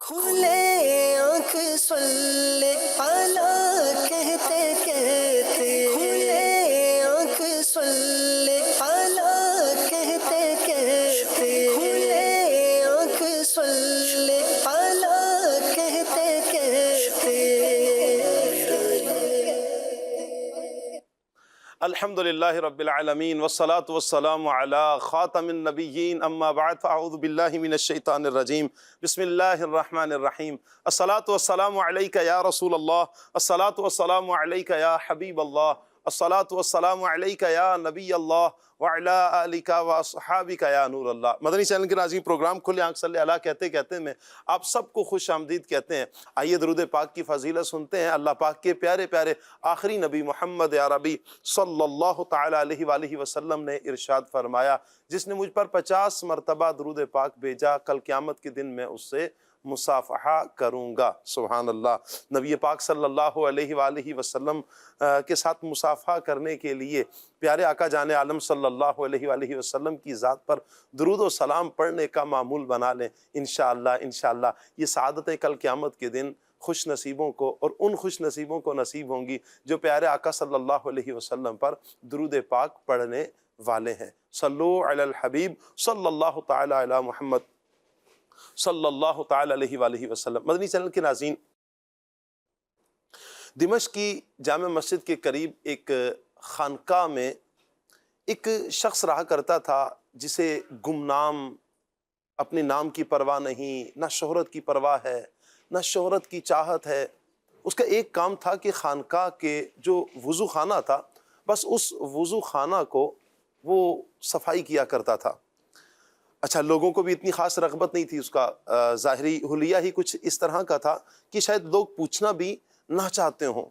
کھلے آنکھ صلی اللہ کہتے کہتے، کھلے آنکھ صلی اللہ کہتے کہتے، کھلے آنکھ صلی اللہ کہتے کہتے۔ الحمدللہ رب العالمین والصلاة والسلام علی خاتم النبیین اما بعد فاعوذ باللہ من الشیطان الرجیم بسم اللہ الرحمن الرحیم الصلاة والسلام علیک یا رسول اللہ، الصلاة والسلام علیک یا حبیب اللہ، الصلاة والسلام علیک یا نبی اللہ وعلی آلک واصحابک یا نور اللہ۔ مدنی چینل کے ناظرین، پروگرام کھلے آنکھ صلی اللہ کہتے کہتے میں آپ سب کو خوش آمدید کہتے ہیں۔ آئیے درود پاک کی فضیلت سنتے ہیں۔ اللہ پاک کے پیارے پیارے آخری نبی محمد عربی صلی اللہ تعالی علیہ وآلہ وسلم نے ارشاد فرمایا، جس نے مجھ پر 50 مرتبہ درود پاک بھیجا، کل قیامت کے دن میں اس سے مصافحہ کروں گا۔ سبحان اللہ۔ نبی پاک صلی اللہ علیہ وآلہ وسلم کے ساتھ مصافحہ کرنے کے لیے پیارے آقا جان عالم صلی اللہ علیہ وآلہ وسلم کی ذات پر درود و سلام پڑھنے کا معمول بنا لیں۔ انشاءاللہ یہ سعادتیں کل قیامت کے دن خوش نصیبوں کو اور ان خوش نصیبوں کو نصیب ہوں گی جو پیارے آقا صلی اللہ علیہ وسلم پر درود پاک پڑھنے والے ہیں۔ صلو علی الحبیب صلی اللہ تعالی علی محمد صلی اللہ تعالی علیہ وآلہ وسلم۔ مدنی چینل کے ناظرین، دمشق کی جامع مسجد کے قریب ایک خانقاہ میں ایک شخص رہا کرتا تھا جسے گمنام، اپنے نام کی پرواہ نہیں، نہ شہرت کی پرواہ ہے، نہ شہرت کی چاہت ہے۔ اس کا ایک کام تھا کہ خانقاہ کے جو وضو خانہ تھا، بس اس وضو خانہ کو وہ صفائی کیا کرتا تھا۔ اچھا، لوگوں کو بھی اتنی خاص رغبت نہیں تھی، اس کا ظاہری حلیہ ہی کچھ اس طرح کا تھا کہ شاید لوگ پوچھنا بھی نہ چاہتے ہوں۔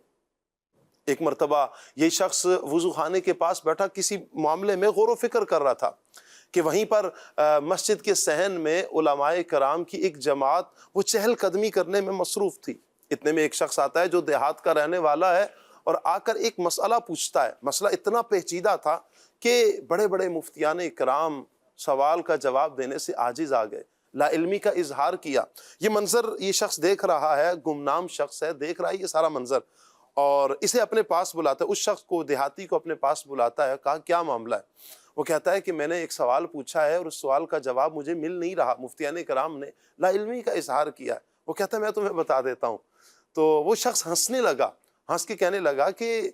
ایک مرتبہ یہ شخص وضو خانے کے پاس بیٹھا کسی معاملے میں غور و فکر کر رہا تھا کہ وہیں پر مسجد کے صحن میں علماء کرام کی ایک جماعت وہ چہل قدمی کرنے میں مصروف تھی۔ اتنے میں ایک شخص آتا ہے جو دیہات کا رہنے والا ہے اور آ کر ایک مسئلہ پوچھتا ہے۔ مسئلہ اتنا پیچیدہ تھا کہ بڑے بڑے مفتیان کرام سوال کا جواب دینے سے عاجز آ گئے، لا علمی کا اظہار کیا۔ یہ منظر یہ شخص دیکھ رہا ہے، گمنام شخص ہے، دیکھ رہا ہے یہ سارا منظر، اور اسے اپنے پاس بلاتا ہے، اس شخص کو، دیہاتی کو اپنے پاس بلاتا ہے۔ کہا کیا معاملہ ہے؟ وہ کہتا ہے کہ میں نے ایک سوال پوچھا ہے اور اس سوال کا جواب مجھے مل نہیں رہا، مفتیان کرام نے لا علمی کا اظہار کیا ہے۔ وہ کہتا ہے میں تمہیں بتا دیتا ہوں۔ تو وہ شخص ہنسنے لگا، ہنس کے کہنے لگا کہ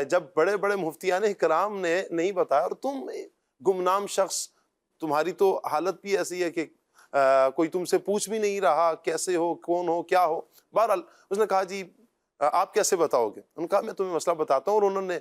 جب بڑے بڑے مفتیان کرام نے نہیں بتایا اور تم گمنام شخص، تمہاری تو حالت بھی ایسی ہے کہ کوئی تم سے پوچھ بھی نہیں رہا کیسے ہو، کون ہو، کیا ہو۔ بہرحال اس نے کہا جی آپ کیسے بتاؤ گے؟ انہوں نے کہا میں تمہیں مسئلہ بتاتا ہوں، اور انہوں نے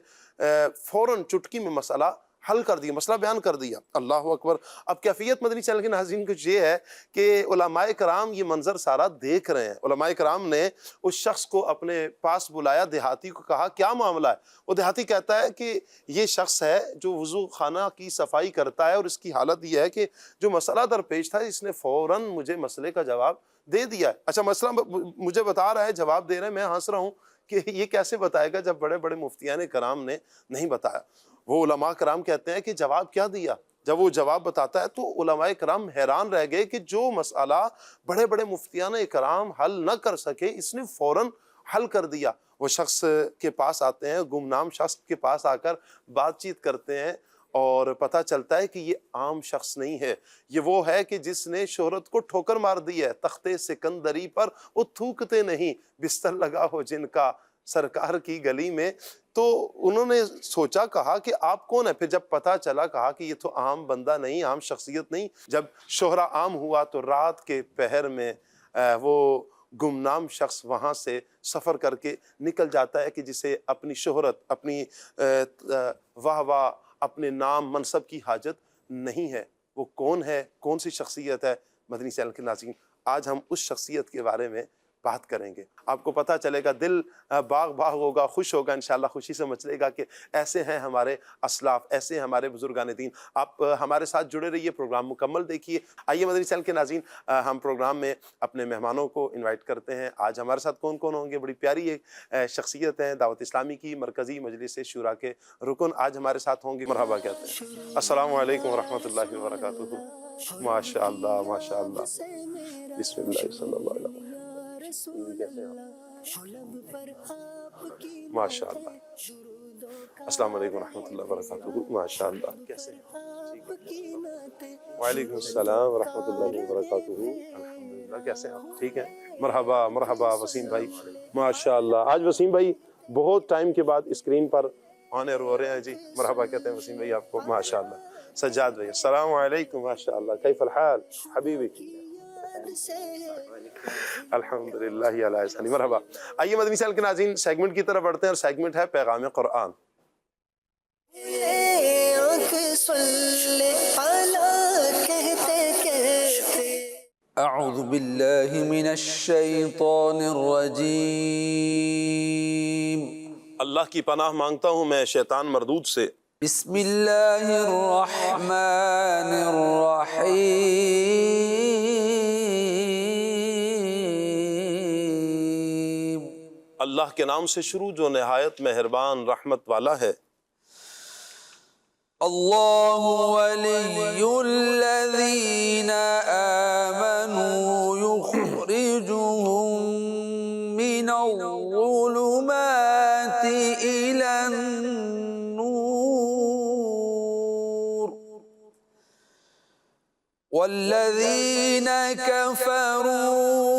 فوراً چٹکی میں مسئلہ حل کر دیا، مسئلہ بیان کر دیا۔ اللہ اکبر۔ اب کیفیت مدنی چینل کے ناظرین کچھ یہ ہے کہ علماء کرام یہ منظر سارا دیکھ رہے ہیں۔ علماء کرام نے اس شخص کو اپنے پاس بلایا، دیہاتی کو کہا کیا معاملہ ہے؟ وہ دیہاتی کہتا ہے کہ یہ شخص ہے جو وضو خانہ کی صفائی کرتا ہے، اور اس کی حالت یہ ہے کہ جو مسئلہ درپیش تھا اس نے فوراً مجھے مسئلے کا جواب دے دیا ہے۔ اچھا، مسئلہ مجھے بتا رہا ہے، جواب دے رہے ہیں، میں ہنس رہا ہوں کہ یہ کیسے بتائے گا جب بڑے بڑے مفتیان کرام نے نہیں بتایا۔ وہ علماء کرام کہتے ہیں کہ جواب کیا دیا؟ جب وہ جواب بتاتا ہے تو علماء کرام حیران رہ گئے کہ جو مسئلہ بڑے بڑے مفتیان کرام حل نہ کر سکے اس نے فوراً حل کر دیا۔ وہ شخص کے پاس آتے ہیں، گمنام شخص کے پاس آ کر بات چیت کرتے ہیں، اور پتہ چلتا ہے کہ یہ عام شخص نہیں ہے، یہ وہ ہے کہ جس نے شہرت کو ٹھوکر مار دی ہے۔ تختے سکندری پر وہ تھوکتے نہیں، بستر لگا ہو جن کا سرکار کی گلی میں۔ تو انہوں نے سوچا، کہا کہ آپ کون ہیں؟ پھر جب پتہ چلا کہا کہ یہ تو عام بندہ نہیں، عام شخصیت نہیں۔ جب شہرہ عام ہوا تو رات کے پہر میں وہ گمنام شخص وہاں سے سفر کر کے نکل جاتا ہے کہ جسے اپنی شہرت، اپنی واہ واہ، اپنے نام منصب کی حاجت نہیں ہے۔ وہ کون ہے، کون سی شخصیت ہے؟ مدنی چینل کے ناظرین، آج ہم اس شخصیت کے بارے میں بات کریں گے۔ آپ کو پتہ چلے گا، دل باغ باغ ہوگا، خوش ہوگا، انشاءاللہ خوشی سے مچلے گا کہ ایسے ہیں ہمارے اسلاف، ایسے ہیں ہمارے بزرگان دین۔ آپ ہمارے ساتھ جڑے رہیے، پروگرام مکمل دیکھیے۔ آئیے مدنی چینل کے ناظرین، ہم پروگرام میں اپنے مہمانوں کو انوائٹ کرتے ہیں۔ آج ہمارے ساتھ کون کون ہوں گے؟ بڑی پیاری ایک شخصیت ہیں، دعوت اسلامی کی مرکزی مجلس شورا کے رکن آج ہمارے ساتھ ہوں گے۔ مرحبا کہتے ہیں۔ السلام علیکم ورحمۃ اللہ وبرکاتہ۔ ماشاء اللہ، ماشاء اللہ، بسم اللہ صلی اللہ علیہ وسلم۔ ماشاء اللہ. السلام علیکم ورحمۃ اللہ وبرکاتہ. ماشاء اللہ. کیسے ہیں؟ وعلیکم السلام ورحمۃ اللہ وبرکاتہ. الحمدللہ. کیسے ہیں آپ؟ ٹھیک ہیں. مرحبا مرحبا وسیم بھائی. ماشاء اللہ. آج وسیم بھائی بہت ٹائم کے بعد اسکرین پر آنر ہو رہے ہیں جی. مرحبا کہتے ہیں وسیم بھائی آپ کو. ماشاء اللہ. سجاد بھائی السلام علیکم. ماشاء اللہ. کیف الحال حبیبی؟ الحمدللہ علی احسانی. مرحبا. آئیے مدنی چینل کے ناظرین سیگمنٹ کی طرف بڑھتے ہیں اور سیگمنٹ ہے پیغام قرآن. اعوذ باللہ من الشیطان الرجیم. اللہ کی پناہ مانگتا ہوں میں شیطان مردود سے. بسم اللہ الرحمن الرحیم. اللہ کے نام سے شروع جو نہایت مہربان رحمت والا ہے. اللہ ولی الذین آمنوا یخرجهم من الظلمات إلى النور والذین کفروا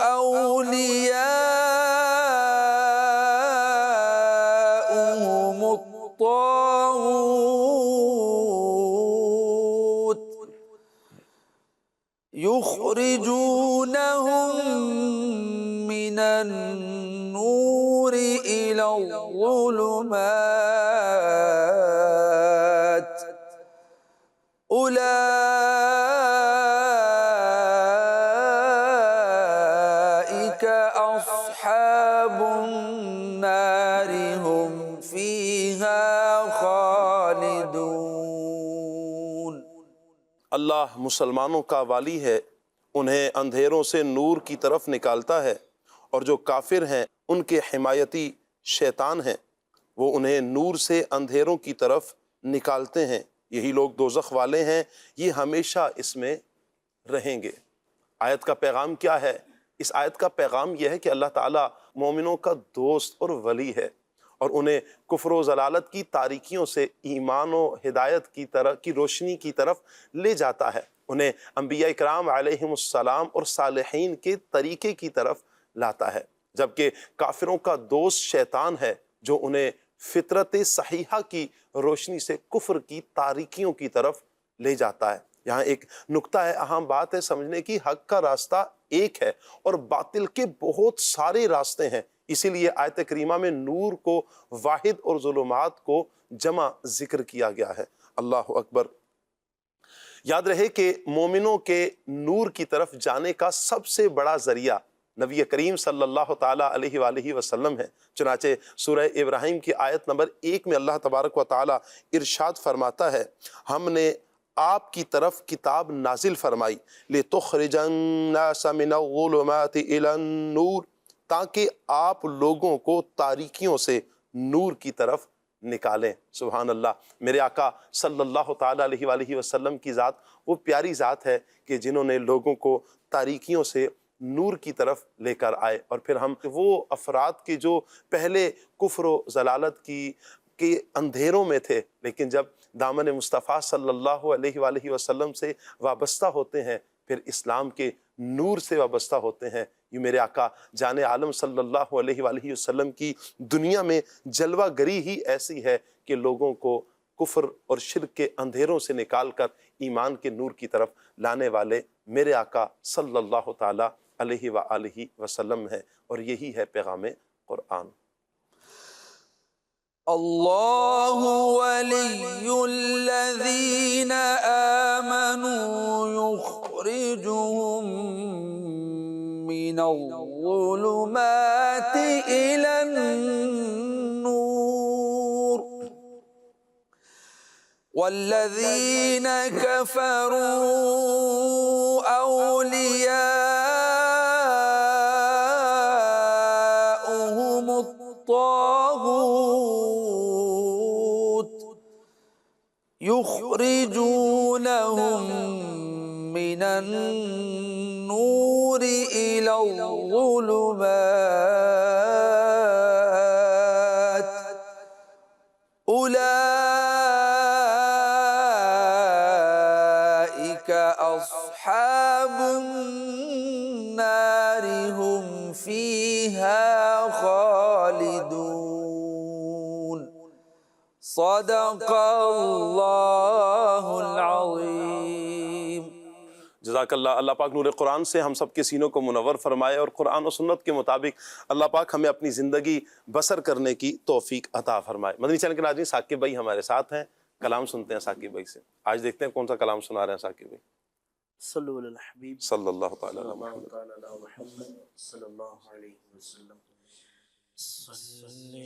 أولياؤهم الطاغوت يخرجونهم من النور إلى الظلمات أولئك أصحاب النار هم فيها خالدون. اللہ مسلمانوں کا والی ہے، انہیں اندھیروں سے نور کی طرف نکالتا ہے، اور جو کافر ہیں ان کے حمایتی شیطان ہیں، وہ انہیں نور سے اندھیروں کی طرف نکالتے ہیں. یہی لوگ دوزخ والے ہیں، یہ ہمیشہ اس میں رہیں گے. آیت کا پیغام کیا ہے؟ اس آیت کا پیغام یہ ہے کہ اللہ تعالیٰ مومنوں کا دوست اور ولی ہے، اور انہیں کفر و ضلالت کی تاریکیوں سے ایمان و ہدایت کی طرف کی روشنی کی طرف لے جاتا ہے. انہیں انبیاء اکرام علیہم السلام اور صالحین کے طریقے کی طرف لاتا ہے، جبکہ کافروں کا دوست شیطان ہے جو انہیں فطرت صحیحہ کی روشنی سے کفر کی تاریکیوں کی طرف لے جاتا ہے. یہاں ایک نکتہ ہے، اہم بات ہے سمجھنے کی. حق کا راستہ ایک ہے اور باطل کے بہت سارے راستے ہیں. اسی لیے آیت کریمہ میں نور کو واحد اور ظلمات کو جمع ذکر کیا گیا ہے. اللہ اکبر. یاد رہے کہ مومنوں کے نور کی طرف جانے کا سب سے بڑا ذریعہ نبی کریم صلی اللہ تعالیٰ علیہ وآلہ وسلم ہے. چنانچہ سورہ ابراہیم کی آیت نمبر 1 میں اللہ تبارک و تعالیٰ ارشاد فرماتا ہے، ہم نے آپ کی طرف کتاب نازل فرمائی لِتُخْرِجَ النَّاسَ مِنَ الظُّلُمَاتِ إِلَى النُّورِ، تاکہ آپ لوگوں کو تاریکیوں سے نور کی طرف نکالیں. سبحان اللہ. میرے آقا صلی اللہ تعالیٰ علیہ وآلہ وسلم کی ذات وہ پیاری ذات ہے کہ جنہوں نے لوگوں کو تاریکیوں سے نور کی طرف لے کر آئے. اور پھر ہم وہ افراد کے جو پہلے کفر و ضلالت کے اندھیروں میں تھے، لیکن جب دامن مصطفیٰ صلی اللہ علیہ وآلہ وسلم سے وابستہ ہوتے ہیں، پھر اسلام کے نور سے وابستہ ہوتے ہیں. یہ میرے آقا جان عالم صلی اللہ علیہ وآلہ وسلم کی دنیا میں جلوہ گری ہی ایسی ہے کہ لوگوں کو کفر اور شرک کے اندھیروں سے نکال کر ایمان کے نور کی طرف لانے والے میرے آقا صلی اللہ تعالیٰ علیہ وآلہ وسلم ہے. اور یہی ہے پیغام قرآن. اللہ ولی الذین آمنوا یخرجهم من الظلمات إلى النور والذین کفروا أولياؤهم الطاغوت يخرجونهم من النور إلى الظلمات أولئك أصحاب النار هم فيها خالدون صدق اللہ العظیم۔ جزاک اللہ۔ اللہ پاک نور قرآن سے ہم سب کے سینوں کو منور فرمائے اور قرآن و سنت کے مطابق اللہ پاک ہمیں اپنی زندگی بسر کرنے کی توفیق عطا فرمائے۔ مدنی چینل کے ناظرین، ثاقب بھائی ہمارے ساتھ ہیں، کلام سنتے ہیں ثاقب بھائی سے۔ آج دیکھتے ہیں کون سا کلام سنا رہے ہیں ثاقب بھائی۔ صلو علی الحبیب صلی اللہ تعالی علیہ محمد۔ محمد صلی اللہ علیہ وسلم۔ صلی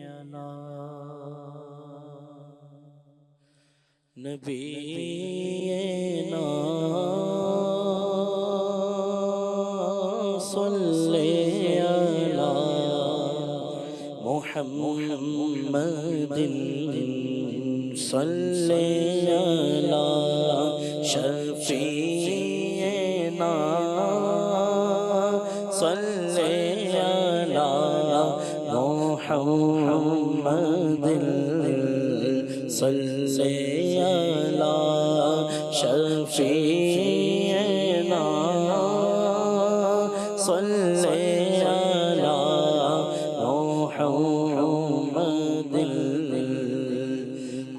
علی نبینا صلی علی محمد صلی علی شفیعنا صلی علی محمد صلی علی شفیعنا صلی علی محمد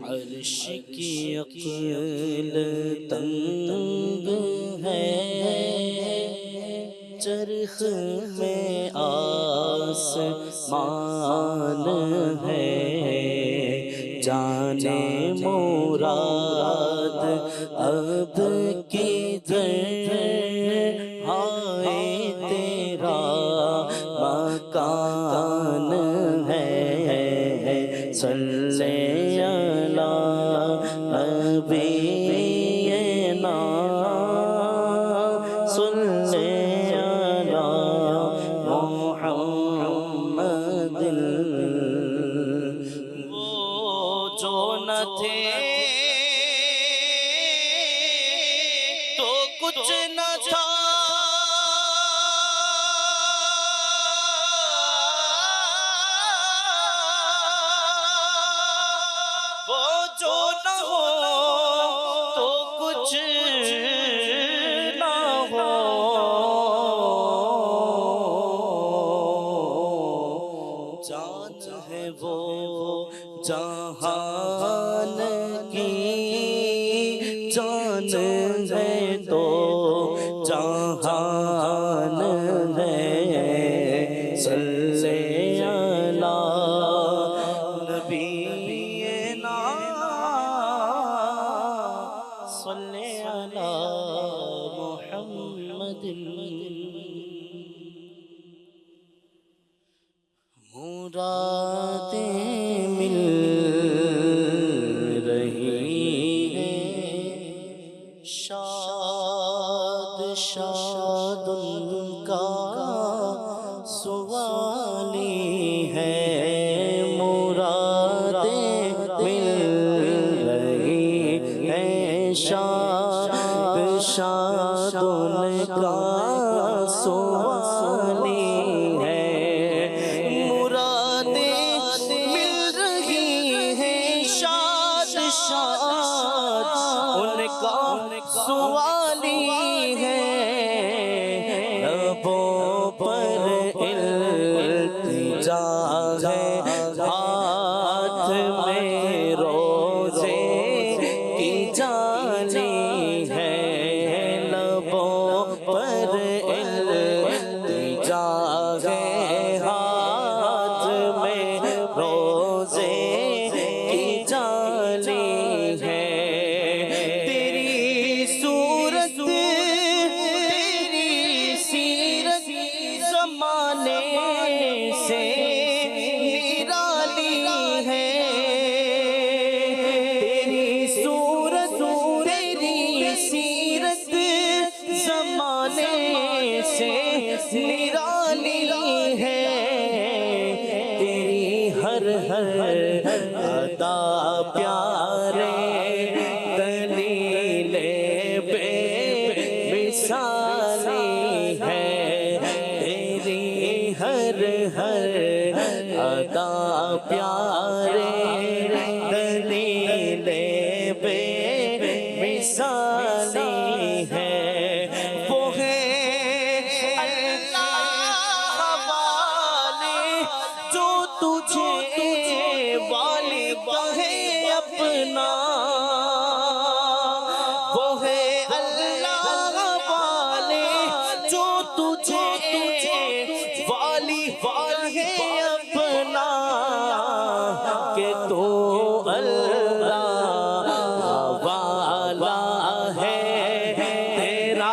عرش کی عقل تنگ ہے، چرخ میں آسمان ہے، جانے مراد اب کدھر ہائے تیرا مکان ہے، صلی علی نبینا صلی علی محمد۔ وہ جو نہ تھے تو کچھ نہ تھا، وہ جو نہ ہو تو کچھ نہ ہو، جان ہے وہ جہان کی جان ہے تو جہان ہے، صلی علی نبینا صلی علی محمد۔ مرادیں مل رہی ہیں، شاد شاد ان کا سوالی ہے، مرادیں مل رہی ہیں، شاد شاد ان کا سوالی ہے، سوالی ہے، لبوں پر التجا ہے، ہاتھ میں روزے کی جالی ہے، لبوں پر التجا ہے، ہاتھ میں روزے کی جالی ہے، زمانے سے نرالی ہے، تیری صورت تیری سیرت زمانے سے نرالی ہے، تیری ہر ادا پیارے دلیل بے مثالی ہے، ہر ادا پیارے دلیل بے مثالی ہے وہ ہے اللہ والے جو تجھے والی کہے اپنا وہ ہے اللہ والے جو تجھے والی ہے اپنا کہ تو اللہ والا ہے تیرا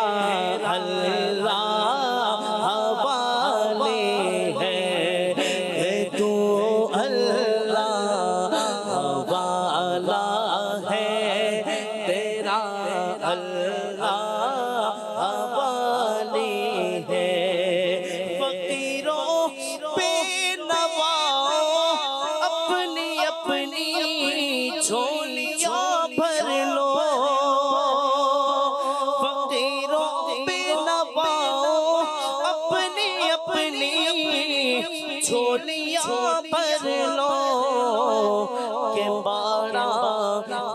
اللہ والے ہے تو اللہ والا ہے تیرا اللہ والے ہے فقیروں پہ نواؤ اپنی اپنی جھولیاں بھر لو فقیروں پہ نواؤ اپنی اپنی جھولیاں بھر لو کہ باڑا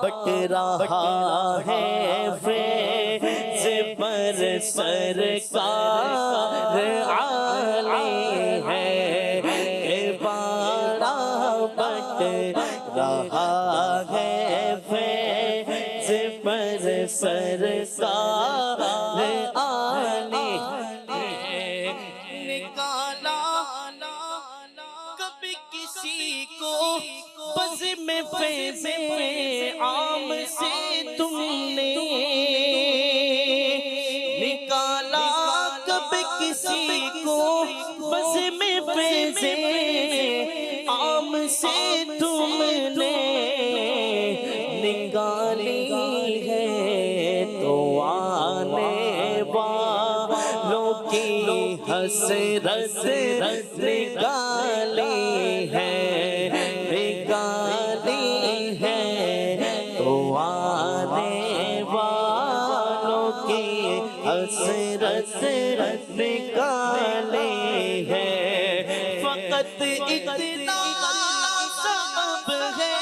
بٹ رہا ہے فیض پر سرکار عالی ہے کہ باڑا بٹ رہا ہے فیض پر سرکار عالی ہے نکالا کبھی کسی کو بزم فیض عام سے تم نے نکالا کبھی کسی کو بزم فیض عام سے تم نے نکالی ہے تو آنے والوں کی حسرت نکالی ہے نکالی ہے تو آنے والوں کی حسرت نکالی ہے فقط اتنا سبب ہے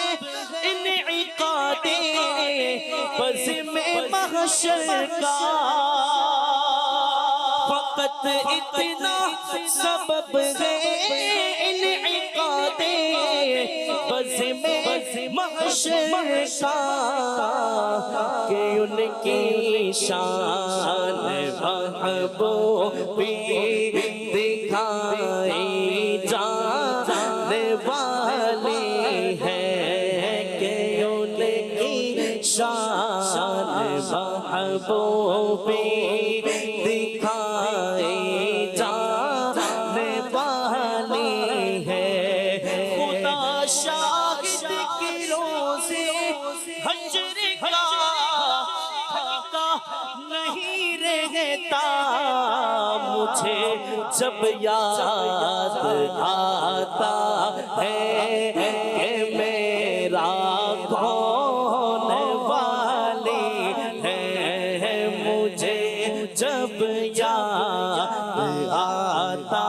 انعقاد بزم محشر کا فقط اتنا سبب ہے انعقاد بزم محشر کا کہ ان کی شان محبوبی دکھائی جانے والی ہے کہ ان کی شان محبوبی دکھائی جانے والی ہے خدا شاہد کے روزے حشر کا تھکا نہیں رہتا مجھے جب یاد آتا ہے کہ میرا کون والی ہے مجھے جب یاد آتا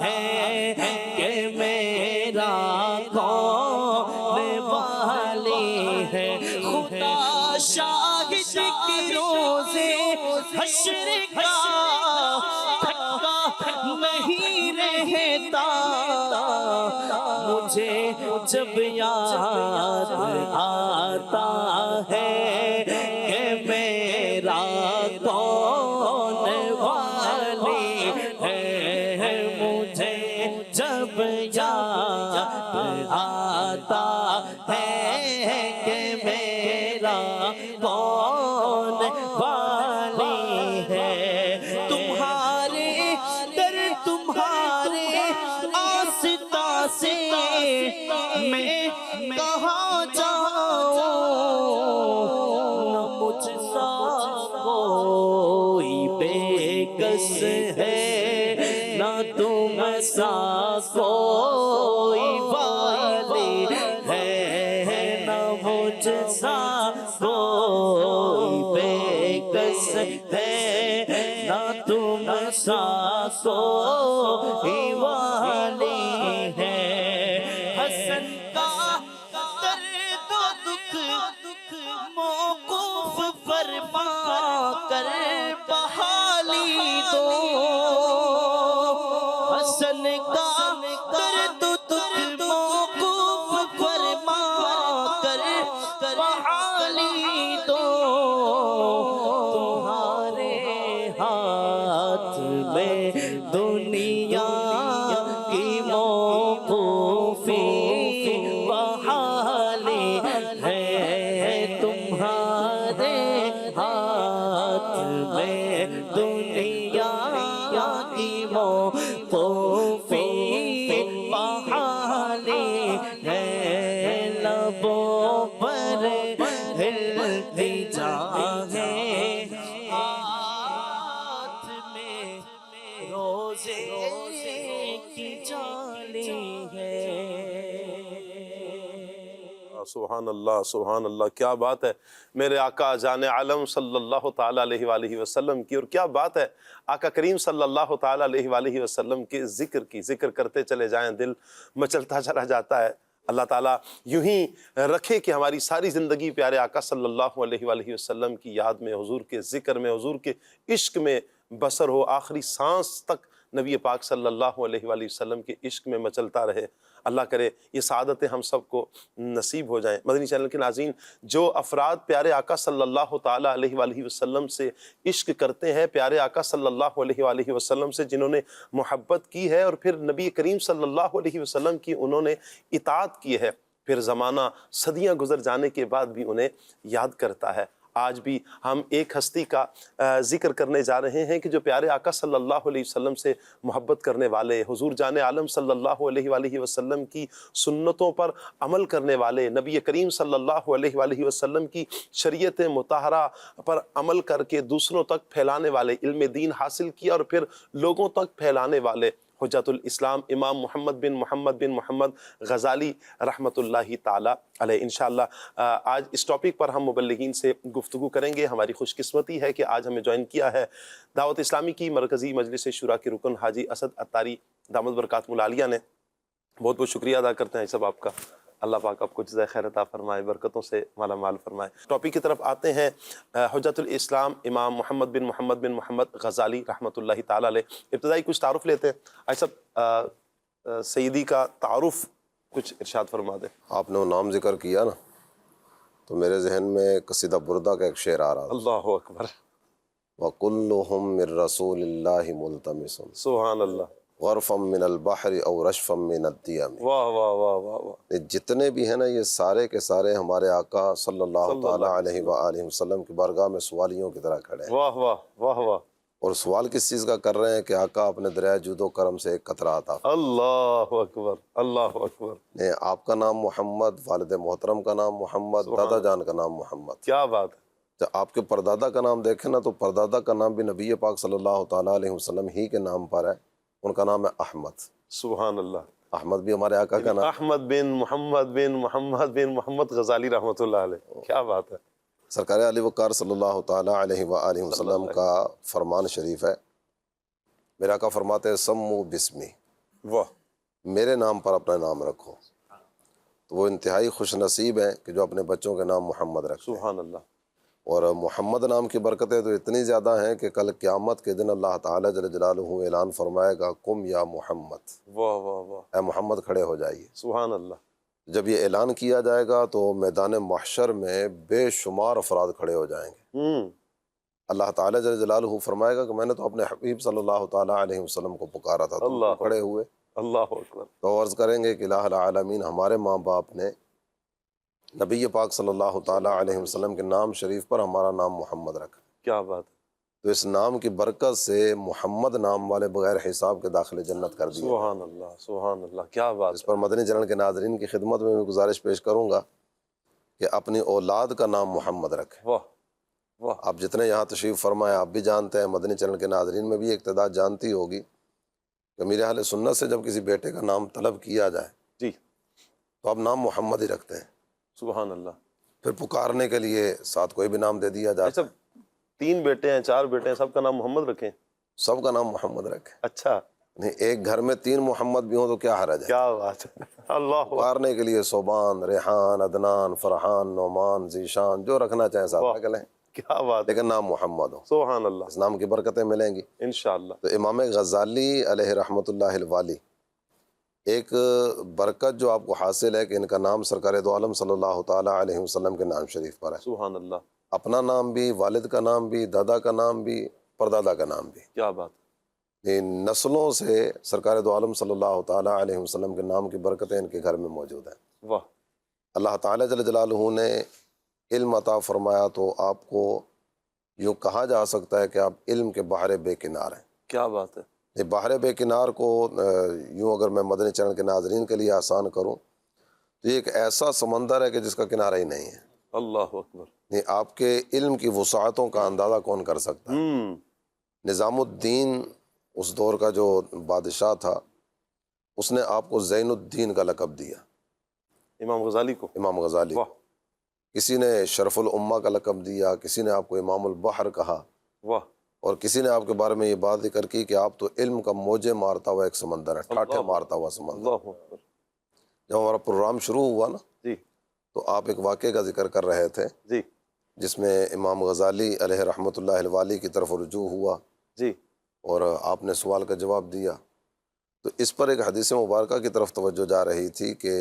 ہے کہ میرا کون والی ہے خدا شاہد کے روزے حشر کا تھکا نہیں رہتا مجھے جب یاد آتا ہے کہ میرا کون والی ہے مجھے جب یاد آتا ہے کہ میرا کون والی ہے تمہارے در تمہارے آستا سے میں کہاں جاؤں نہ مجھ سا کوئی بے کس ہے نہ تم سا کوئی والی ہے نہ مجھ سا کوئی بے کس ہے نہ تم سا کوئی والی ہے حسن کا درد و دکھ موقوف فرما کر بحالی دو حسن کا درد و دکھ موقوف فرما کر بحالی دو تمہارے ہاتھ میں دنیا کی موقوفی بحالی ہے تمہارے ہاتھ میں دنیا کی موقوفی بحالی ہے لبوں پر التجا ہے ہاتھ میں روزے کی جالی ہے سبحان اللہ سبحان اللہ، کیا بات ہے میرے آقا جان عالم صلی اللہ تعالیٰ علیہ وآلہ وسلم کی، اور کیا بات ہے آقا کریم صلی اللہ تعالیٰ علیہ وآلہ وسلم کے ذکر کی۔ ذکر کرتے چلے جائیں دل مچلتا چلا جاتا ہے۔ اللہ تعالیٰ یوں ہی رکھے کہ ہماری ساری زندگی پیارے آقا صلی اللہ علیہ وآلہ وسلم کی یاد میں، حضور کے ذکر میں، حضور کے عشق میں بسر ہو، آخری سانس تک نبی پاک صلی اللہ علیہ وآلہ وسلم کے عشق میں مچلتا رہے۔ اللہ کرے یہ سعادتیں ہم سب کو نصیب ہو جائیں۔ مدنی چینل کے ناظرین، جو افراد پیارے آقا صلی اللہ تعالیٰ علیہ وآلہ وسلم سے عشق کرتے ہیں، پیارے آقا صلی اللہ علیہ وآلہ وسلم سے جنہوں نے محبت کی ہے اور پھر نبی کریم صلی اللہ علیہ وسلم کی انہوں نے اطاعت کی ہے، پھر زمانہ صدیاں گزر جانے کے بعد بھی انہیں یاد کرتا ہے۔ آج بھی ہم ایک ہستی کا ذکر کرنے جا رہے ہیں کہ جو پیارے آقا صلی اللہ علیہ وسلم سے محبت کرنے والے، حضور جان عالم صلی اللہ علیہ وآلہ وسلم کی سنتوں پر عمل کرنے والے، نبی کریم صلی اللہ علیہ وآلہ وسلم کی شریعت مطہرہ پر عمل کر کے دوسروں تک پھیلانے والے، علم دین حاصل کیا اور پھر لوگوں تک پھیلانے والے حجت الاسلام امام محمد بن محمد غزالی رحمۃ اللہ تعالی علیہ۔ انشاءاللہ آج اس ٹاپک پر ہم مبلغین سے گفتگو کریں گے۔ ہماری خوش قسمتی ہے کہ آج ہمیں جوائن کیا ہے دعوت اسلامی کی مرکزی مجلس شورا کے رکن حاجی اسد عطاری دامت برکاتہ العالیہ نے۔ بہت بہت شکریہ ادا کرتے ہیں سب آپ کا، اللہ پاک آپ کو جزائے خیر عطا فرمائے، برکتوں سے مالا مال فرمائے۔ ٹاپک کی طرف آتے ہیں، حجت الاسلام امام محمد بن محمد غزالی رحمۃ اللہ تعالی علیہ۔ ابتدائی کچھ تعارف لیتے ہیں۔ آج سب سیدی کا تعارف کچھ ارشاد فرما دیں۔ آپ نے وہ نام ذکر کیا نا تو میرے ذہن میں قصیدہ بردہ کا ایک شعر آ رہا تھا، اللہ اکبر، وَكُلُّهُم مِّن رَّسُولِ اللَّهِ مُلْتَمِسٌ سبحان اللہ، غرفًا من البحر او رشفًا من الدیم۔ واہ واہ واہ واہ واہ، جتنے بھی ہیں نا یہ سارے کے سارے ہمارے آقا صلی اللہ تعالیٰ علیہ وآلہ وسلم کی بارگاہ میں سوالیوں کی طرح کھڑے ہیں، واہ واہ واہ واہ، اور سوال کس چیز کا کر رہے ہیں کہ آقا اپنے دریائے جود و کرم سے ایک قطرہ عطا فرمائیں۔ اللہ اکبر اللہ اکبر، آپ کا نام محمد، والد محترم کا نام محمد، دادا جان کا نام محمد۔ کیا بات ہے، جب آپ کے پردادا کا نام دیکھیں نا تو پردادا کا نام بھی نبی پاک صلی اللہ تعالیٰ علیہ وسلم ہی کے نام پر ہے، ان کا نام ہے احمد۔ سبحان اللہ، احمد بھی ہمارے آقا کا نام۔ احمد بن محمد غزالی رحمۃ اللہ علیہ، کیا بات ہے، سرکار علی وقار صلی اللہ تعالیٰ علیہ وآلہ وسلم کا فرمان شریف ہے، میرا آقا فرماتے ہیں سمو بسمی، واہ، میرے نام پر اپنا نام رکھو۔ تو وہ انتہائی خوش نصیب ہیں کہ جو اپنے بچوں کے نام محمد رکھتے ہیں، سبحان اللہ، اور محمد نام کی برکتیں تو اتنی زیادہ ہیں کہ کل قیامت کے دن اللہ تعالیٰ جل جلالہ اعلان فرمائے گا قم یا محمد، واہ واہ واہ، اے محمد کھڑے ہو جائیے۔ سبحان اللہ، جب یہ اعلان کیا جائے گا تو میدان محشر میں بے شمار افراد کھڑے ہو جائیں گے۔ اللہ تعالیٰ جل جلالہ فرمائے گا کہ میں نے تو اپنے حبیب صلی اللہ تعالیٰ علیہ وسلم کو پکارا تھا، تم اللہ کھڑے ہوئے۔ اللہ اکبر، تو عرض کریں گے کہ الہ العالمین ہمارے ماں باپ نے نبی پاک صلی اللہ تعالیٰ علیہ وسلم کے نام شریف پر ہمارا نام محمد رکھا، کیا بات ہے، تو اس نام کی برکت سے محمد نام والے بغیر حساب کے داخل جنت کر دیے۔ سبحان اللہ سبحان اللہ، کیا بات اس پر مدنی چینل کے ناظرین کی خدمت میں گزارش پیش کروں گا کہ اپنی اولاد کا نام محمد رکھیں۔ واہ واہ، آپ جتنے یہاں تشریف فرمائے آپ بھی جانتے ہیں، مدنی چینل کے ناظرین میں بھی ایک تعداد جانتی ہوگی کہ میرے اہل سنت سے جب کسی بیٹے کا نام طلب کیا جائے جی، تو آپ نام محمد ہی رکھتے ہیں، سبحان اللہ۔ پھر پکارنے کے لیے ساتھ کوئی بھی نام دے دیا جائے۔ اچھا، 3 بیٹے ہیں 4 بیٹے ہیں، سب کا نام محمد رکھیں؟ سب کا نام محمد رکھے. اچھا نہیں ایک گھر میں 3 محمد بھی ہوں تو کیا حرج ہے؟ کیا بات ہے. اللہ پکارنے کے لیے صوبان، ریحان، عدنان، فرحان، نعمان، ذیشان، جو رکھنا چاہیں ساتھ رکھ لیں، کیا بات ہے. لیکن نام محمد ہو. سبحان اللہ. اس نام کی برکتیں ملیں گی. انشاءاللہ. تو امام غزالی علیہ رحمۃ اللہ الوالی، ایک برکت جو آپ کو حاصل ہے کہ ان کا نام سرکار دو عالم صلی اللہ تعالیٰ علیہ وسلم کے نام شریف پر ہے. سبحان اللہ. اپنا نام بھی، والد کا نام بھی، دادا کا نام بھی، پردادا کا نام بھی. کیا بات. ان نسلوں سے سرکار دو عالم صلی اللہ تعالیٰ علیہ وسلم کے نام کی برکتیں ان کے گھر میں موجود ہیں. واہ. اللہ تعالیٰ جل جلالہ نے علم عطا فرمایا تو آپ کو یوں کہا جا سکتا ہے کہ آپ علم کے بحر بے کنار ہیں. کیا بات ہے. یہ بحر بے کنار کو یوں اگر میں مدنی چینل کے ناظرین کے لیے آسان کروں تو یہ ایک ایسا سمندر ہے کہ جس کا کنارہ ہی نہیں ہے. اللہ اکبر. نہیں آپ کے علم کی وسعتوں کا اندازہ کون کر سکتا ہے. نظام الدین اس دور کا جو بادشاہ تھا، اس نے آپ کو زین الدین کا لقب دیا. امام غزالی کو. امام غزالی. واہ. کسی نے شرف الامہ کا لقب دیا، کسی نے آپ کو امام البحر کہا، واہ. اور کسی نے آپ کے بارے میں یہ بات ذکر کی کہ آپ تو علم کا موجے مارتا ہوا ایک سمندر ہے، ٹھاٹھے مارتا ہوا سمندر. اللہ اکبر. جب ہمارا پروگرام شروع ہوا نا جی تو آپ ایک واقعے کا ذکر کر رہے تھے جی جس میں امام غزالی علیہ رحمۃ اللہ الوالی کی طرف رجوع ہوا جی. اور آپ نے سوال کا جواب دیا. تو اس پر ایک حدیث مبارکہ کی طرف توجہ جا رہی تھی کہ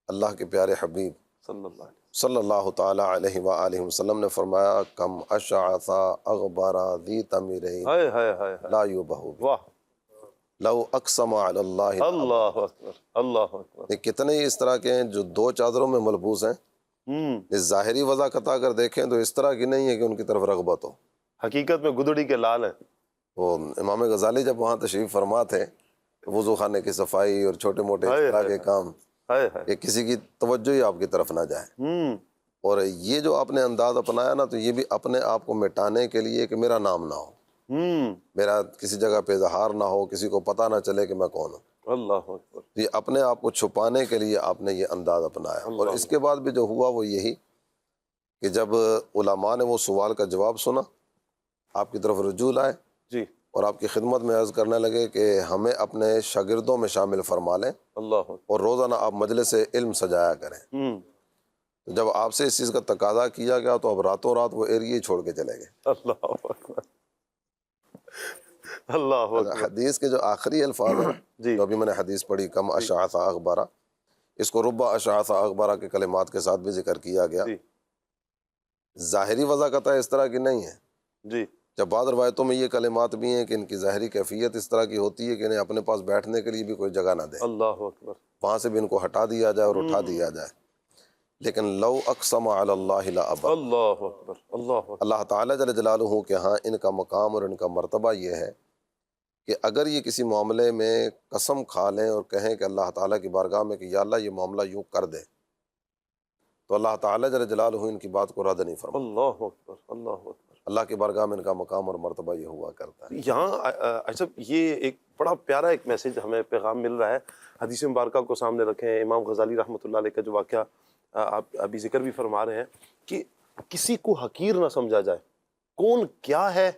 اللہ کے پیارے حبیب صلی اللہ علیہ صلی اللہ تعالیٰ علیہ وآلہ وسلم نے فرمایا کم اشعث اغبر ذی تمیرین ہائے ہائے ہائے. لا یبہ واہ. لو اقسم علی اللہ. اللہ اکبر. اللہ اکبر. یہ کتنے ہی اس طرح کے ہیں جو 2 چادروں میں ملبوس ہیں. اس ظاہری وضاحت اگر دیکھیں تو اس طرح کی نہیں ہے کہ ان کی طرف رغبت ہو. حقیقت میں گدڑی کے لال ہیں. وہ امام غزالی جب وہاں تشریف فرما تھے، وضو خانے کی صفائی اور چھوٹے موٹے اس طرح کے کام، ہائے ہائے. کہ کسی کی توجہ ہی آپ کی طرف نہ جائے. اور یہ جو آپ نے انداز اپنایا نا، تو یہ بھی اپنے آپ کو مٹانے کے لیے کہ میرا نام نہ ہو، میرا کسی جگہ پہ اظہار نہ ہو، کسی کو پتہ نہ چلے کہ میں کون ہوں. اللہ اکبر. یہ اپنے آپ کو چھپانے کے لیے آپ نے یہ انداز اپنایا. اور اس کے بعد بھی جو ہوا وہ یہی کہ جب علماء نے وہ سوال کا جواب سنا، آپ کی طرف رجوع لائے جی. اور آپ کی خدمت میں عرض کرنے لگے کہ ہمیں اپنے شاگردوں میں شامل فرما لیں اللہ اکبر. اور روزانہ آپ مجلس علم سجایا کریں. تو جب آپ سے اس چیز کا تقاضا کیا گیا تو اب راتوں رات وہ ایریے چھوڑ کے چلے گئے. اللہ اکبر. اللہ اکبر. حدیث کے جو آخری الفاظ ہیں جی جو ابھی میں نے حدیث پڑھی کم اشعث اغبرا، اس کو ربع اشعث اغبرا کے کلمات کے ساتھ بھی ذکر کیا گیا. جی ظاہری وضاحت اس طرح کی نہیں ہے. جی. جب بعض روایتوں میں یہ کلمات بھی ہیں کہ ان کی ظاہری کیفیت اس طرح کی ہوتی ہے کہ انہیں اپنے پاس بیٹھنے کے لیے بھی کوئی جگہ نہ دے، اللہ اکبر. وہاں سے بھی ان کو ہٹا دیا جائے اور اٹھا دیا جائے. لیکن لو اقسم علی اللہ لابر، اللہ اکبر. اللہ اکبر. اللہ تعالیٰ جل جلالہ کے ہاں ان کا مقام اور ان کا مرتبہ یہ ہے کہ اگر یہ کسی معاملے میں قسم کھا لیں اور کہیں کہ اللہ تعالیٰ کی بارگاہ میں کہ یا اللہ یہ معاملہ یوں کر دے، تو اللہ تعالیٰ جل جلالہ ان کی بات کو رد نہیں فرما. اللہ اکبر. اللہ اکبر. اللہ کی بارگاہ میں ان کا مقام اور مرتبہ یہ ہوا کرتا ہے. یہاں اچھا یہ ایک بڑا پیارا ایک میسج ہمیں پیغام مل رہا ہے. حدیث مبارکہ کو سامنے رکھیں. امام غزالی رحمۃ اللہ علیہ کا جو واقعہ آپ ابھی ذکر بھی فرما رہے ہیں کہ کسی کو حقیر نہ سمجھا جائے. کون کیا ہے،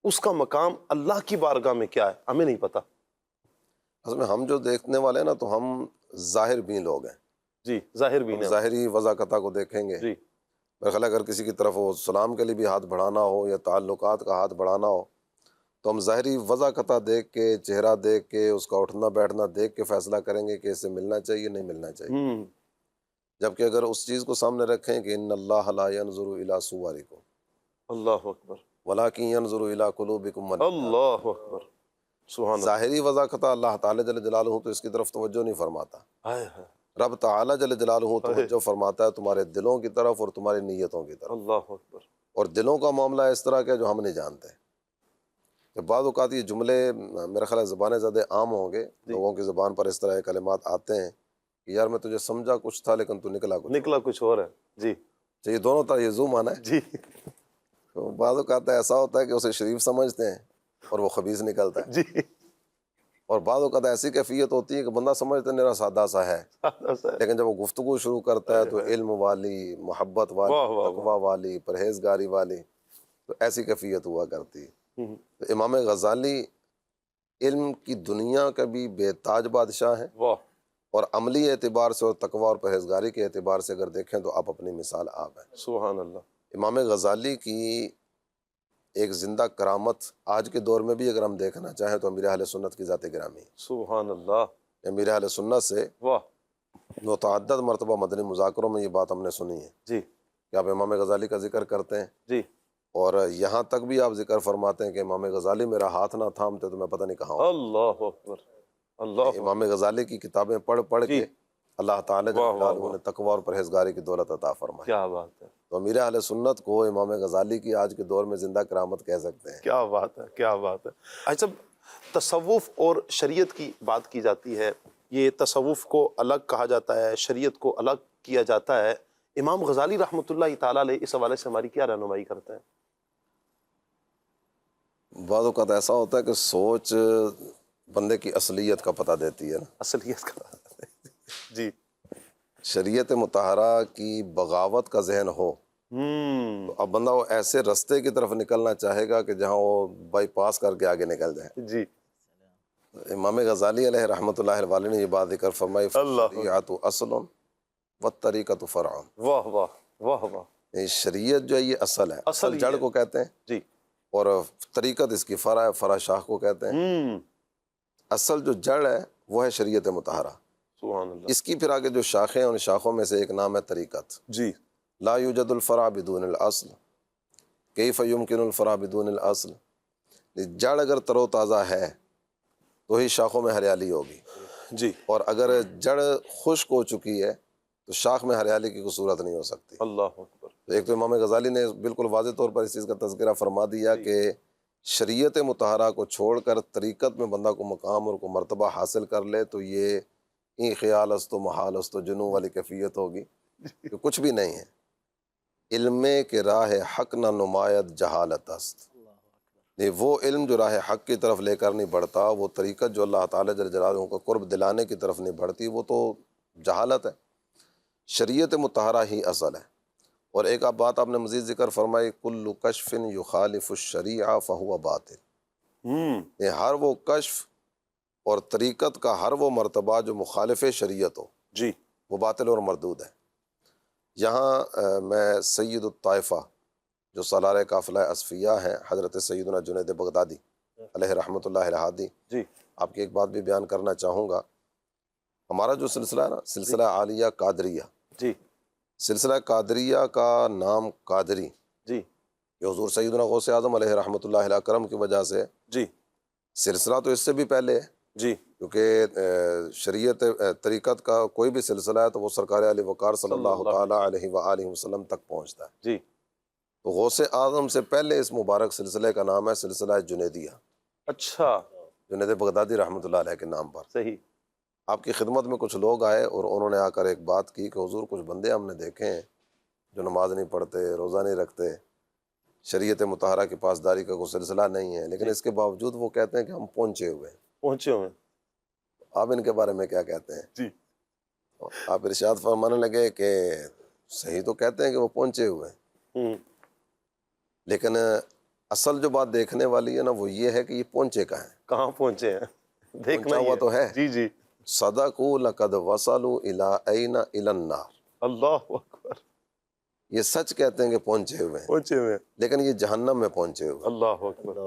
اس کا مقام اللہ کی بارگاہ میں کیا ہے، ہمیں نہیں پتہ. اصل میں ہم جو دیکھنے والے ہیں نا تو ہم ظاہر بھی لوگ ہیں. جی ظاہر بھی نہیں. ظاہری وضاحت کو دیکھیں گے. جی میرا خیال ہے اگر کسی کی طرف وہ سلام کے لیے بھی ہاتھ بڑھانا ہو یا تعلقات کا ہاتھ بڑھانا ہو تو ہم ظاہری وضاحت دیکھ کے، چہرہ دیکھ کے، اس کا اٹھنا بیٹھنا دیکھ کے فیصلہ کریں گے کہ اسے ملنا چاہیے نہیں ملنا چاہیے. جبکہ اگر اس چیز کو سامنے رکھیں کہ ان اللہ لا ينظر الى صورکم اللہ اکبر. ولکن ينظر الى قلوبکم. اللہ اکبر. سبحان اللہ. ظاہری وضاحت اللہ تعالیٰ جل جلالہ تو اس کی طرف توجہ نہیں فرماتا. ہائے ہائے. رب تعالیٰ جل جلالہ توجہ فرماتا ہے تمہارے دلوں کی طرف اور تمہاری نیتوں کی طرف. اللہ اکبر. اور دلوں کا معاملہ اس طرح کا جو ہم نہیں جانتے. جب بعض اوقات یہ جملے میرا خیال ہے زبانیں زیادہ عام ہوں گے، لوگوں کی زبان پر اس طرح کے کلمات آتے ہیں کہ یار میں تجھے سمجھا کچھ تھا لیکن تو نکلا کچھ اور ہے. جی یہ دونوں طرح یہ زوم آنا ہے. جی. تو بعض اوقات ایسا ہوتا ہے کہ اسے شریف سمجھتے ہیں اور وہ خبیث نکلتا ہے. جی. اور بعض اوقات ایسی کیفیت ہوتی ہے کہ بندہ سمجھتا ہے میرا سادہ سا ہے، لیکن جب وہ گفتگو شروع کرتا ہے تو علم والی، محبت والی، تقویٰ والی، پرہیزگاری والی، تو ایسی کیفیت ہوا کرتی ہے. تو امام غزالی علم کی دنیا کا بھی بے تاج بادشاہ ہیں، واہ، اور عملی اعتبار سے اور تقوی اور پرہیزگاری کے اعتبار سے اگر دیکھیں تو آپ اپنی مثال آپ ہیں۔ سبحان اللہ۔ امام غزالی کی ایک زندہ کرامت آج کے دور میں بھی اگر ہم دیکھنا چاہیں تو امیر اہل سنت کی ذات گرامی ہے۔ سبحان اللہ، امیر اہل سنت سے واہ، متعدد مرتبہ مدنی مذاکروں میں یہ بات ہم نے سنی ہے جی کہ آپ امام غزالی کا ذکر کرتے ہیں، جی، اور یہاں تک بھی آپ ذکر فرماتے ہیں کہ امام غزالی میرا ہاتھ نہ تھامتے تو میں پتہ نہیں کہاں ہوں۔ اللہ اکبر، اللہ اکبر، امام غزالی کی کتابیں پڑھ پڑھ جی، کے اللہ تعالیٰ جل واہ واہ جلالہ واہ، نے تقوی اور پرہیزگاری کی دولت عطا فرمائی۔ کیا بات ہے، تو امیر اہل سنت کو امام غزالی کی آج کے دور میں زندہ کرامت کہہ سکتے ہیں۔ کیا بات ہے، کیا بات ہے۔ اچھا، تصوف اور شریعت کی بات کی جاتی ہے، یہ تصوف کو الگ کہا جاتا ہے، شریعت کو الگ کیا جاتا ہے۔ امام غزالی رحمۃ اللہ تعالیٰ علیہ اس حوالے سے ہماری کیا رہنمائی کرتے ہیں؟ بعض اوقات ایسا ہوتا ہے کہ سوچ بندے کی اصلیت کا پتہ دیتی ہے نا۔ اصلیت کا جی، شریعت مطہرہ کی بغاوت کا ذہن ہو تو اب بندہ وہ ایسے رستے کی طرف نکلنا چاہے گا کہ جہاں وہ بائی پاس کر کے آگے نکل جائے۔ جی، امام غزالی علیہ رحمۃ اللہ علیہ نے یہ بات ذکر فرمائی، اللہ، شریعت اصل والطریقۃ فرع۔ واہ واہ واہ واہ، یہ شریعت جو ہے یہ اصل ہے، اصل اصل یہ جڑ ہے۔ کو کہتے ہیں، جی، اور طریقت اس کی فرع ہے، فرع شاخ کو کہتے ہیں۔ اصل جو جڑ ہے وہ ہے شریعت مطہرہ، سبحان اللہ، اس کی پھر آگے جو شاخیں ہیں ان شاخوں میں سے ایک نام ہے طریقت۔ جی، لا یوجد الفرع بدون الاصل، کیف یمکن الفرع بدون الاصل۔ جڑ اگر تر و تازہ ہے تو ہی شاخوں میں ہریالی ہوگی، جی، اور اگر جڑ خشک ہو چکی ہے تو شاخ میں ہریالی کی کوئی صورت نہیں ہو سکتی۔ اللہ اکبر، تو ایک تو امام غزالی نے بالکل واضح طور پر اس چیز کا تذکرہ فرما دیا کہ شریعت مطہرہ کو چھوڑ کر طریقت میں بندہ کو مقام اور کو مرتبہ حاصل کر لے تو یہ این خیال است و محال است و جنوں والی کیفیت ہوگی کہ کچھ بھی نہیں ہے۔ علم کے راہ حق نہ نمایت جہالت است، یہ وہ علم جو راہ حق کی طرف لے کر نہیں بڑھتا، وہ طریقت جو اللہ تعالیٰ جل جلالہ کو قرب دلانے کی طرف نہیں بڑھتی، وہ تو جہالت ہے۔ شریعت مطہرہ ہی اصل ہے۔ اور ایک بات آپ نے مزید ذکر فرمائی، کل کشف یخالف الشریعہ فہو باطل، یہ ہر وہ کشف اور طریقت کا ہر وہ مرتبہ جو مخالف شریعت ہو جی، وہ باطل اور مردود ہے۔ یہاں میں سید الطائفہ جو سالار قافلہ اصفیاء ہیں، حضرت سیدنا جنید بغدادی علیہ رحمۃ اللہ الہادی، جی، آپ کی ایک بات بھی بیان کرنا چاہوں گا۔ ہمارا جو سلسلہ ہے نا، سلسلہ عالیہ قادریہ، جی، سلسلہ قادریہ کا نام قادری جی، یہ حضور سیدنا غوث اعظم علیہ رحمۃ اللہ علیہ کرم کی وجہ سے، جی، سلسلہ تو اس سے بھی پہلے ہے جی، کیونکہ شریعت طریقت کا کوئی بھی سلسلہ ہے تو وہ سرکار علی وقار صلی اللہ تعالیٰ علیہ وآلہ وسلم تک پہنچتا ہے۔ جی، تو غوث اعظم سے پہلے اس مبارک سلسلے کا نام ہے سلسلہ جنیدیہ، اچھا، جنید بغدادی رحمۃ اللہ علیہ کے نام پر۔ صحیح، آپ کی خدمت میں کچھ لوگ آئے اور انہوں نے آ کر ایک بات کی کہ حضور کچھ بندے ہم نے دیکھے ہیں جو نماز نہیں پڑھتے، روزہ نہیں رکھتے، شریعت مطہرہ کی پاسداری کا کوئی سلسلہ نہیں ہے، لیکن اس کے باوجود وہ کہتے ہیں کہ ہم پہنچے ہوئے ہیں۔ پہنچے ہوئے ہیں، آپ ان کے بارے میں کیا کہتے ہیں؟ جی، آپ ارشاد فرمانے لگے کہ صحیح تو کہتے ہیں کہ وہ پہنچے ہوئے ہیں، لیکن اصل جو بات دیکھنے والی ہے نا وہ یہ ہے کہ یہ پہنچے کہاں ہیں۔ کہاں پہنچے ہیں، دیکھنا پہنچا ہوا ہی تو ہے۔ جی، جی، صدقوا لقد وصلوا الی این الی النار، اللہ اکبر، یہ سچ کہتے ہیں کہ پہنچے ہوئے ہیں، پہنچے ہوئے ہیں، لیکن یہ جہنم میں پہنچے ہوئے ہیں۔ اللہ اکبر،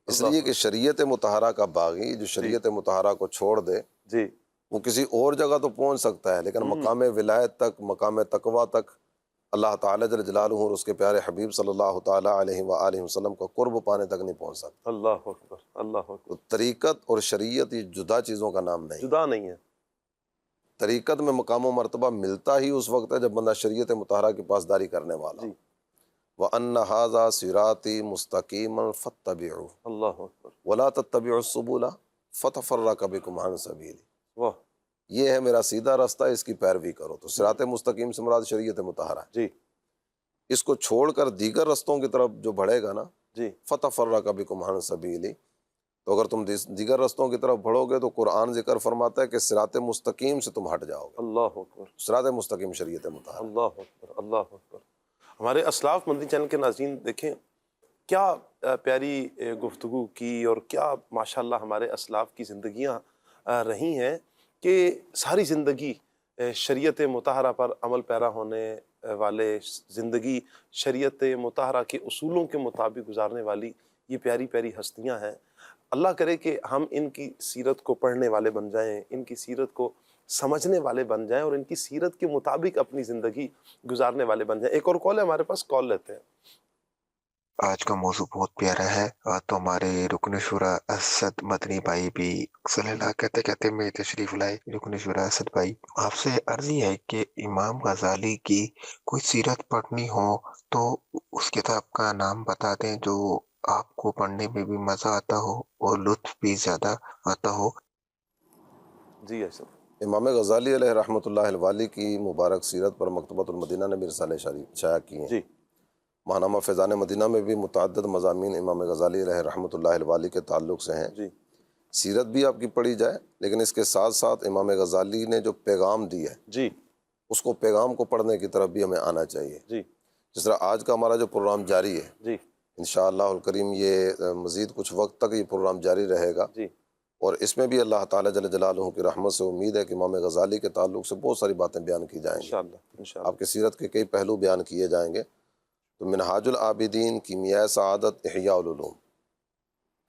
اس لیے کہ شریعت مطہرہ کا باغی جو شریعت مطہرہ کو چھوڑ دے جی، وہ کسی اور جگہ تو پہنچ سکتا ہے، لیکن مقام ولایت تک، مقام تقویٰ تک، اللہ تعالیٰ جل جلالہ اور اس کے پیارے حبیب صلی اللہ تعالیٰ علیہ وآلہ وسلم کا قرب پانے تک نہیں پہنچ سکتا۔ اللہ اکبر، اللہ تو اکبر، طریقت اور شریعت یہ جدا چیزوں کا نام نہیں۔ جدا نہیں ہے، طریقت میں مقام و مرتبہ ملتا ہی اس وقت ہے جب بندہ شریعت مطہرہ کی پاسداری کرنے والا جی، ہو۔ وَأَنَّ هَذَا صِرَاطِي مُسْتَقِيمًا فَاتَّبِعُوهُ اللہ اکبر، وَلَا تَتَّبِعُوا السُّبُلَ فَتَفَرَّقَ بِكُمْ عَنْ سَبِيلِهِ، واہ، یہ ہے میرا سیدھا راستہ، اس کی پیروی کرو۔ تو صراط مستقیم سے مراد شریعت مطہرہ ہے۔ جی، اس کو چھوڑ کر دیگر رستوں کی طرف جو بڑھے گا نا، جی، فَتَفَرَّقَ بِكُمْ عَنْ سَبِيلِهِ، تو اگر تم دیگر رستوں کی طرف بڑھو گے تو قرآن ذکر فرماتا ہے کہ صراط مستقیم سے تم ہٹ جاؤ گے۔ اللہ اکبر، صراط مستقیم شریعت مطہرہ۔ اللہ اکبر، اللہ اکبر۔ ہمارے اسلاف مدنی چینل کے ناظرین دیکھیں کیا پیاری گفتگو کی، اور کیا ماشاءاللہ ہمارے اسلاف کی زندگیاں رہی ہیں کہ ساری زندگی شریعت مطہرہ پر عمل پیرا ہونے والے، زندگی شریعت مطہرہ کے اصولوں کے مطابق گزارنے والی یہ پیاری پیاری ہستیاں ہیں۔ اللہ کرے کہ ہم ان کی سیرت کو پڑھنے والے بن جائیں، ان کی سیرت کو سمجھنے والے بن جائیں، اور ان کی سیرت کے مطابق اپنی زندگی گزارنے والے بن جائیں۔ ایک اور کال ہے ہمارے پاس، کال لیتے ہیں۔ آج کا موضوع بہت پیارا ہے، تو ہمارے رکن شورا اسد مدنی بھائی بھی صلی اللہ کہتے کہتے میں تشریف لائے۔ رکن شورا اسد بھائی، آپ سے عرض یہ ہے کہ امام غزالی کی کوئی سیرت پڑھنی ہو تو اس کتاب کا نام بتا دیں جو آپ کو پڑھنے میں بھی مزہ آتا ہو اور لطف بھی زیادہ آتا ہو۔ جی اسد۔ امام غزالی علیہ رحمۃ اللہ الوالی کی مبارک سیرت پر مکتبۃ المدینہ نے بھی رسالے شائع کیے ہیں۔ جی ماہنامہ فیضان مدینہ میں بھی متعدد مضامین امام غزالی علیہ رحمۃ اللہ الوالی کے تعلق سے ہیں۔ جی سیرت بھی آپ کی پڑھی جائے، لیکن اس کے ساتھ ساتھ امام غزالی نے جو پیغام دی ہے جی اس کو، پیغام کو پڑھنے کی طرف بھی ہمیں آنا چاہیے۔ جی جس طرح آج کا ہمارا جو پروگرام جاری ہے، جی انشاءاللہ الکریم یہ مزید کچھ وقت تک یہ پروگرام جاری رہے گا، جی اور اس میں بھی اللہ تعالیٰ جل جلالہ کی رحمت سے امید ہے کہ امام غزالی کے تعلق سے بہت ساری باتیں بیان کی جائیں گی۔ انشاءاللہ انشاءاللہ۔ آپ کی سیرت کے کئی پہلو بیان کیے جائیں گے۔ تو منہاج العابدین، کیمیائے سعادت، احیاء العلوم،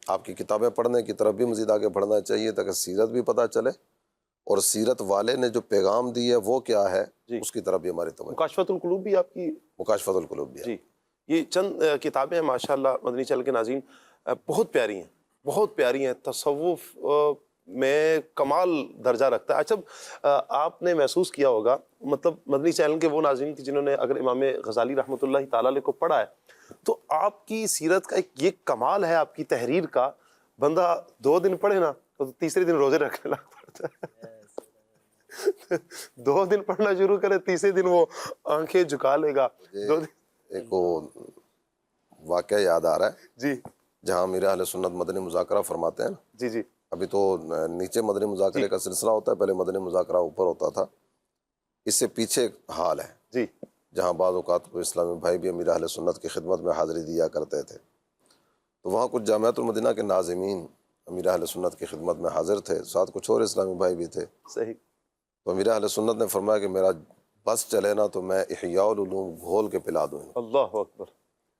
آپ کی کتابیں پڑھنے کی طرف بھی مزید آگے بڑھنا چاہیے تاکہ سیرت بھی پتہ چلے، اور سیرت والے نے جو پیغام دی ہے وہ کیا ہے جی اس کی طرف بھی ہماری توجہ۔ مکاشفۃ القلوب بھی آپ کی؟ مکاشفۃ القلوب بھی ہے۔ جی، یہ چند کتابیں ہیں ماشاءاللہ مدنی چینل کے ناظرین، بہت پیاری ہیں، بہت پیاری ہیں، تصوف میں کمال درجہ رکھتا ہے۔ اچھا آپ نے محسوس کیا ہوگا، مطلب مدنی چینل کے وہ ناظرین جنہوں نے اگر امام غزالی رحمۃ اللہ تعالیٰ علیہ کو پڑھا ہے، تو آپ کی سیرت کا ایک یہ کمال ہے، آپ کی تحریر کا، بندہ 2 دن پڑھے نا تو تیسرے دن روزے رکھنے لگ پڑتا ہے۔ 2 دن پڑھنا شروع کرے، تیسرے دن وہ آنکھیں جھکا لے گا۔ 2 دن ایک وہ واقعہ یاد آ رہا ہے، جی جہاں امیر اہل سنت مدنی مذاکرہ فرماتے ہیں نا، جی جی ابھی تو نیچے مدنی مذاکرے کا سلسلہ ہوتا ہے، پہلے مدنی مذاکرہ اوپر ہوتا تھا، اس سے پیچھے ایک حال ہے جی جہاں بعض اوقات کو اسلامی بھائی بھی امیر اہل سنت کی خدمت میں حاضری دیا کرتے تھے، تو وہاں کچھ جامعۃ المدینہ کے ناظمین امیر اہل سنت کی خدمت میں حاضر تھے، ساتھ کچھ اور اسلامی بھائی بھی تھے۔ صحیح۔ تو امیر اہل سنت نے فرمایا کہ میرا بس چلے نا تو میں احیاء العلوم گھول کے پلا دوں۔ اللہ اکبر،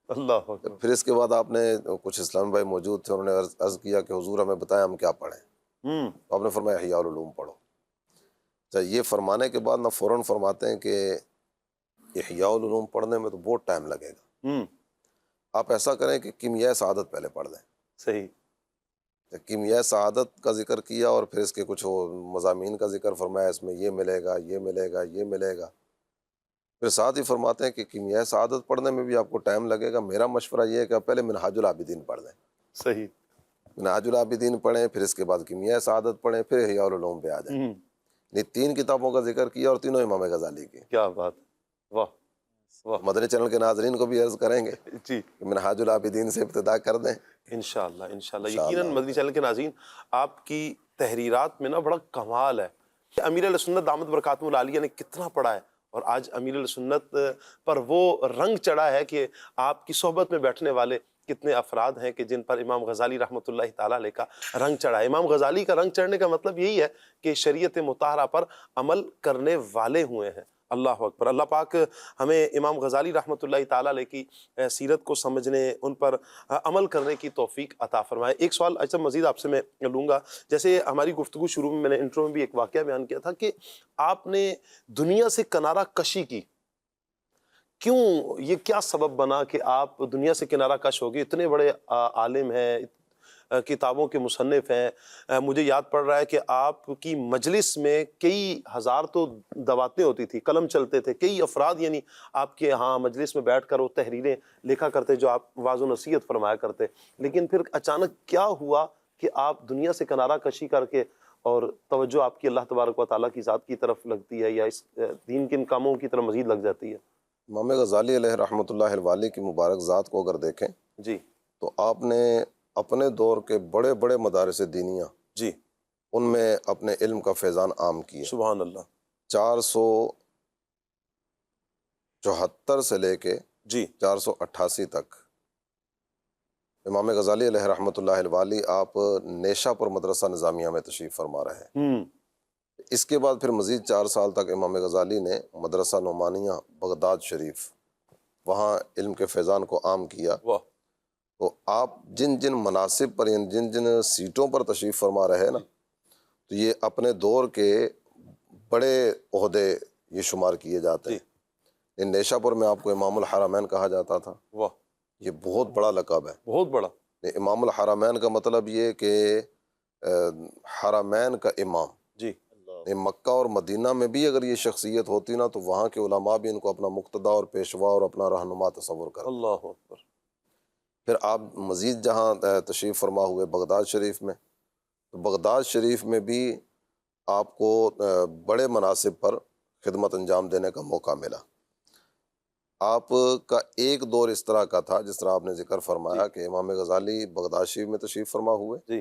اللہ اکبر۔ پھر اس کے بعد آپ نے، کچھ اسلامی بھائی موجود تھے، انہوں نے عرض کیا کہ حضور ہمیں بتائیں ہم کیا پڑھیں، تو آپ نے فرمایا احیاء العلوم پڑھو۔ اچھا، یہ فرمانے کے بعد نہ فوراً فرماتے ہیں کہ احیاء العلوم پڑھنے میں تو بہت ٹائم لگے گا، آپ ایسا کریں کہ کیمیائے سعادت پہلے پڑھ لیں۔ صحیح۔ کیمیائے سعادت کا ذکر کیا، اور پھر اس کے کچھ مضامین کا ذکر فرمایا، اس میں یہ ملے گا، یہ ملے گا، یہ ملے گا۔ پھر ساتھ ہی فرماتے ہیں کہ کیمیائے سعادت پڑھنے میں بھی آپ کو ٹائم لگے گا، میرا مشورہ یہ ہے کہ آپ پہلے منہاج العابدین پڑھ لیں۔ صحیح۔ منہاج العابدین پڑھیں، پھر اس کے بعد کیمیائے سعادت پڑھیں، پھر احیاء العلوم پہ آ جائیں۔ یہ 3 کتابوں کا ذکر کیا، اور تینوں امام غزالی کی۔ کیا بات، واہ واہ۔ مدنی چینل کے ناظرین کو بھی عرض کریں گے جی کہ منہاج العابدین سے ابتدا کر دیں۔ انشاءاللہ انشاءاللہ۔ یقیناً مدنی چینل کے ناظرین، آپ کی تحریرات میں نا بڑا کمال ہے۔ امیر علیہ سنت دامت برکاتہ العالیہ نے کتنا پڑھا ہے، اور آج امیر علیہ سنت پر وہ رنگ چڑھا ہے کہ آپ کی صحبت میں بیٹھنے والے کتنے افراد ہیں کہ جن پر امام غزالی رحمۃ اللہ تعالیٰ علیہ کا رنگ چڑھا ہے۔ امام غزالی کا رنگ چڑھنے کا مطلب یہی ہے کہ شریعت مطہرہ پر عمل کرنے والے ہوئے ہیں۔ اللہ اکبر۔ اللہ پاک ہمیں امام غزالی رحمۃ اللہ تعالیٰ علیہ کی سیرت کو سمجھنے، ان پر عمل کرنے کی توفیق عطا فرمائے۔ ایک سوال اچھا مزید آپ سے میں لوں گا، جیسے ہماری گفتگو شروع میں نے انٹرو میں بھی ایک واقعہ بیان کیا تھا کہ آپ نے دنیا سے کنارہ کشی کی، کیوں؟ یہ کیا سبب بنا کہ آپ دنیا سے کنارہ کش ہو گئے؟ اتنے بڑے عالم ہیں، کتابوں کے مصنف ہیں، مجھے یاد پڑ رہا ہے کہ آپ کی مجلس میں کئی ہزار تو دواتیں ہوتی تھی، قلم چلتے تھے، کئی افراد یعنی آپ کے ہاں مجلس میں بیٹھ کر وہ تحریریں لکھا کرتے جو آپ واعظ و نصیحت فرمایا کرتے، لیکن پھر اچانک کیا ہوا کہ آپ دنیا سے کنارہ کشی کر کے اور توجہ آپ کی اللہ تبارک و تعالیٰ کی ذات کی طرف لگتی ہے، یا اس دین کے ان کاموں کی طرف مزید لگ جاتی ہے؟ امام غزالی علیہ رحمۃ اللہ الوالی کی مبارک ذات کو اگر دیکھیں جی تو آپ نے اپنے دور کے بڑے بڑے مدارس دینیہ، جی ان میں اپنے علم کا فیضان عام کیا۔ سبحان اللہ۔ 474 سے لے کے جی 488 تک امام غزالی علیہ رحمۃ اللہ الوالی آپ نیشا پور مدرسہ نظامیہ میں تشریف فرما رہے ہیں۔ اس کے بعد پھر مزید 4 سال تک امام غزالی نے مدرسہ نعمانیہ بغداد شریف وہاں علم کے فیضان کو عام کیا۔ واہ، تو آپ جن جن مناصب پر یعنی جن جن سیٹوں پر تشریف فرما رہے ہیں نا، تو یہ اپنے دور کے بڑے عہدے یہ شمار کیے جاتے ہیں۔ ان نیشا پور میں آپ کو امام الحرمین کہا جاتا تھا، واہ، یہ بہت بڑا لقب ہے۔ بہت بڑا۔ امام الحرمین کا مطلب یہ کہ حرمین کا امام۔ جی، مکہ اور مدینہ میں بھی اگر یہ شخصیت ہوتی نا تو وہاں کے علماء بھی ان کو اپنا مقتدا اور پیشوا اور اپنا رہنما تصور کرتے۔ اللہ اکبر۔ پھر آپ مزید جہاں تشریف فرما ہوئے بغداد شریف میں، تو بغداد شریف میں بھی آپ کو بڑے مناصب پر خدمت انجام دینے کا موقع ملا۔ آپ کا ایک دور اس طرح کا تھا جس طرح آپ نے ذکر فرمایا کہ امام غزالی بغداد شریف میں تشریف فرما ہوئے، جی،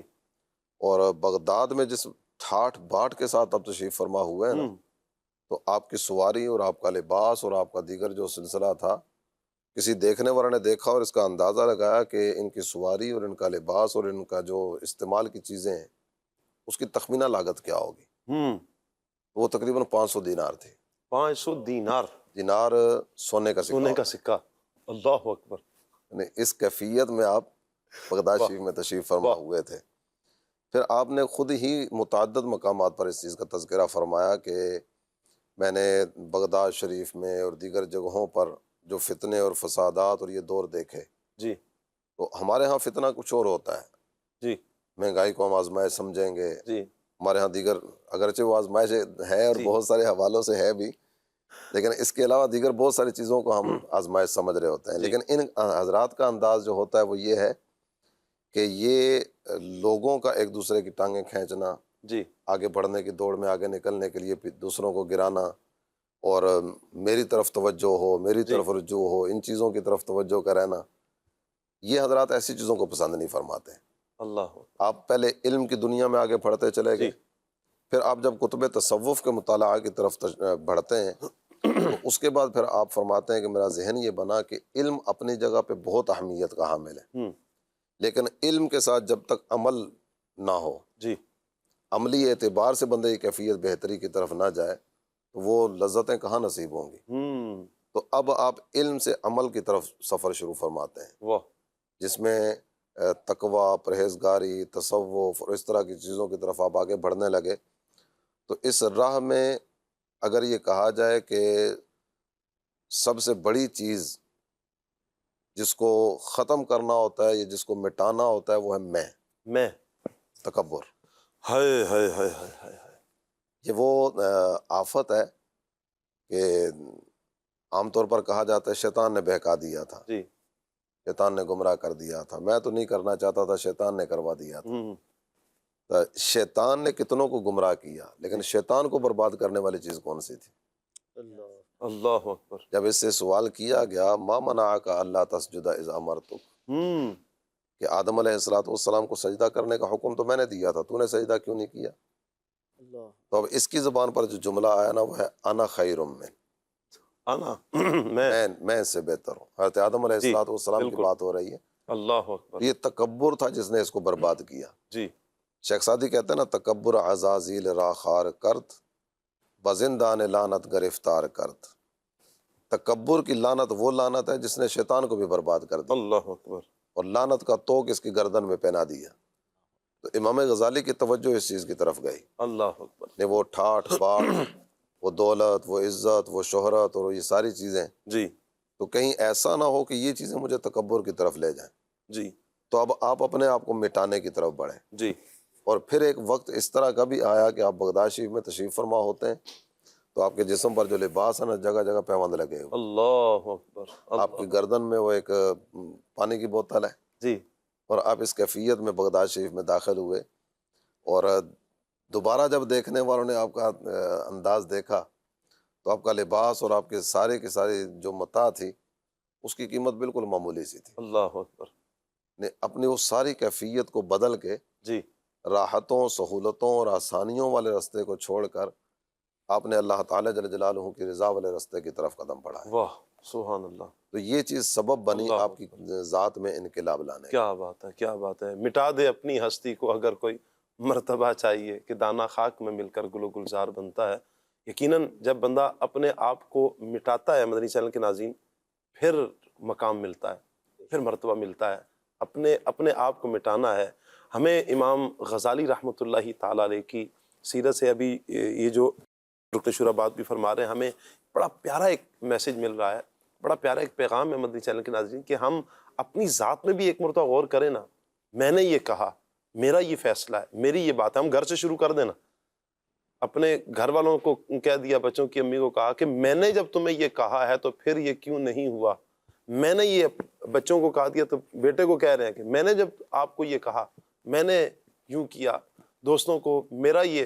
اور بغداد میں جس ٹھاٹ باٹ کے ساتھ آپ تشریف فرما ہوئے ہیں نا، تو آپ کی سواری اور آپ کا لباس اور آپ کا دیگر جو سلسلہ تھا، کسی دیکھنے والے نے دیکھا اور اس کا اندازہ لگایا کہ ان کی سواری اور ان کا لباس اور ان کا جو استعمال کی چیزیں ہیں اس کی تخمینہ لاگت کیا ہوگی۔ وہ تقریباً 500 دینار تھی۔ 500 دینار، دینار سونے کا سکہ سونے کا ہوتا ہے۔ سکہ۔ اللہ اکبر۔ یعنی اس کیفیت میں آپ بغداد واہ، شریف میں تشریف فرما واہ۔ ہوئے تھے۔ پھر آپ نے خود ہی متعدد مقامات پر اس چیز کا تذکرہ فرمایا کہ میں نے بغداد شریف میں اور دیگر جگہوں پر جو فتنے اور فسادات اور یہ دور دیکھے، جی، تو ہمارے ہاں فتنہ کچھ اور ہوتا ہے، جی، مہنگائی کو ہم آزمائش سمجھیں گے، جی، ہمارے ہاں دیگر اگرچہ وہ آزمائش ہے اور جی۔ بہت سارے حوالوں سے ہے بھی، لیکن اس کے علاوہ دیگر بہت ساری چیزوں کو ہم آزمائش سمجھ رہے ہوتے ہیں۔ جی۔ لیکن ان حضرات کا انداز جو ہوتا ہے وہ یہ ہے کہ یہ لوگوں کا ایک دوسرے کی ٹانگیں کھینچنا، جی، آگے بڑھنے کی دوڑ میں آگے نکلنے کے لیے دوسروں کو گرانا، اور میری طرف توجہ ہو، میری جی۔ طرف رجوع ہو، ان چیزوں کی طرف توجہ کا رہنا، یہ حضرات ایسی چیزوں کو پسند نہیں فرماتے۔ اللہ، آپ پہلے علم کی دنیا میں آگے بڑھتے چلے گئے، جی، پھر آپ جب کتب تصوف کے مطالعہ کی طرف بڑھتے ہیں تو اس کے بعد پھر آپ فرماتے ہیں کہ میرا ذہن یہ بنا کہ علم اپنی جگہ پہ بہت اہمیت کا حامل ہے، لیکن علم کے ساتھ جب تک عمل نہ ہو، جی، عملی اعتبار سے بندے کی کیفیت بہتری کی طرف نہ جائے تو وہ لذتیں کہاں نصیب ہوں گی۔ تو اب آپ علم سے عمل کی طرف سفر شروع فرماتے ہیں، واہ، جس میں تقوی، پرہیزگاری، تصوف اور اس طرح کی چیزوں کی طرف آپ آگے بڑھنے لگے۔ تو اس راہ میں اگر یہ کہا جائے کہ سب سے بڑی چیز جس کو ختم کرنا ہوتا ہے یا جس کو مٹانا ہوتا ہے وہ ہے میں، تکبر۔ ہائے ہائے ہائے ہائے ہائے۔ یہ وہ آفت ہے کہ عام طور پر کہا جاتا ہے شیطان نے بہکا دیا تھا، جی، شیطان نے گمراہ کر دیا تھا، میں تو نہیں کرنا چاہتا تھا، شیطان نے کروا دیا تھا۔ تو شیطان نے کتنوں کو گمراہ کیا، لیکن شیطان کو برباد کرنے والی چیز کون سی تھی؟ اللہ اکبر۔ جب اس سے سوال کیا گیا ما منعک اللہ تسجد اذ امرتک، کہ آدم علیہ السلام کو سجدہ کرنے کا حکم تو میں نے دیا تھا، تو نے سجدہ کیوں نہیں کیا؟ تو اب اس کی زبان پر جو جملہ آیا نا وہ ہے انا خیر من، انا، میں اس سے بہتر ہوں۔ حضرت آدم علیہ جی، السلام کی بالکل۔ بات ہو رہی ہے۔ اللہ اکبر۔ یہ تکبر تھا جس نے اس کو برباد کیا۔ جی، شیخ سعدی کہتے ہیں نا تکبر عزازیل را خار کرت، بزندان لعنت گرفتار کرت۔ تکبر کی لعنت وہ لعنت ہے جس نے شیطان کو بھی برباد کر دیا، اللہ اکبر۔ اور لعنت کا توق اس کی گردن میں پہنا دیا۔ تو امام غزالی کی توجہ اس چیز کی طرف گئی، اللہ اکبر۔ نے وہ ٹھاٹ باٹ، وہ دولت، وہ عزت، وہ شہرت اور یہ ساری چیزیں، جی، تو کہیں ایسا نہ ہو کہ یہ چیزیں مجھے تکبر کی طرف لے جائیں۔ جی، تو اب آپ اپنے آپ کو مٹانے کی طرف بڑھیں۔ جی، اور پھر ایک وقت اس طرح کا بھی آیا کہ آپ بغداد شریف میں تشریف فرما ہوتے ہیں تو آپ کے جسم پر جو لباس ہے نا جگہ جگہ پیوند لگے ہوئے، اللہ اکبر۔ آپ کی گردن میں وہ ایک پانی کی بوتل ہے، جی، اور آپ اس کیفیت میں بغداد شریف میں داخل ہوئے، اور دوبارہ جب دیکھنے والوں نے آپ کا انداز دیکھا تو آپ کا لباس اور آپ کے سارے کی ساری جو متاع تھی اس کی قیمت بالکل معمولی سی تھی۔ اللہ اکبر۔ نے اپنی اس ساری کیفیت کو بدل کے جی، راحتوں، سہولتوں اور آسانیوں والے راستے کو چھوڑ کر آپ نے اللہ تعالیٰ جل جلالہ کی رضا والے راستے کی طرف قدم بڑھایا، واہ سبحان اللہ، تو یہ چیز سبب بنی اللہ آپ کی ذات میں انقلاب لانے کی۔ کیا بات ہے، کیا بات ہے، مٹا دے اپنی ہستی کو اگر کوئی مرتبہ چاہیے کہ دانہ خاک میں مل کر گل و گلزار بنتا ہے۔ یقیناً جب بندہ اپنے آپ کو مٹاتا ہے مدنی چینل کے ناظرین، پھر مقام ملتا ہے، پھر مرتبہ ملتا ہے۔ اپنے آپ کو مٹانا ہے۔ ہمیں امام غزالی رحمۃ اللہ تعالیٰ علیہ کی سیرت سے ابھی یہ جو رکن شورا بات بھی فرما رہے ہیں، ہمیں بڑا پیارا ایک میسج مل رہا ہے، بڑا پیارا ایک پیغام ہے مدنی چینل کے ناظرین، کہ ہم اپنی ذات میں بھی ایک مرتبہ غور کریں نا۔ میں نے یہ کہا، میرا یہ فیصلہ ہے، میری یہ بات ہے۔ ہم گھر سے شروع کر دینا، اپنے گھر والوں کو کہہ دیا، بچوں کی امی کو کہا کہ میں نے جب تمہیں یہ کہا ہے تو پھر یہ کیوں نہیں ہوا۔ میں نے یہ بچوں کو کہا دیا تو بیٹے کو کہہ رہے ہیں کہ میں نے جب آپ کو یہ کہا، میں نے یوں کیا۔ دوستوں کو میرا یہ،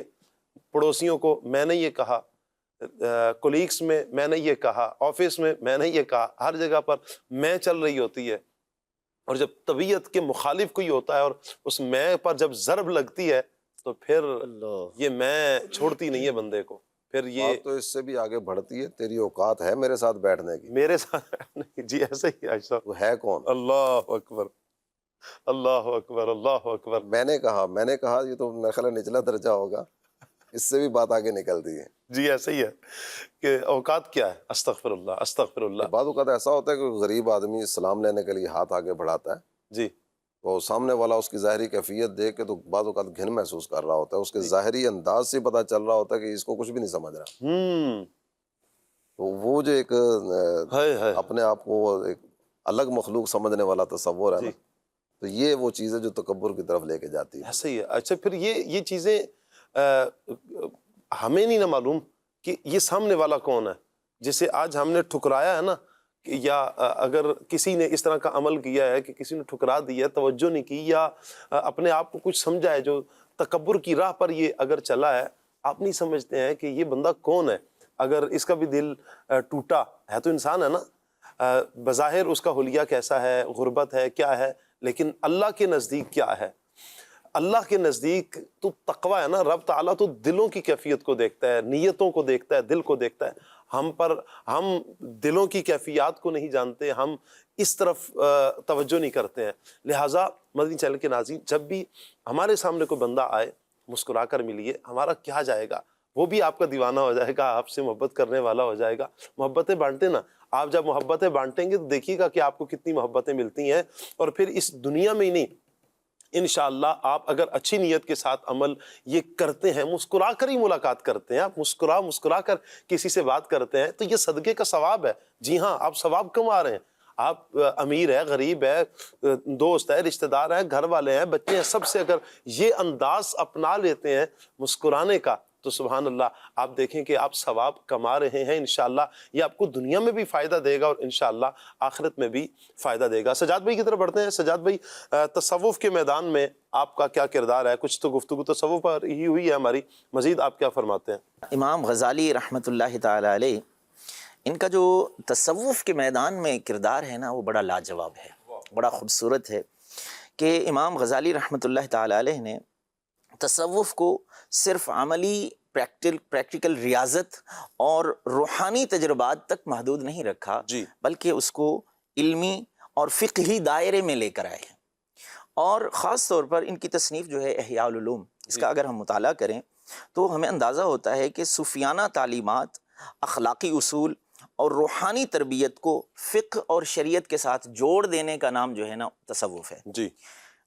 پڑوسیوں کو میں نے یہ کہا، کولیگس میں نے یہ کہا، آفس میں نے یہ کہا، ہر جگہ پر میں چل رہی ہوتی ہے۔ اور جب طبیعت کے مخالف کوئی ہوتا ہے اور اس میں پر جب ضرب لگتی ہے تو پھر یہ میں چھوڑتی نہیں ہے بندے کو، پھر یہ بات تو اس سے بھی آگے بڑھتی ہے، تیری اوقات ہے میرے ساتھ بیٹھنے کی، میرے ساتھ جی ایسے ہی ایسا۔ وہ ہے کون؟ اللہ اکبر، اللہ اکبر، اللہ اکبر۔ میں نے کہا یہ تو میرے خیال ہے نچلا درجہ ہوگا، اس سے بھی بات آگے نکلتی ہے۔ جی ایسے ہی ہے کہ اوقات کیا ہے، استغفر اللہ، استغفر اللہ۔ بعض اوقات ایسا ہوتا ہے کہ غریب آدمی سلام لینے کے لیے ہاتھ آگے بڑھاتا ہے، جی تو سامنے والا اس کی ظاہری کیفیت دیکھ کے تو بعض اوقات گھن محسوس کر رہا ہوتا ہے، اس کے ظاہری انداز سے پتہ چل رہا ہوتا ہے کہ اس کو کچھ بھی نہیں سمجھ رہا۔ تو وہ جو ایک ہے اپنے آپ کو ایک الگ مخلوق سمجھنے والا تصور ہے نا، تو یہ وہ چیز ہے جو تکبر کی طرف لے کے جاتی ہے۔ ایسے ہی ہے۔ اچھا پھر یہ چیزیں ہمیں نہیں نہ معلوم کہ یہ سامنے والا کون ہے، جسے آج ہم نے ٹھکرایا ہے نا، یا اگر کسی نے اس طرح کا عمل کیا ہے کہ کسی نے ٹھکرا دیا، توجہ نہیں کی، یا اپنے آپ کو کچھ سمجھا ہے جو تکبر کی راہ پر یہ اگر چلا ہے، آپ نہیں سمجھتے ہیں کہ یہ بندہ کون ہے۔ اگر اس کا بھی دل ٹوٹا ہے تو انسان ہے نا، بظاہر اس کا حلیہ کیسا ہے، غربت ہے، کیا ہے، لیکن اللہ کے نزدیک کیا ہے؟ اللہ کے نزدیک تو تقوی ہے نا، رب تعالیٰ تو دلوں کی کیفیت کو دیکھتا ہے، نیتوں کو دیکھتا ہے، دل کو دیکھتا ہے۔ ہم دلوں کی کیفیات کو نہیں جانتے، ہم اس طرف توجہ نہیں کرتے ہیں۔ لہٰذا مدنی چینل کے ناظرین، جب بھی ہمارے سامنے کوئی بندہ آئے، مسکرا کر ملیے، ہمارا کیا جائے گا، وہ بھی آپ کا دیوانہ ہو جائے گا، آپ سے محبت کرنے والا ہو جائے گا۔ محبتیں بانٹیں نا، آپ جب محبتیں بانٹیں گے تو دیکھیے گا کہ آپ کو کتنی محبتیں ملتی ہیں، اور پھر اس دنیا میں ہی نہیں، انشاءاللہ آپ اگر اچھی نیت کے ساتھ عمل یہ کرتے ہیں، مسکرا کر ہی ملاقات کرتے ہیں، آپ مسکرا کر کسی سے بات کرتے ہیں، تو یہ صدقے کا ثواب ہے۔ جی ہاں، آپ ثواب کما رہے ہیں۔ آپ امیر ہے، غریب ہے، دوست ہے، رشتہ دار ہے، گھر والے ہیں، بچے ہیں، سب سے اگر یہ انداز اپنا لیتے ہیں مسکرانے کا، تو سبحان اللہ آپ دیکھیں کہ آپ ثواب کما رہے ہیں۔ انشاءاللہ یہ آپ کو دنیا میں بھی فائدہ دے گا اور انشاءاللہ آخرت میں بھی فائدہ دے گا۔ سجاد بھائی کی طرف بڑھتے ہیں۔ سجاد بھائی، تصوف کے میدان میں آپ کا کیا کردار ہے؟ کچھ تو گفتگو تصوف پر ہی ہوئی ہے ہماری، مزید آپ کیا فرماتے ہیں؟ امام غزالی رحمۃ اللہ تعالی علیہ، ان کا جو تصوف کے میدان میں کردار ہے نا، وہ بڑا لاجواب ہے، بڑا خوبصورت ہے کہ امام غزالی رحمۃ اللہ تعالی علیہ نے تصوف کو صرف عملی پریکٹیکل ریاضت اور روحانی تجربات تک محدود نہیں رکھا، جی، بلکہ اس کو علمی اور فقہی دائرے میں لے کر آئے ہیں۔ اور خاص طور پر ان کی تصنیف جو ہے احیاء العلوم، اس کا اگر ہم مطالعہ کریں تو ہمیں اندازہ ہوتا ہے کہ صوفیانہ تعلیمات، اخلاقی اصول اور روحانی تربیت کو فقہ اور شریعت کے ساتھ جوڑ دینے کا نام جو ہے نا تصوف ہے۔ جی،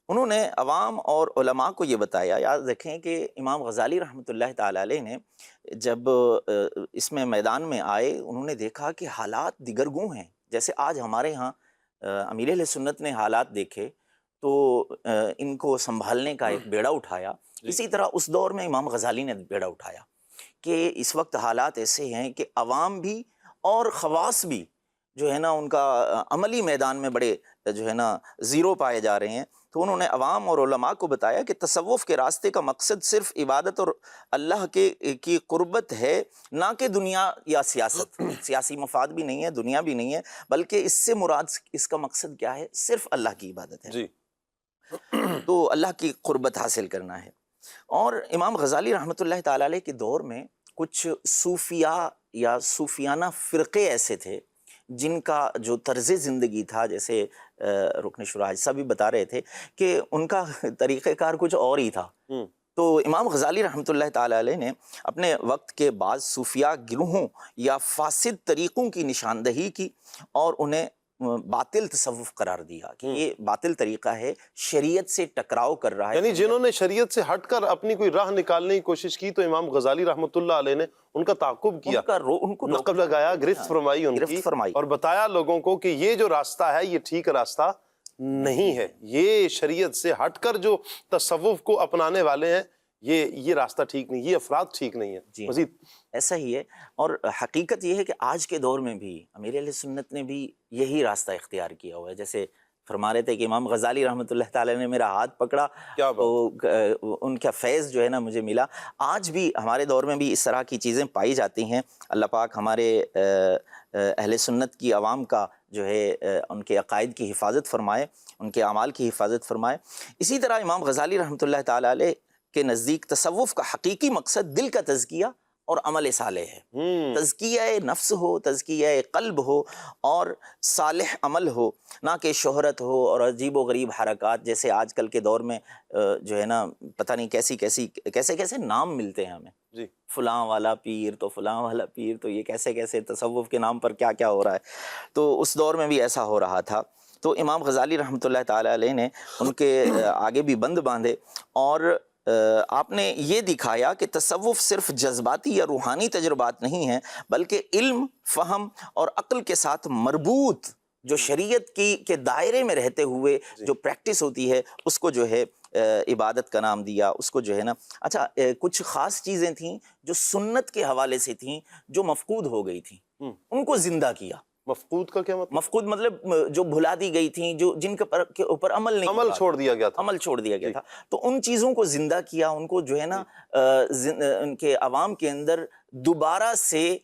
انہوں نے عوام اور علماء کو یہ بتایا، یاد رکھیں کہ امام غزالی رحمۃ اللہ تعالی علیہ نے جب اس میں میدان میں آئے، انہوں نے دیکھا کہ حالات دیگر گوں ہیں۔ جیسے آج ہمارے ہاں امیر اہل سنت نے حالات دیکھے تو ان کو سنبھالنے کا ایک بیڑا اٹھایا، اسی طرح اس دور میں امام غزالی نے بیڑا اٹھایا کہ اس وقت حالات ایسے ہیں کہ عوام بھی اور خواص بھی جو ہے نا ان کا عملی میدان میں بڑے جو ہے نا زیرو پائے جا رہے ہیں۔ تو انہوں نے عوام اور علماء کو بتایا کہ تصوف کے راستے کا مقصد صرف عبادت اور اللہ کی قربت ہے، نہ کہ دنیا یا سیاست، سیاسی مفاد بھی نہیں ہے، دنیا بھی نہیں ہے، بلکہ اس سے مراد اس کا مقصد کیا ہے؟ صرف اللہ کی عبادت ہے، جی، تو اللہ کی قربت حاصل کرنا ہے۔ اور امام غزالی رحمۃ اللہ تعالی علیہ کے دور میں کچھ صوفیاء یا صوفیانہ فرقے ایسے تھے جن کا جو طرز زندگی تھا، جیسے رکن شورا صاحب بھی بتا رہے تھے کہ ان کا طریقہ کار کچھ اور ہی تھا۔ تو امام غزالی رحمۃ اللہ تعالی علیہ نے اپنے وقت کے بعض صوفیاء گروہوں یا فاسد طریقوں کی نشاندہی کی اور انہیں باطل تصوف قرار دیا کہ یہ باطل طریقہ ہے، شریعت سے ٹکراؤ کر رہا ہے۔ یعنی جنہوں نے شریعت سے ہٹ کر اپنی کوئی راہ نکالنے کی کوشش کی تو امام غزالی رحمۃ اللہ علیہ نے ان کا تعاقب کیا، ان کو نقب لگایا، گرفت فرمائی ان کی، اور بتایا لوگوں کو کہ یہ جو راستہ ہے یہ ٹھیک راستہ نہیں ہے، یہ شریعت سے ہٹ کر جو تصوف کو اپنانے والے ہیں یہ راستہ ٹھیک نہیں، یہ افراد ٹھیک نہیں ہے۔ جی مزید ایسا ہی ہے، اور حقیقت یہ ہے کہ آج کے دور میں بھی امیر اہل سنت نے بھی یہی راستہ اختیار کیا ہوا ہے۔ جیسے فرما رہے تھے کہ امام غزالی رحمۃ اللہ تعالی نے میرا ہاتھ پکڑا تو ان کا فیض جو ہے نا مجھے ملا۔ آج بھی ہمارے دور میں بھی اس طرح کی چیزیں پائی جاتی ہیں۔ اللہ پاک ہمارے اہل سنت کی عوام کا جو ہے ان کے عقائد کی حفاظت فرمائے، ان کے اعمال کی حفاظت فرمائے۔ اسی طرح امام غزالی رحمۃ اللہ تعالی علیہ کے نزدیک تصوف کا حقیقی مقصد دل کا تزکیہ اور عمل صالح ہے۔ تزکیہ نفس ہو، تزکیہ قلب ہو اور صالح عمل ہو، نہ کہ شہرت ہو اور عجیب و غریب حرکات، جیسے آج کل کے دور میں جو ہے نا پتہ نہیں کیسے نام ملتے ہیں ہمیں، جی فلاں والا پیر تو فلاں والا پیر تو یہ کیسے تصوف کے نام پر کیا ہو رہا ہے۔ تو اس دور میں بھی ایسا ہو رہا تھا۔ تو امام غزالی رحمۃ اللہ تعالی علیہ نے ان کے آگے بھی بند باندھے اور آپ نے یہ دکھایا کہ تصوف صرف جذباتی یا روحانی تجربات نہیں ہیں، بلکہ علم، فہم اور عقل کے ساتھ مربوط جو شریعت کے دائرے میں رہتے ہوئے جو پریکٹس ہوتی ہے اس کو جو ہے عبادت کا نام دیا، اس کو جو ہے نا۔ اچھا، کچھ خاص چیزیں تھیں جو سنت کے حوالے سے تھیں جو مفقود ہو گئی تھیں، ان کو زندہ کیا۔ مفقود کا کیا مطلب؟ مفقود مطلب جو بھلا دی گئی تھیں، جو جن کے اوپر عمل نہیں، عمل چھوڑ دیا گیا تھا، عمل چھوڑ دیا گیا تھا۔ تو ان چیزوں کو زندہ کیا، ان کو جو ہے نا ان کے عوام کے اندر دوبارہ سے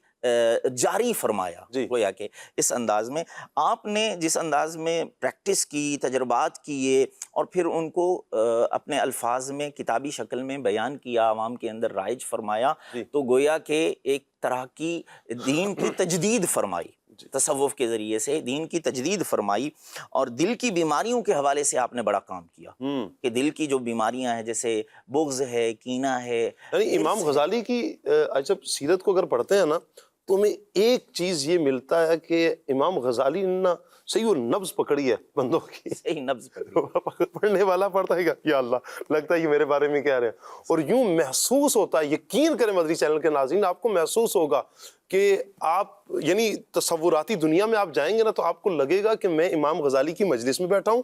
جاری فرمایا۔ گویا کہ اس انداز میں آپ نے جس انداز میں پریکٹس کی، تجربات کیے اور پھر ان کو اپنے الفاظ میں کتابی شکل میں بیان کیا، عوام کے اندر رائج فرمایا، تو گویا کہ ایک طرح کی دین کی تجدید فرمائی، تصوف کے ذریعے سے دین کی تجدید فرمائی۔ اور دل کی بیماریوں کے حوالے سے آپ نے بڑا کام کیا کہ دل کی جو بیماریاں ہیں، جیسے بغض ہے، کینہ ہے۔ یعنی امام غزالی کی جب سیرت کو اگر پڑھتے ہیں نا تو ہمیں ایک چیز یہ ملتا ہے کہ امام غزالی نے نا صحیح وہ نبض پکڑی ہے بندوں کی، صحیح نبض پکڑی۔ پڑھنے والا پڑھتا ہے کہ یا اللہ لگتا ہے یہ میرے بارے میں کہہ رہے ہیں، اور یوں محسوس ہوتا ہے، یقین کریں مدری چینل کے ناظرین، آپ کو محسوس ہوگا کہ آپ یعنی تصوراتی دنیا میں آپ جائیں گے نا تو آپ کو لگے گا کہ میں امام غزالی کی مجلس میں بیٹھا ہوں،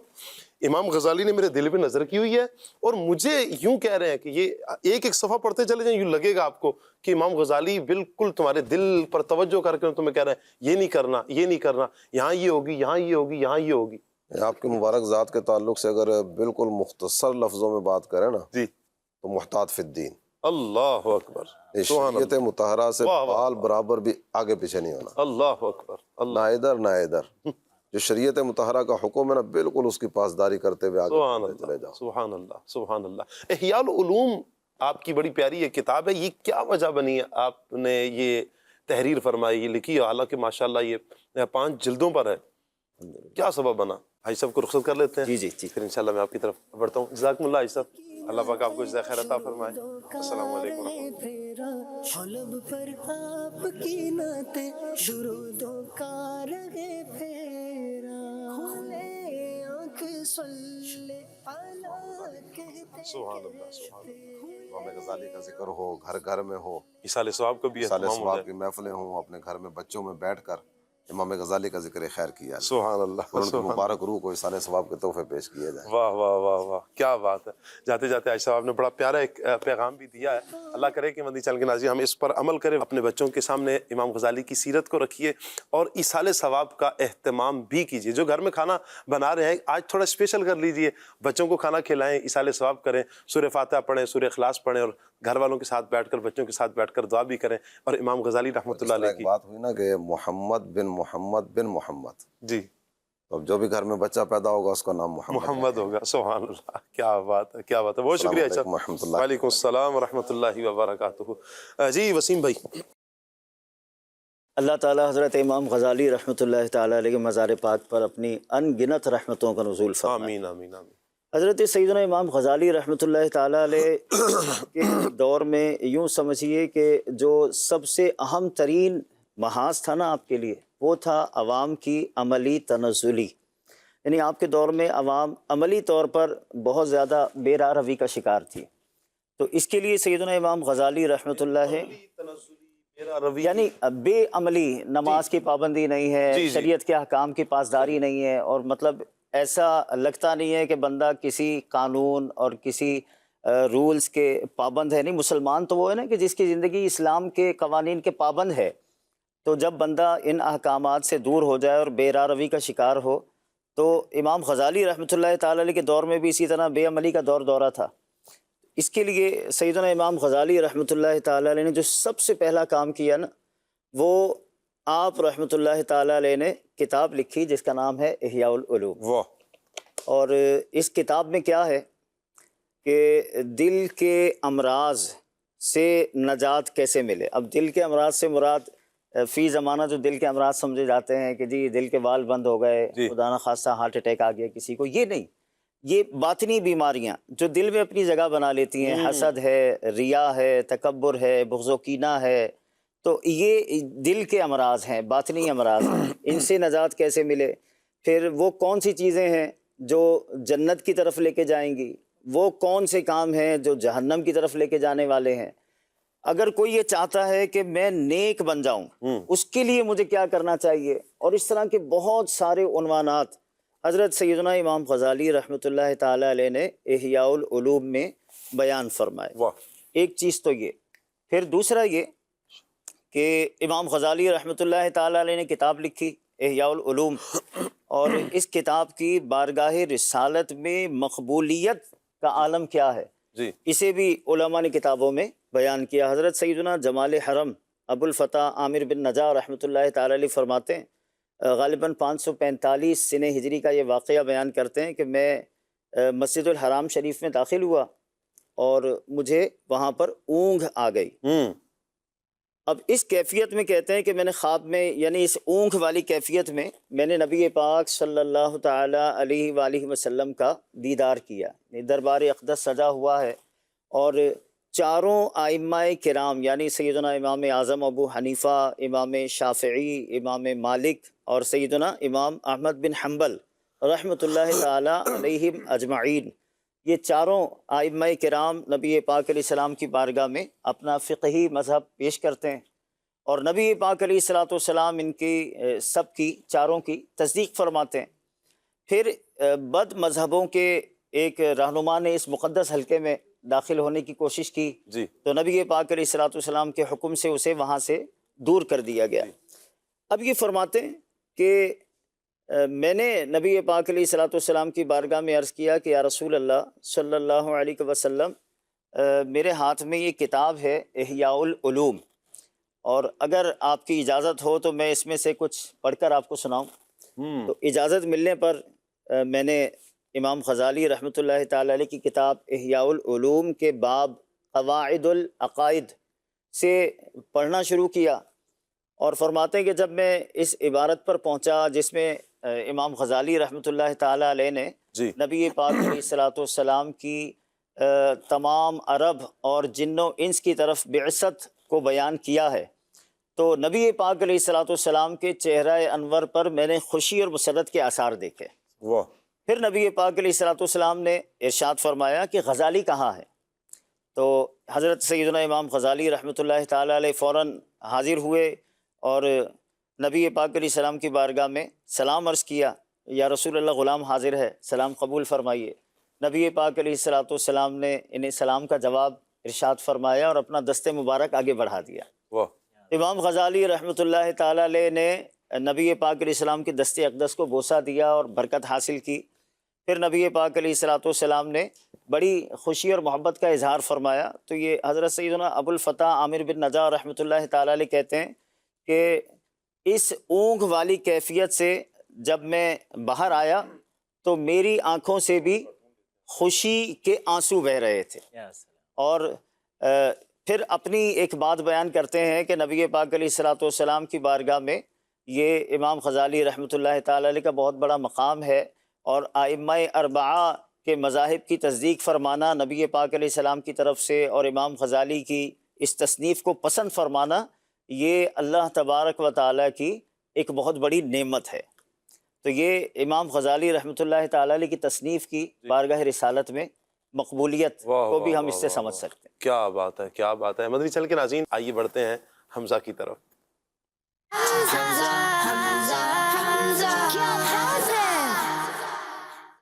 امام غزالی نے میرے دل پہ نظر کی ہوئی ہے اور مجھے یوں کہہ رہے ہیں کہ یہ ایک صفحہ پڑھتے چلے جائیں، یوں لگے گا آپ کو کہ امام غزالی بالکل تمہارے دل پر توجہ کر کے تمہیں کہہ رہے ہیں یہ نہیں کرنا، یہ نہیں کرنا، یہاں یہ ہوگی، یہاں یہ ہوگی، یہاں یہ ہوگی۔ آپ کے مبارک ذات کے تعلق سے اگر بالکل مختصر لفظوں میں بات کریں نا جی تو محتاط فی الدین، اللہ اکبر، شریعت مطہرہ سے بال برابر بھی آگے پیچھے نہیں ہونا، اللہ اکبر، نہ ادھر نہ ادھر۔ جو شریعت مطہرہ کا حکم ہے نا بالکل اس کی پاسداری کرتے ہوئے آگے چلے جاؤ۔ سبحان اللہ، سبحان اللہ۔ احیاء العلوم آپ کی بڑی پیاری یہ کتاب ہے، یہ کیا وجہ بنی ہے آپ نے یہ تحریر فرمائی، یہ لکھی ہے، حالانکہ ماشاءاللہ یہ 5 جلدوں پر ہے، کیا سبب بنا؟ بھائی صاحب کو رخصت کر لیتے ہیں، جی پھر انشاءاللہ میں آپ کی طرف بڑھتا ہوں۔ جزاکم اللہ عیسیٰ، اللہ پاک آپ کو جزائے خیر عطا فرمائے۔ السلام علیکم ورحمۃ اللہ۔ حلب پر آپ کی نعتیں درودوں کا رہے پھیرا، کھلے آنکھ صلی علی کہتے سبحان اللہ، سبحان اللہ۔ امام غزالی کا ذکر ہو، گھر گھر میں ہو، اصال ثواب کا بھی سال اہتمام ہو ثواب جائے۔ کی محفلیں ہوں، اپنے گھر میں بچوں میں بیٹھ کر امام غزالی کا ذکر خیر کیا جائے سبحان اللہ، اور ان کی مبارک روح کو اصال ثواب کے تحفے پیش کیے جائیں۔ واہ واہ واہ واہ، کیا بات ہے۔ جاتے جاتے عائشہ صاحب نے بڑا پیارا ایک پیغام بھی دیا ہے، اللہ کرے کہ مدنی چینل کے ناظرین ہم اس پر عمل کریں، اپنے بچوں کے سامنے امام غزالی کی سیرت کو رکھیے اور ایصال ثواب کا اہتمام بھی کیجیے۔ جو گھر میں کھانا بنا رہے ہیں آج تھوڑا اسپیشل کر لیجیے، بچوں کو کھانا کھلائیں، ایصال ثواب کریں، سورہ فاتحہ پڑھیں، سورہ اخلاص پڑھیں، اور گھر والوں کے ساتھ بیٹھ کر، بچوں کے ساتھ بیٹھ کر دعا بھی کریں، اور امام غزالی رحمۃ اللہ علیہ ایک کی بات ہوئی نا کہ محمد بن محمد بن محمد، جی اب جو بھی گھر میں بچہ پیدا ہوگا اس کا نام محمد ہوگا. سبحان اللہ, کیا بات ہے, کیا بات ہے. بہت شکریہ. السلام علیکم ورحمۃ اللہ. وعلیکم السلام ورحمۃ اللہ وبرکاتہ. جی وسیم بھائی. اللہ تعالیٰ حضرت امام غزالی رحمۃ اللہ تعالیٰ علیہ کے مزار پاک پر اپنی ان گنت رحمتوں کا نزول فرمائے. آمین آمین آمین. حضرت سیدنا امام غزالی رحمۃ اللہ تعالیٰ علیہ کے دور میں یوں سمجھیے کہ جو سب سے اہم ترین محاذ تھا نا آپ کے لیے, وہ تھا عوام کی عملی تنزلی. یعنی آپ کے دور میں عوام عملی طور پر بہت زیادہ بے راہ روی کا شکار تھی. تو اس کے لیے سیدنا امام غزالی رحمۃ اللہ یعنی بے عملی, نماز کی پابندی نہیں ہے, شریعت کے احکام کی پاسداری نہیں ہے, اور مطلب ایسا لگتا نہیں ہے کہ بندہ کسی قانون اور کسی رولز کے پابند ہے. نہیں, مسلمان تو وہ ہے نا کہ جس کی زندگی اسلام کے قوانین کے پابند ہے. تو جب بندہ ان احکامات سے دور ہو جائے اور بے راہ روی کا شکار ہو, تو امام غزالی رحمۃ اللہ تعالیٰ علیہ کے دور میں بھی اسی طرح بے عملی کا دورہ تھا. اس کے لیے سیدنا امام غزالی رحمۃ اللہ تعالیٰ علیہ نے جو سب سے پہلا کام کیا نا, وہ آپ رحمۃ اللہ تعالیٰ علیہ نے کتاب لکھی جس کا نام ہے احیاء العلوم. واہ. اور اس کتاب میں کیا ہے کہ دل کے امراض سے نجات کیسے ملے. اب دل کے امراض سے مراد فی زمانہ جو دل کے امراض سمجھے جاتے ہیں کہ جی دل کے وال بند ہو گئے, خدا نہ خواستہ ہارٹ اٹیک آ گیا کسی کو, یہ نہیں. یہ باطنی بیماریاں جو دل میں اپنی جگہ بنا لیتی ہیں, حسد ہے, ریا ہے, تکبر ہے, بغض و کینہ ہے, تو یہ دل کے امراض ہیں, باطنی امراض ہیں. ان سے نجات کیسے ملے, پھر وہ کون سی چیزیں ہیں جو جنت کی طرف لے کے جائیں گی, وہ کون سے کام ہیں جو جہنم کی طرف لے کے جانے والے ہیں. اگر کوئی یہ چاہتا ہے کہ میں نیک بن جاؤں, اس کے لیے مجھے کیا کرنا چاہیے, اور اس طرح کے بہت سارے عنوانات حضرت سیدنا امام غزالی رحمۃ اللہ تعالیٰ علیہ نے احیاء العلوم میں بیان فرمائے. ایک چیز تو یہ. پھر دوسرا یہ کہ امام غزالی رحمۃ اللہ تعالیٰ علیہ نے کتاب لکھی احیاء العلوم, اور اس کتاب کی بارگاہ رسالت میں مقبولیت کا عالم کیا ہے, اسے بھی علماء نے کتابوں میں بیان کیا. حضرت سیدنا جمال حرم ابو الفتح عامر بن نجار رحمۃ اللہ تعالیٰ علیہ فرماتے ہیں, غالباً 545 سنہ ہجری کا یہ واقعہ بیان کرتے ہیں کہ میں مسجد الحرام شریف میں داخل ہوا اور مجھے وہاں پر اونگھ آ گئی. اب اس کیفیت میں کہتے ہیں کہ میں نے خواب میں, یعنی اس اونگھ والی کیفیت میں نے نبی پاک صلی اللہ تعالیٰ علیہ وآلہ وسلم کا دیدار کیا. دربار اقدس سجا ہوا ہے, اور چاروں ائمہ کرام یعنی سیدنا امام اعظم ابو حنیفہ, امام شافعی, امام مالک اور سیدنا امام احمد بن حنبل رحمۃ اللہ تعالیٰ علیہم اجمعین, یہ چاروں ائمہ کرام نبی پاک علیہ السلام کی بارگاہ میں اپنا فقہی مذہب پیش کرتے ہیں, اور نبی پاک علیہ الصلاۃ والسلام ان کی سب کی چاروں کی تصدیق فرماتے ہیں. پھر بد مذہبوں کے ایک رہنما نے اس مقدس حلقے میں داخل ہونے کی کوشش کی, تو نبی پاک علیہ الصلاۃ والسلام کے حکم سے اسے وہاں سے دور کر دیا گیا. اب یہ فرماتے ہیں کہ میں نے نبی پاک علیہ الصلاۃ والسلام کی بارگاہ میں عرض کیا کہ یا رسول اللہ صلی اللہ علیہ وسلم, میرے ہاتھ میں یہ کتاب ہے احیاء العلوم, اور اگر آپ کی اجازت ہو تو میں اس میں سے کچھ پڑھ کر آپ کو سناؤں. تو اجازت ملنے پر میں نے امام غزالی رحمۃ اللہ تعالیٰ علیہ کی کتاب احیاء العلوم کے باب قواعد العقائد سے پڑھنا شروع کیا, اور فرماتے ہیں کہ جب میں اس عبارت پر پہنچا جس میں امام غزالی رحمۃ اللہ تعالیٰ علیہ نے نبی پاک علیہ الصلاۃ والسلام کی تمام عرب اور جن و انس کی طرف بعثت کو بیان کیا ہے, تو نبی پاک علیہ الصلاۃ والسلام کے چہرہ انور پر میں نے خوشی اور مسرت کے آثار دیکھے. پھر نبی پاک علیہ الصلاۃ والسلام نے ارشاد فرمایا کہ غزالی کہاں ہے, تو حضرت سیدنا امام غزالی رحمۃ اللہ تعالیٰ علیہ فوراً حاضر ہوئے اور نبی پاک علیہ السلام کی بارگاہ میں سلام عرض کیا, یا رسول اللہ غلام حاضر ہے, سلام قبول فرمائیے. نبی پاک علیہ الصلاۃ والسلام نے انہیں سلام کا جواب ارشاد فرمایا اور اپنا دست مبارک آگے بڑھا دیا. امام غزالی رحمۃ اللہ تعالیٰ علیہ نے نبی پاک علیہ السلام کے دست اقدس کو بوسہ دیا اور برکت حاصل کی. پھر نبی پاک علیہ الصلاۃ والسلام نے بڑی خوشی اور محبت کا اظہار فرمایا. تو یہ حضرت سیدنا ابو الفتح عامر بن نجار رحمۃ اللہ تعالیٰ علیہ کہتے ہیں کہ اس اونگھ والی کیفیت سے جب میں باہر آیا تو میری آنکھوں سے بھی خوشی کے آنسو بہہ رہے تھے. اور پھر اپنی ایک بات بیان کرتے ہیں کہ نبی پاک علیہ الصلوۃ والسلام کی بارگاہ میں یہ امام غزالی رحمۃ اللہ تعالی علیہ کا بہت بڑا مقام ہے، اور ائمہ اربعہ کے مذاہب کی تصدیق فرمانا نبی پاک علیہ السلام کی طرف سے اور امام غزالی کی اس تصنیف کو پسند فرمانا، یہ اللہ تبارک و تعالیٰ کی ایک بہت بڑی نعمت ہے. تو یہ امام غزالی رحمۃ اللہ تعالی علیہ کی تصنیف کی بارگاہ رسالت میں مقبولیت کو بھی ہم اس سے سمجھ سکتے ہیں. کیا بات ہے، کیا بات ہے. مدنی چل کے ناظرین آئیے بڑھتے ہیں حمزہ کی طرف.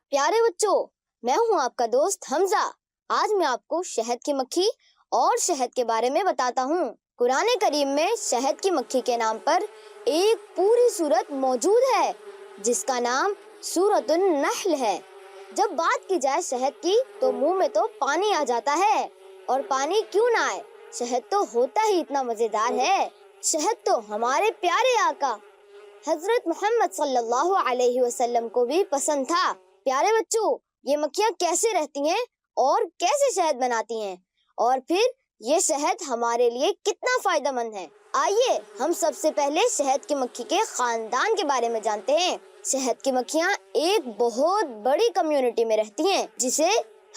پیارے بچوں، میں ہوں آپ کا دوست حمزہ. آج میں آپ کو شہد کی مکھی اور شہد کے بارے میں بتاتا ہوں. قرآن کریم میں شہد کی مکھی کے نام پر ایک پوری سورت موجود ہے جس کا نام سورۃ النحل ہے. جب بات کی جائے شہد کی تو منہ میں تو پانی آ جاتا ہے، اور پانی کیوں نہ آئے، شہد تو ہوتا ہی اتنا مزیدار ہے. شہد تو ہمارے پیارے آقا حضرت محمد صلی اللہ علیہ وسلم کو بھی پسند تھا. پیارے بچوں، یہ مکھیاں کیسے رہتی ہیں اور کیسے شہد بناتی ہیں، اور پھر یہ شہد ہمارے لیے کتنا فائدہ مند ہے، آئیے ہم سب سے پہلے شہد کی مکھی کے خاندان کے بارے میں جانتے ہیں. شہد کی مکھیاں ایک بہت بڑی کمیونٹی میں رہتی ہیں جسے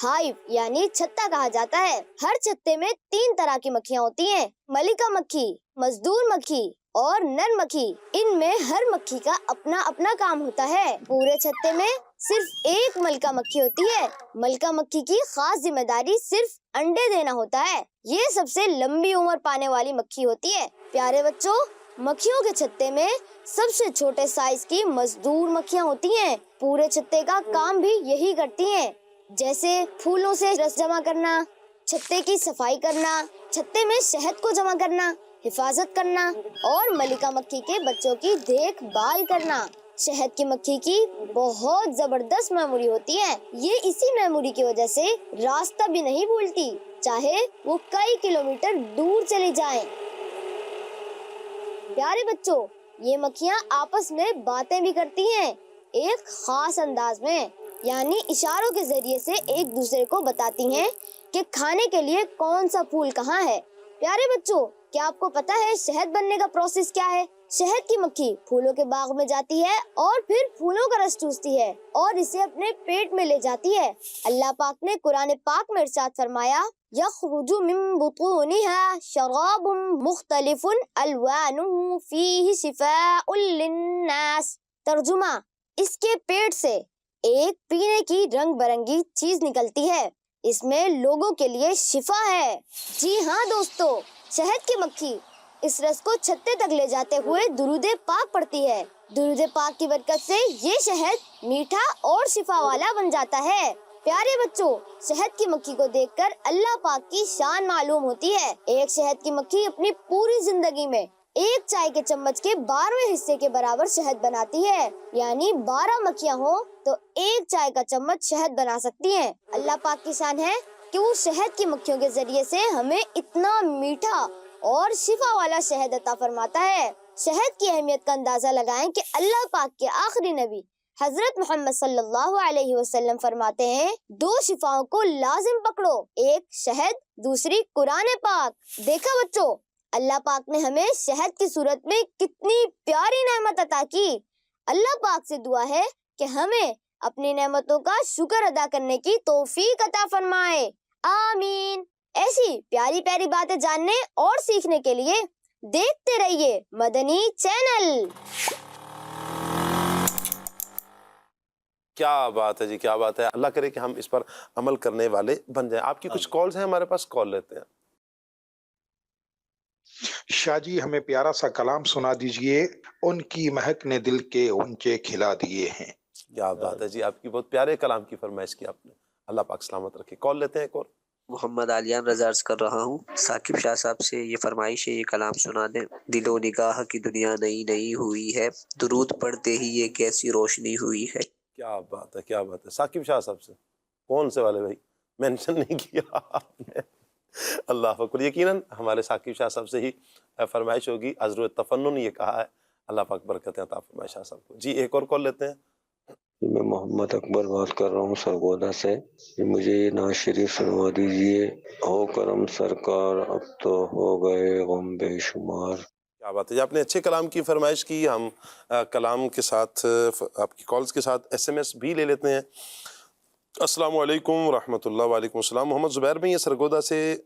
ہائیو یعنی چھتا کہا جاتا ہے. ہر چھتے میں 3 طرح کی مکھیاں ہوتی ہیں: ملکہ مکھی، مزدور مکھی اور نر مکھی. ان میں ہر مکھی کا اپنا اپنا کام ہوتا ہے. پورے چھتے میں صرف ایک ملکہ مکھی ہوتی ہے. ملکہ مکھی کی خاص ذمہ داری صرف انڈے دینا ہوتا ہے. یہ سب سے لمبی عمر پانے والی مکھی ہوتی ہے. پیارے بچوں، مکھیوں کے چھتے میں سب سے چھوٹے سائز کی مزدور مکھیاں ہوتی ہیں. پورے چھتے کا کام بھی یہی کرتی ہیں، جیسے پھولوں سے رس جمع کرنا، چھتے کی صفائی کرنا، چھتے میں شہد کو جمع کرنا، حفاظت کرنا اور ملکہ مکھی کے بچوں کی دیکھ بھال کرنا. شہد کی مکھی کی بہت زبردست میموری ہوتی ہے. یہ اسی میموری کی وجہ سے راستہ بھی نہیں بھولتی، چاہے وہ کئی کلومیٹر دور چلی جائیں. پیارے بچوں، یہ مکھیاں آپس میں باتیں بھی کرتی ہیں ایک خاص انداز میں، یعنی اشاروں کے ذریعے سے ایک دوسرے کو بتاتی ہیں کہ کھانے کے لیے کون سا پھول کہاں ہے. پیارے بچوں، کیا آپ کو پتا ہے شہد بننے کا پروسیس کیا ہے؟ شہد کی مکھی پھولوں کے باغ میں جاتی ہے اور پھر پھولوں کا رس چوستی ہے اور اسے اپنے پیٹ میں لے جاتی ہے. اللہ پاک نے قرآن پاک میں ارشاد فرمایا، یخرج من بطونها شراب مختلف الوانه فیہ شفاء للناس. ترجمہ، اس کے پیٹ سے ایک پینے کی رنگ برنگی چیز نکلتی ہے، اس میں لوگوں کے لیے شفا ہے. جی ہاں دوستو، شہد کی مکھی اس رس کو چھتے تک لے جاتے ہوئے درود پاک پڑھتی ہے. درود پاک کی برکت سے یہ شہد میٹھا اور شفا والا بن جاتا ہے. پیارے بچوں، شہد کی مکھی کو دیکھ کر اللہ پاک کی شان معلوم ہوتی ہے. ایک شہد کی مکھی اپنی پوری زندگی میں ایک چائے کے چمچ کے 12ویں حصے کے برابر شہد بناتی ہے. یعنی 12 مکھیاں ہوں تو ایک چائے کا چمچ شہد بنا سکتی ہیں. اللہ پاک کی شان ہے کہ وہ شہد کی مکھیوں کے ذریعے سے ہمیں اتنا میٹھا اور شفا والا شہد عطا فرماتا ہے. شہد کی اہمیت کا اندازہ لگائیں کہ اللہ پاک کے آخری نبی حضرت محمد صلی اللہ علیہ وسلم فرماتے ہیں، 2 شفاؤں کو لازم پکڑو، ایک شہد، دوسری قرآن پاک. دیکھا بچوں، اللہ پاک نے ہمیں شہد کی صورت میں کتنی پیاری نعمت عطا کی. اللہ پاک سے دعا ہے کہ ہمیں اپنی نعمتوں کا شکر ادا کرنے کی توفیق عطا فرمائے، آمین. ایسی پیاری پیاری باتیں جاننے اور سیکھنے کے لیے دیکھتے رہیے مدنی چینل. کیا بات ہے جی، کیا بات ہے. اللہ کرے کہ ہم اس پر عمل کرنے والے بن جائیں. آپ کی کچھ کالز ہیں ہمارے پاس، کال لیتے ہیں. شاہ جی، ہمیں پیارا سا کلام سنا دیجئے، ان کی مہک نے دل کے اونچے کھلا دیے ہیں. کیا بات ہے جی، آپ کی بہت پیارے کلام کی فرمائش کی آپ نے. اللہ پاک سلامت رکھے. کال لیتے ہیں ایک اور. محمد عالیان رضا عرض کر رہا ہوں. ثاقب شاہ صاحب سے یہ فرمائش ہے، یہ کلام سنا دیں. دل و نگاہ کی دنیا نئی نئی ہوئی ہے، درود پڑھتے ہی یہ کیسی روشنی ہوئی ہے. کیا بات ہے، کیا بات ہے. ثاقب شاہ صاحب سے کون سے والے بھائی؟ مینشن نہیں کیا آپ نے. اللہ اکبر. یقیناً ہمارے ثاقب شاہ صاحب سے ہی فرمائش ہوگی. حضرت تفنن یہ کہا ہے اللہ پاک برکتیں عطا فرمائے شاہ صاحب کو. جی ایک اور کال لیتے ہیں. میں محمد اکبر بات کر رہا ہوں سرگودا سے. مجھے یہ نعت شریف سنوا دیجئے. ہو کرم سرکار اب تو ہو گئے غم بے شمار. کیا بات ہے جی، آپ نے اچھے کلام کی فرمائش کی. ہم کلام کے ساتھ آپ کی کالز کے ساتھ ایس ایم ایس بھی لے لیتے ہیں. السلام علیکم ورحمۃ اللہ. وعلیکم السلام. محمد زبیر بھائی ہیں سرگودا سے،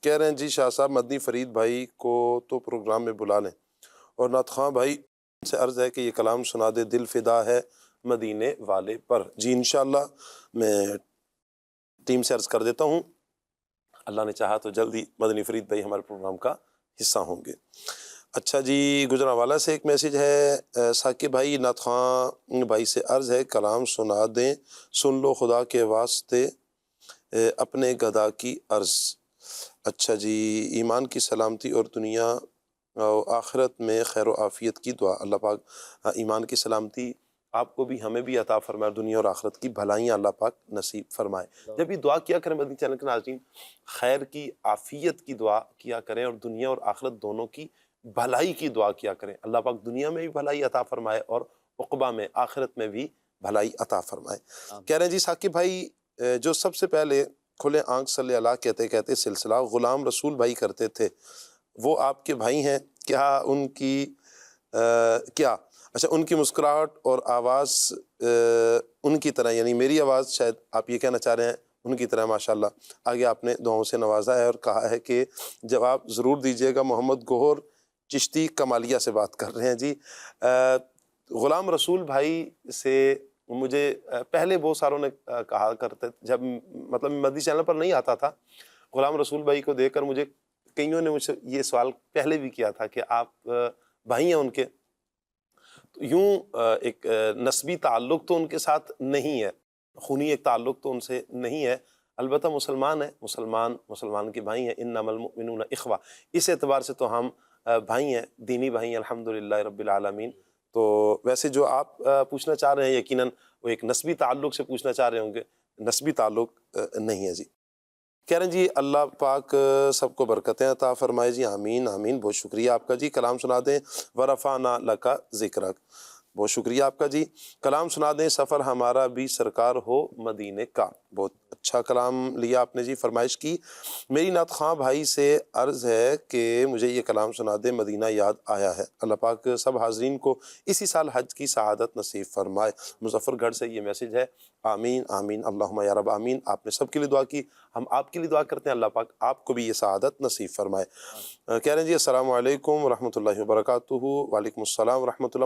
کہہ رہے ہیں جی شاہ صاحب مدنی فرید بھائی کو تو پروگرام میں بلا لیں، اور نعت خواں بھائی سے عرض ہے کہ یہ کلام سنا دے، دل فدا ہے مدینے والے پر. جی انشاءاللہ میں ٹیم سے عرض کر دیتا ہوں، اللہ نے چاہا تو جلدی مدنی فرید بھائی ہمارے پروگرام کا حصہ ہوں گے. اچھا جی، گجرانوالہ سے ایک میسیج ہے. ثاقب بھائی نعت خواں بھائی سے عرض ہے کلام سنا دیں، سن لو خدا کے واسطے اپنے گدا کی عرض. اچھا جی، ایمان کی سلامتی اور دنیا و آخرت میں خیر و عافیت کی دعا. اللہ پاک ایمان کی سلامتی آپ کو بھی ہمیں بھی عطا فرمائے، دنیا اور آخرت کی بھلائیاں اللہ پاک نصیب فرمائے. جب یہ دعا کیا کریں مدنی چینل کے ناظرین، خیر کی عافیت کی دعا کیا کریں اور دنیا اور آخرت دونوں کی بھلائی کی دعا کیا کریں. اللہ پاک دنیا میں بھی بھلائی عطا فرمائے اور عقبہ میں آخرت میں بھی بھلائی عطا فرمائے. کہہ رہے ہیں جی ثاقب بھائی جو سب سے پہلے کھلے آنکھ صلی اللہ کہتے کہتے سلسلہ غلام رسول بھائی کرتے تھے، وہ آپ کے بھائی ہیں کیا؟ ان کی کیا اچھا ان کی مسکراہٹ اور آواز ان کی طرح، یعنی میری آواز شاید آپ یہ کہنا چاہ رہے ہیں ان کی طرح ماشاءاللہ. آگے آپ نے دعاؤں سے نوازا ہے اور کہا ہے کہ جواب ضرور دیجیے گا. محمد گوہر چشتی کمالیہ سے بات کر رہے ہیں. جی غلام رسول بھائی سے مجھے پہلے بہت ساروں نے کہا کرتے، جب مطلب مدنی چینل پر نہیں آتا تھا، غلام رسول بھائی کو دیکھ کر مجھے کئیوں نے مجھ سے یہ سوال پہلے بھی کیا تھا کہ آپ بھائی ہیں ان کے. یوں ایک نسبی تعلق تو ان کے ساتھ نہیں ہے، خونی ایک تعلق تو ان سے نہیں ہے، البتہ مسلمان ہیں، مسلمان کے بھائی ہیں. انما المؤمنون اخوہ، اس اعتبار سے تو ہم بھائی ہیں، دینی بھائی ہیں الحمدللہ رب العالمین. تو ویسے جو آپ پوچھنا چاہ رہے ہیں یقیناً وہ ایک نسبی تعلق سے پوچھنا چاہ رہے ہوں گے، نسبی تعلق نہیں ہے. جی کہہ رہے ہیں جی اللہ پاک سب کو برکتیں عطا فرمائے. جی آمین آمین. بہت شکریہ آپ کا. جی کلام سنا دیں ورفعنا لک ذکرک. بہت شکریہ آپ کا. جی کلام سنا دیں سفر ہمارا بھی سرکار ہو مدینے کا. بہت اچھا کلام لیا آپ نے جی، فرمائش کی. میری نعت خواں بھائی سے عرض ہے کہ مجھے یہ کلام سنا دے، مدینہ یاد آیا ہے. اللہ پاک سب حاضرین کو اسی سال حج کی سعادت نصیب فرمائے. مظفر گڑھ سے یہ میسیج ہے. آمین آمین اللہم یا رب آمین. آپ نے سب کے لیے دعا کی، ہم آپ کے لیے دعا کرتے ہیں، اللہ پاک آپ کو بھی یہ سعادت نصیب فرمائے. کہہ رہے ہیں جی السلام علیکم ورحمۃ اللہ وبرکاتہ. وعلیکم السلام ورحمۃ اللہ.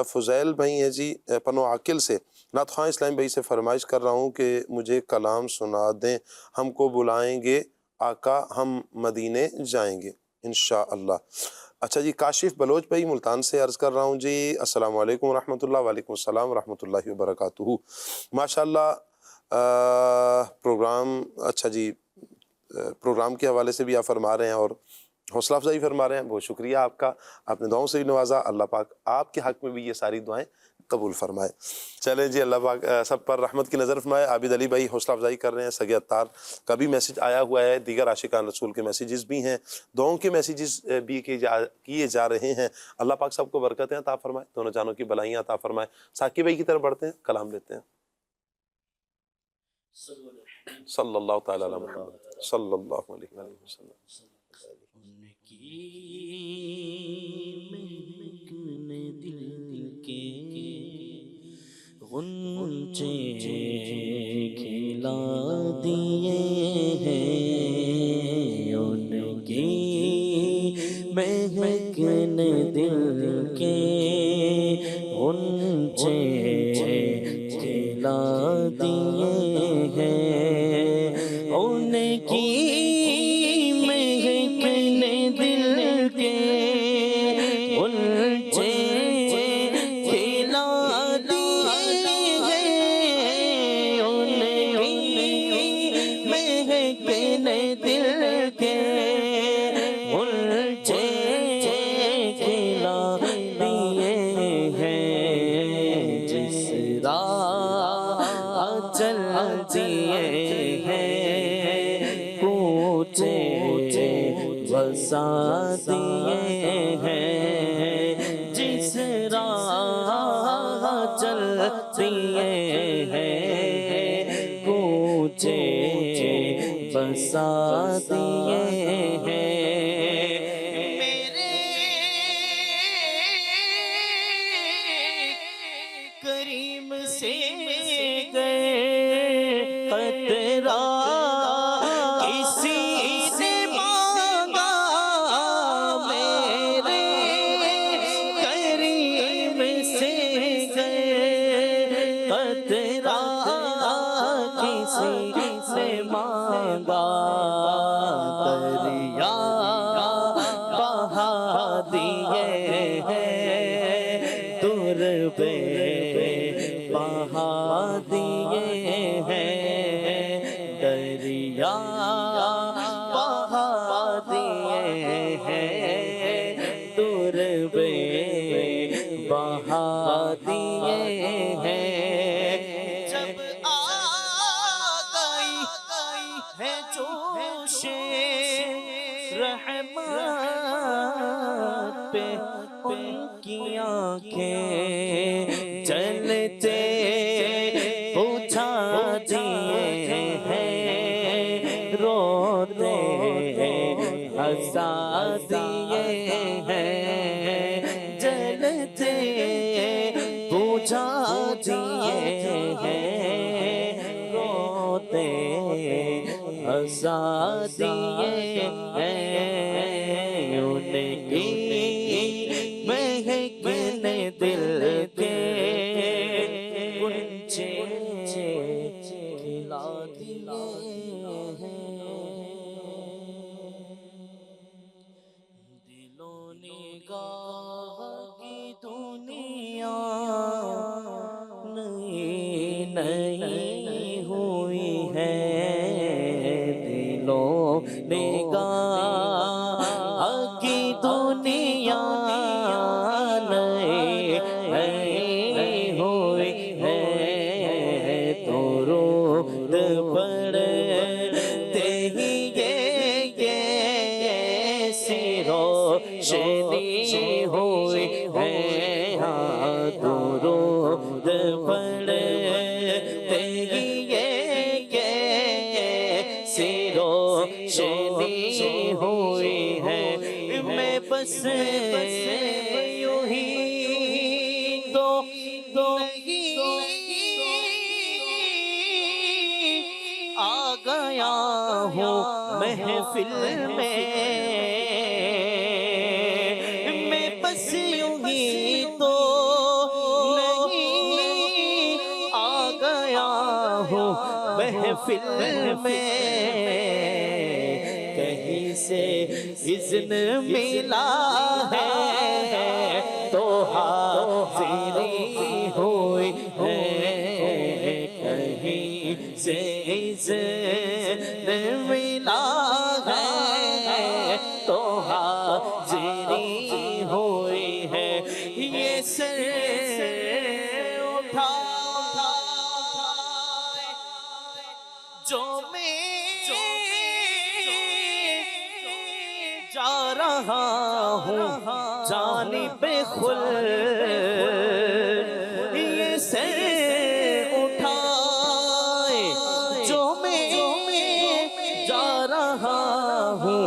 فضیل بھائی ہیں جی پنو عاقل سے. نعت خواں اسلام بھائی سے فرمائش کر رہا ہوں کہ مجھے کلام سنا دیں، ہم کو بلائیں گے آقا ہم مدینے جائیں گے انشاءاللہ. اچھا جی کاشف بلوچ بھائی ملتان سے عرض کر رہا ہوں. جی السلام علیکم ورحمۃ اللہ. وعلیکم السلام ورحمۃ اللہ وبرکاتہ. ماشاءاللہ پروگرام اچھا جی، پروگرام کے حوالے سے بھی آپ فرما رہے ہیں اور حوصلہ افزائی فرما رہے ہیں. بہت شکریہ آپ کا، آپ نے دعاؤں سے بھی نوازا. اللہ پاک آپ کے حق میں بھی یہ ساری دعائیں قبول فرمائے. چلیں جی اللہ پاک سب پر رحمت کی نظر فرمائے. عابد علی بھائی حوصلہ افزائی کر رہے ہیں. سگے عطار کا بھی میسیج آیا ہوا ہے، دیگر عاشقان رسول کے میسیجز بھی ہیں، دعاؤں کے میسیجز بھی کیے جا رہے ہیں. اللہ پاک سب کو برکتیں عطا فرمائے، دونوں جانوں کی بھلائیاں عطا فرمائے. ثاقب بھائی کی طرف بڑھتے ہیں، کلام لیتے ہیں. صلی اللہ تعالیٰ علی محمد صلی اللہ علیہ وسلم. غنچے کھلا دیے ہیں ان کی مہک نے دل کے، غنچے کھلا دیے ہیں ان کی مہک نے دل کے، غنچے بسا دیے ہیں جس دیے ہیں کوچے بسا دیے ہیں میرے کریم سے گئے قطرہ کسی سے مانگا میرے کریم سے گئے قطرہ کسی سے مانگا دریا بہا دیے ہیں دور پہ بہا دیے ہیں دریا بہا دیے ہیں دور پہ بہا دیے ہیں جب آ گئی ہے جوش رحمت پہ ان کی آنکھیں چلتے پوچھا دیے ہیں روتے ہنسا دیے ہیں جلتے پوچھا دیے ہیں روتے ہنسا دیے ہیں ان کی مہکنے دل کے گنچے کھلا دیے دل و نگاہ کی دنیا نئی نئی ہوئی ہے دل و نگاہ کی دنیا نئی نئی ہوئی ہے تو رود پڑتے ہی یہ سی روشنی ہوئی ہے ہاں تو رود پڑتے ہی یہ سی روشنی ہوئی ہے میں بس یوں ہی تو آ گیا ہوں محفل میں بس یوں ہی تو نہیں آ گیا ہوں محفل میں کہیں سے اذن ملا ہے تو حاضری ہوئی ہے کہیں سے اذن ملا ہے تو حاضری ہوئی ہے یہ سر اٹھا جو میں جا رہا ہوں جانب خلد یہ سر اٹھائے جو میں جا رہا ہوں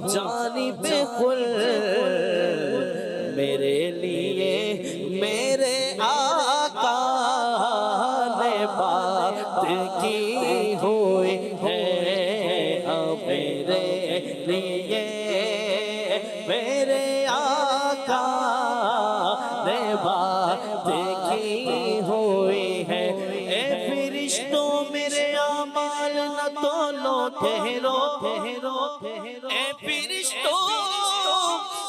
جانب خلد میرے لیے میرے آقا نے بات کی ہوئی ہے میرے لیے میرے آقا نے بات کی ہوئی ہے اے فرشتوں میرے اعمال نہ تولو ٹھہرو اے فرشتوں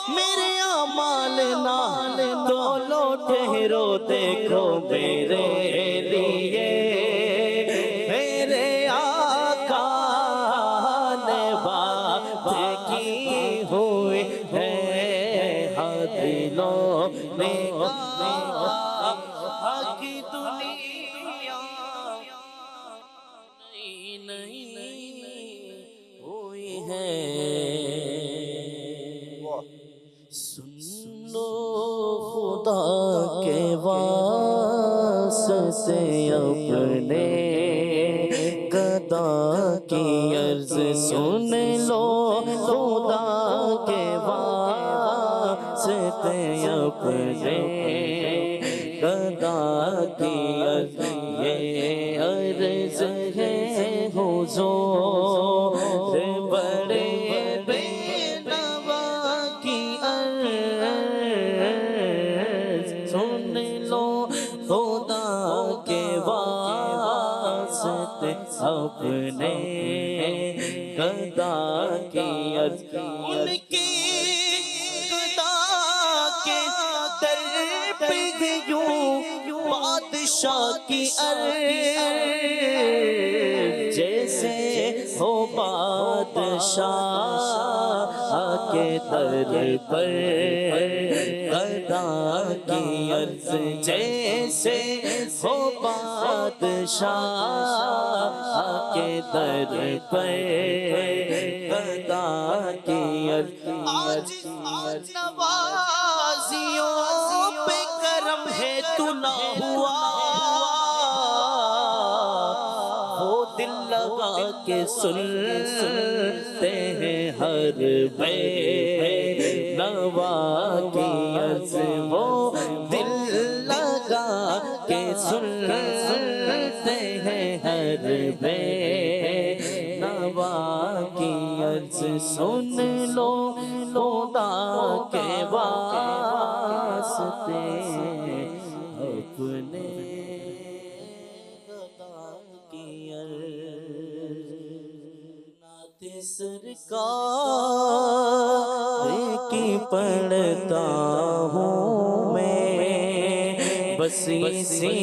میرے اعمال نہ تولو ٹھہرو دیکھو میرے لیے میرے آقا نے بات کی ہوئی ہے دلوں میں کی دنیا نئی نئی ہوئی ہے سن لو خدا کے واسطے سے اپنے گدا کی عرض سن لو خدا کے واسطے اپنے گدا کی عرض یہ عرض ہے حضور بڑے بے نوا کی عرض سن لو خدا کے واسطے اپنے گدا کی عرض ان کی گدا کے در پہ یوں بادشاہ کی عرض جیسے ہو بادشاہ کے در پر گدا کی عرض جیسے ہو بادشاہ کے در پر گدا کی عرض نوازیوں پہ کرم ہے تو نہ ہوا وہ دل لگا کے سنتے ہیں ہر بے نوا کی عرض وہ دل لگا کے سنتے ہیں ہر بے نوا کی عرض سن لو خدا کے واسطے اپنے گدا کی عرض نعت سرکار کی پڑھتا ہوں میں بس اسی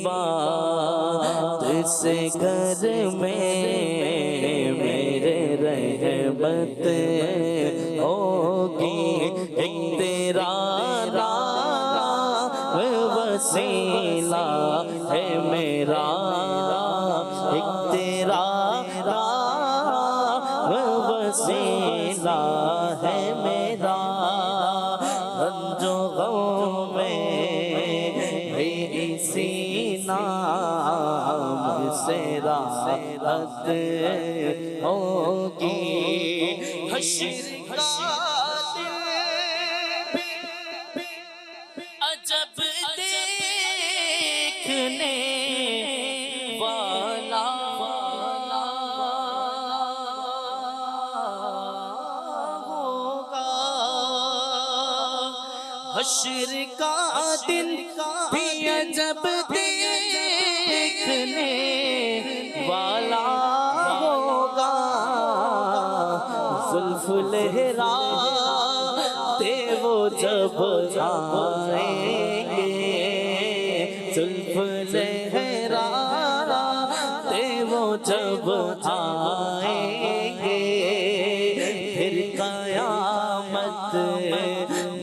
بات سے گھر میں میرے رحمت ہوگی ایک تیرا نام وسیلہ ہے میرا ایک تیرا نام وسیلہ ہے میرا رنج و غم میں بھی اسی نام سے راحت ہوگی حشر کا دل بھی عجب دیکھنے والا ہوگا حشر کا دن بھی عجب دیکھنے والا ہوگا زلف لہراتے وہ جب آئیں گے زلف لہراتے وہ جب آئیں گے پھر قیامت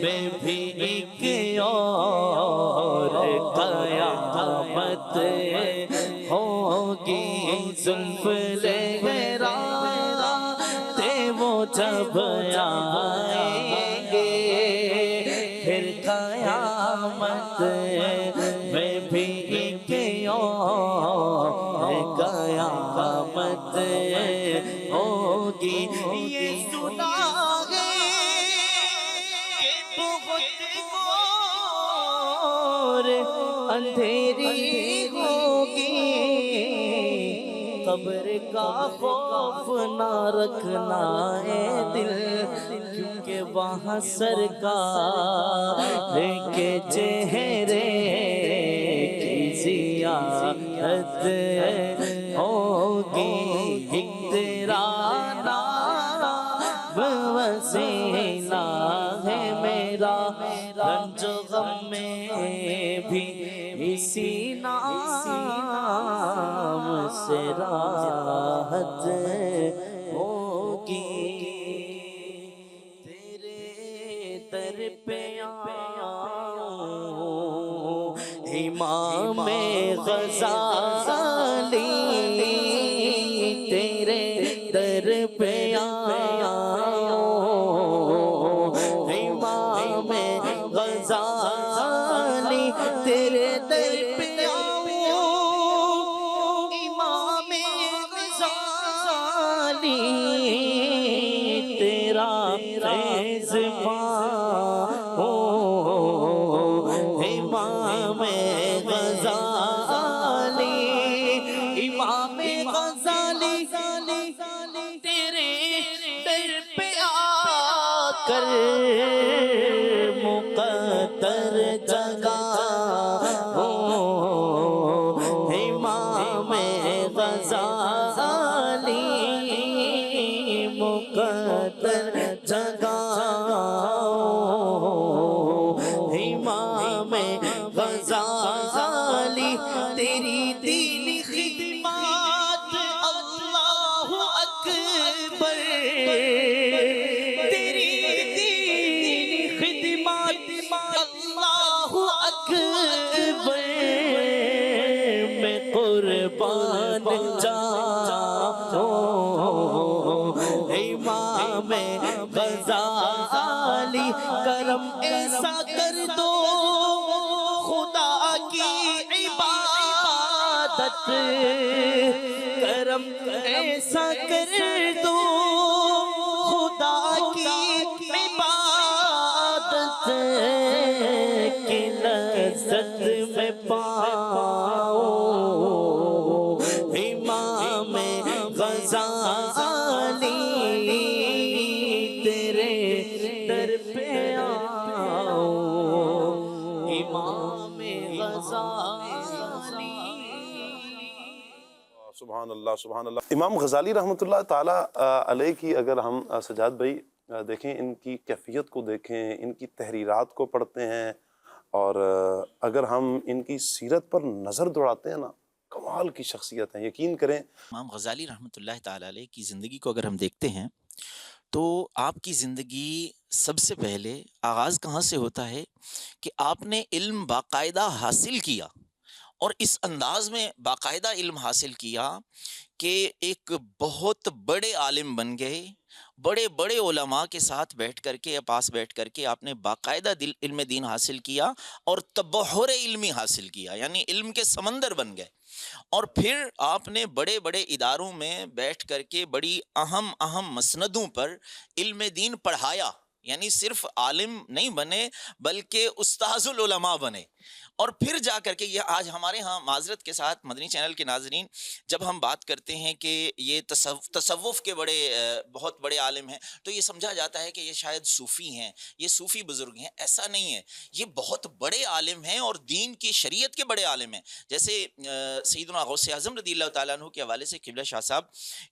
میں بھی ایک اور قیامت ہوگی زلف لہراتے وہ جب آئیں گے پھر قیامت میں بھی ایک اور قیامت ہوگی یہ سنا ہے کہ بہت گھور اندھیری ہوگی قبر کا خوف نہ رکھنا ہے دل کیونکہ وہاں سرکار کے چہرے کی زیارت ہوگی ایک تیرا نام وسیلہ ہے میرا رنج و غم میں بھی اسی نام سے راحت ہوگی تیرے در پہ آؤں امام غزالی تیرے در پہ آؤں امام غزالی تیرے در پہ آؤں رضوان ہو امام غزالی، امام غزالی تیرے در پہ آ کر مقدر جگہ ہو امام غزالی مقدر جگہ امام غزالی تیری دین خدمات اللہ اکبر، تیری دین خدمات اللہ اکبر میں قربان جاؤں امام غزالی، کرم ایسا کر دو خدا کی عبادت، کرم ایسا کر دو خدا کی عبادت کی لذت میں پاؤں امام غزالی تیرے در پہ آؤں امام غزالی۔ سبحان اللہ سبحان اللہ۔ امام غزالی رحمۃ اللہ تعالیٰ علیہ کی اگر ہم سجاد بھائی دیکھیں، ان کی کیفیت کو دیکھیں، ان کی تحریرات کو پڑھتے ہیں، اور اگر ہم ان کی سیرت پر نظر دوڑاتے ہیں نا، کمال کی شخصیت ہیں، یقین کریں۔ امام غزالی رحمۃ اللہ تعالیٰ علیہ کی زندگی کو اگر ہم دیکھتے ہیں تو آپ کی زندگی سب سے پہلے آغاز کہاں سے ہوتا ہے کہ آپ نے علم باقاعدہ حاصل کیا، اور اس انداز میں باقاعدہ علم حاصل کیا کہ ایک بہت بڑے عالم بن گئے، بڑے بڑے علماء کے ساتھ بیٹھ کر کے، پاس بیٹھ کر کے آپ نے باقاعدہ علم دین حاصل کیا اور تبحر علمی حاصل کیا، یعنی علم کے سمندر بن گئے۔ اور پھر آپ نے بڑے بڑے اداروں میں بیٹھ کر کے بڑی اہم مسندوں پر علم دین پڑھایا، یعنی صرف عالم نہیں بنے بلکہ استاذ العلماء بنے۔ اور پھر جا کر کے یہ آج ہمارے ہاں معذرت کے ساتھ مدنی چینل کے ناظرین، جب ہم بات کرتے ہیں کہ یہ تصوف کے بہت بڑے عالم ہیں، تو یہ سمجھا جاتا ہے کہ یہ شاید صوفی ہیں، یہ صوفی بزرگ ہیں۔ ایسا نہیں ہے، یہ بہت بڑے عالم ہیں اور دین کی شریعت کے بڑے عالم ہیں۔ جیسے سیدنا غوث اعظم رضی اللہ تعالیٰ عنہ کے حوالے سے قبلہ شاہ صاحب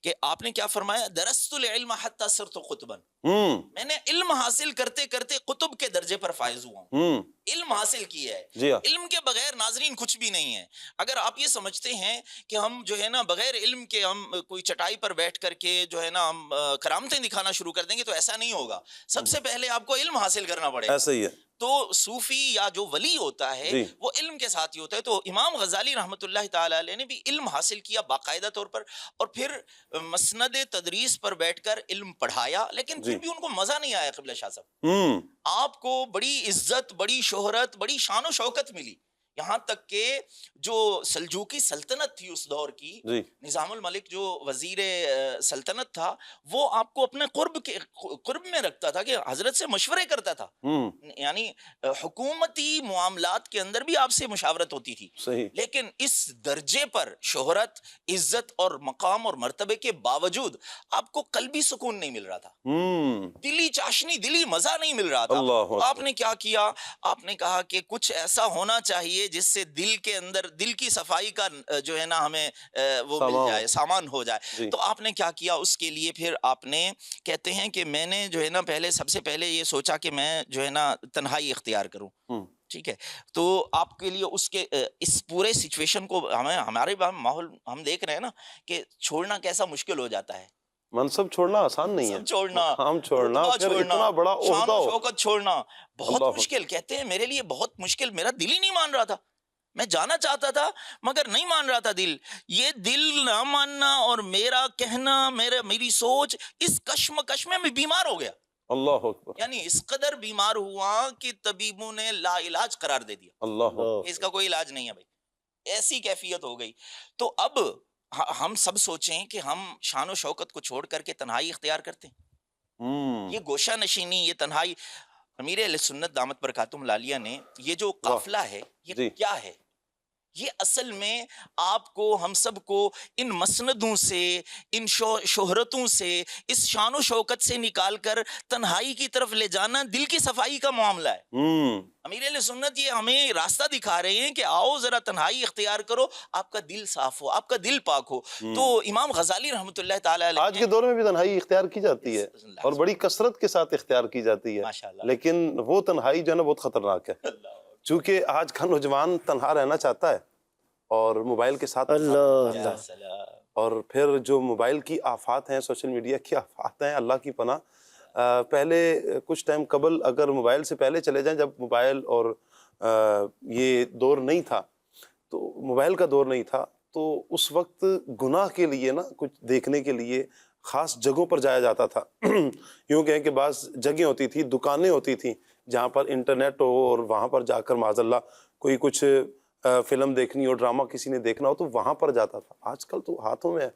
کہ آپ نے کیا فرمایا، درست العلم حتی صرت قطبا، میں نے علم حاصل کرتے کرتے قطب کے درجے پر فائز ہوا ہوں۔ علم حاصل کیا ہے، علم کے بغیر ناظرین کچھ بھی نہیں ہے۔ اگر آپ یہ سمجھتے ہیں کہ ہم جو ہے نا بغیر علم کے ہم کوئی چٹائی پر بیٹھ کر کے جو ہے نا ہم کرامتیں دکھانا شروع کر دیں گے تو ایسا نہیں ہوگا۔ سب سے پہلے آپ کو علم حاصل کرنا پڑے گا۔ ایسا ہی ہے۔ تو صوفی یا جو ولی ہوتا ہے وہ علم کے ساتھ ہی ہوتا ہے۔ تو امام غزالی رحمۃ اللہ تعالیٰ علیہ نے بھی علم حاصل کیا باقاعدہ طور پر، اور پھر مسند تدریس پر بیٹھ کر علم پڑھایا، لیکن پھر بھی ان کو مزہ نہیں آیا قبلہ شاہ صاحب۔ آپ کو بڑی عزت، بڑی شہرت، بڑی شان و شوکت ملی، یہاں تک کہ جو سلجوقی سلطنت تھی اس دور کی، نظام الملک جو وزیر سلطنت تھا، وہ آپ کو اپنے قرب میں رکھتا تھا کہ حضرت سے مشورے کرتا تھا، یعنی حکومتی معاملات کے اندر بھی آپ سے مشاورت ہوتی تھی۔ لیکن اس درجے پر شہرت، عزت اور مقام اور مرتبے کے باوجود آپ کو قلبی سکون نہیں مل رہا تھا، دلی چاشنی، دلی مزہ نہیں مل رہا تھا۔ آپ نے کیا کیا؟ آپ نے کہا کہ کچھ ایسا ہونا چاہیے جس سے دل کے اندر دل کی صفائی کا جو ہے نا ہمیں وہ مل جائے، سامان ہو جائے۔ تو آپ نے کیا کیا اس کے لیے؟ پھر آپ نے کہتے ہیں کہ میں نے جو ہے نا سب سے پہلے یہ سوچا کہ میں جو ہے نا تنہائی اختیار کروں، ٹھیک ہے؟ تو آپ کے لیے اس پورے سچویشن کو ہمارے ماحول ہم دیکھ رہے ہیں نا کہ چھوڑنا کیسا مشکل ہو جاتا ہے۔ منصب چھوڑنا آسان نہیں ہے، چھوڑنا، پھر اتنا بڑا شان و شوکت چھوڑنا بہت مشکل۔ کہتے ہیں میرے لیے بہت مشکل، میرا دل ہی نہیں مان رہا تھا، میں جانا چاہتا تھا مگر نہیں مان رہا تھا دل۔ یہ دل نہ ماننا اور میرا کہنا، میری سوچ، اس کشمکش میں میں بیمار ہو گیا۔ اللہ اکبر، یعنی اس قدر بیمار ہوا کہ طبیبوں نے لا علاج قرار دے دیا، اللہ اس کا کوئی علاج نہیں ہے بھائی، ایسی کیفیت ہو گئی۔ تو اب ہم سب سوچیں کہ ہم شان و شوکت کو چھوڑ کر کے تنہائی اختیار کرتے ہیں، یہ گوشہ نشینی، یہ تنہائی، امیر اہل سنت دامت برکاتہم العالیہ نے یہ جو قافلہ ہے یہ کیا ہے؟ یہ اصل میں آپ کو، ہم سب کو ان مسندوں سے، ان شہرتوں سے، اس شان و شوکت سے نکال کر تنہائی کی طرف لے جانا دل کی صفائی کا معاملہ ہے۔ امیر اہل سنت یہ ہمیں راستہ دکھا رہے ہیں کہ آؤ ذرا تنہائی اختیار کرو، آپ کا دل صاف ہو، آپ کا دل پاک ہو۔ تو امام غزالی رحمۃ اللہ تعالی علیہ، آج کے دور میں بھی تنہائی اختیار کی جاتی ہے اور بڑی کثرت کے ساتھ اختیار کی جاتی ہے، لیکن وہ تنہائی جو ہے نا بہت خطرناک ہے، چونکہ آج کا نوجوان تنہا رہنا چاہتا ہے اور موبائل کے ساتھ اور پھر جو موبائل کی آفات ہیں، سوشل میڈیا کی آفات ہیں، اللہ کی پناہ۔ پہلے کچھ ٹائم قبل اگر موبائل سے پہلے چلے جائیں، جب موبائل اور یہ دور نہیں تھا، تو موبائل کا دور نہیں تھا، تو اس وقت گناہ کے لیے نا کچھ دیکھنے کے لیے خاص جگہوں پر جایا جاتا تھا۔ یوں کہیں کہ بعض جگہیں ہوتی تھی، دکانیں ہوتی تھیں جہاں پر انٹرنیٹ ہو، اور وہاں پر جا کر معاذ اللہ کوئی کچھ فلم دیکھنی ہو، ڈرامہ کسی نے دیکھنا ہو تو وہاں پر جاتا تھا۔ آج کل تو ہاتھوں میں ہے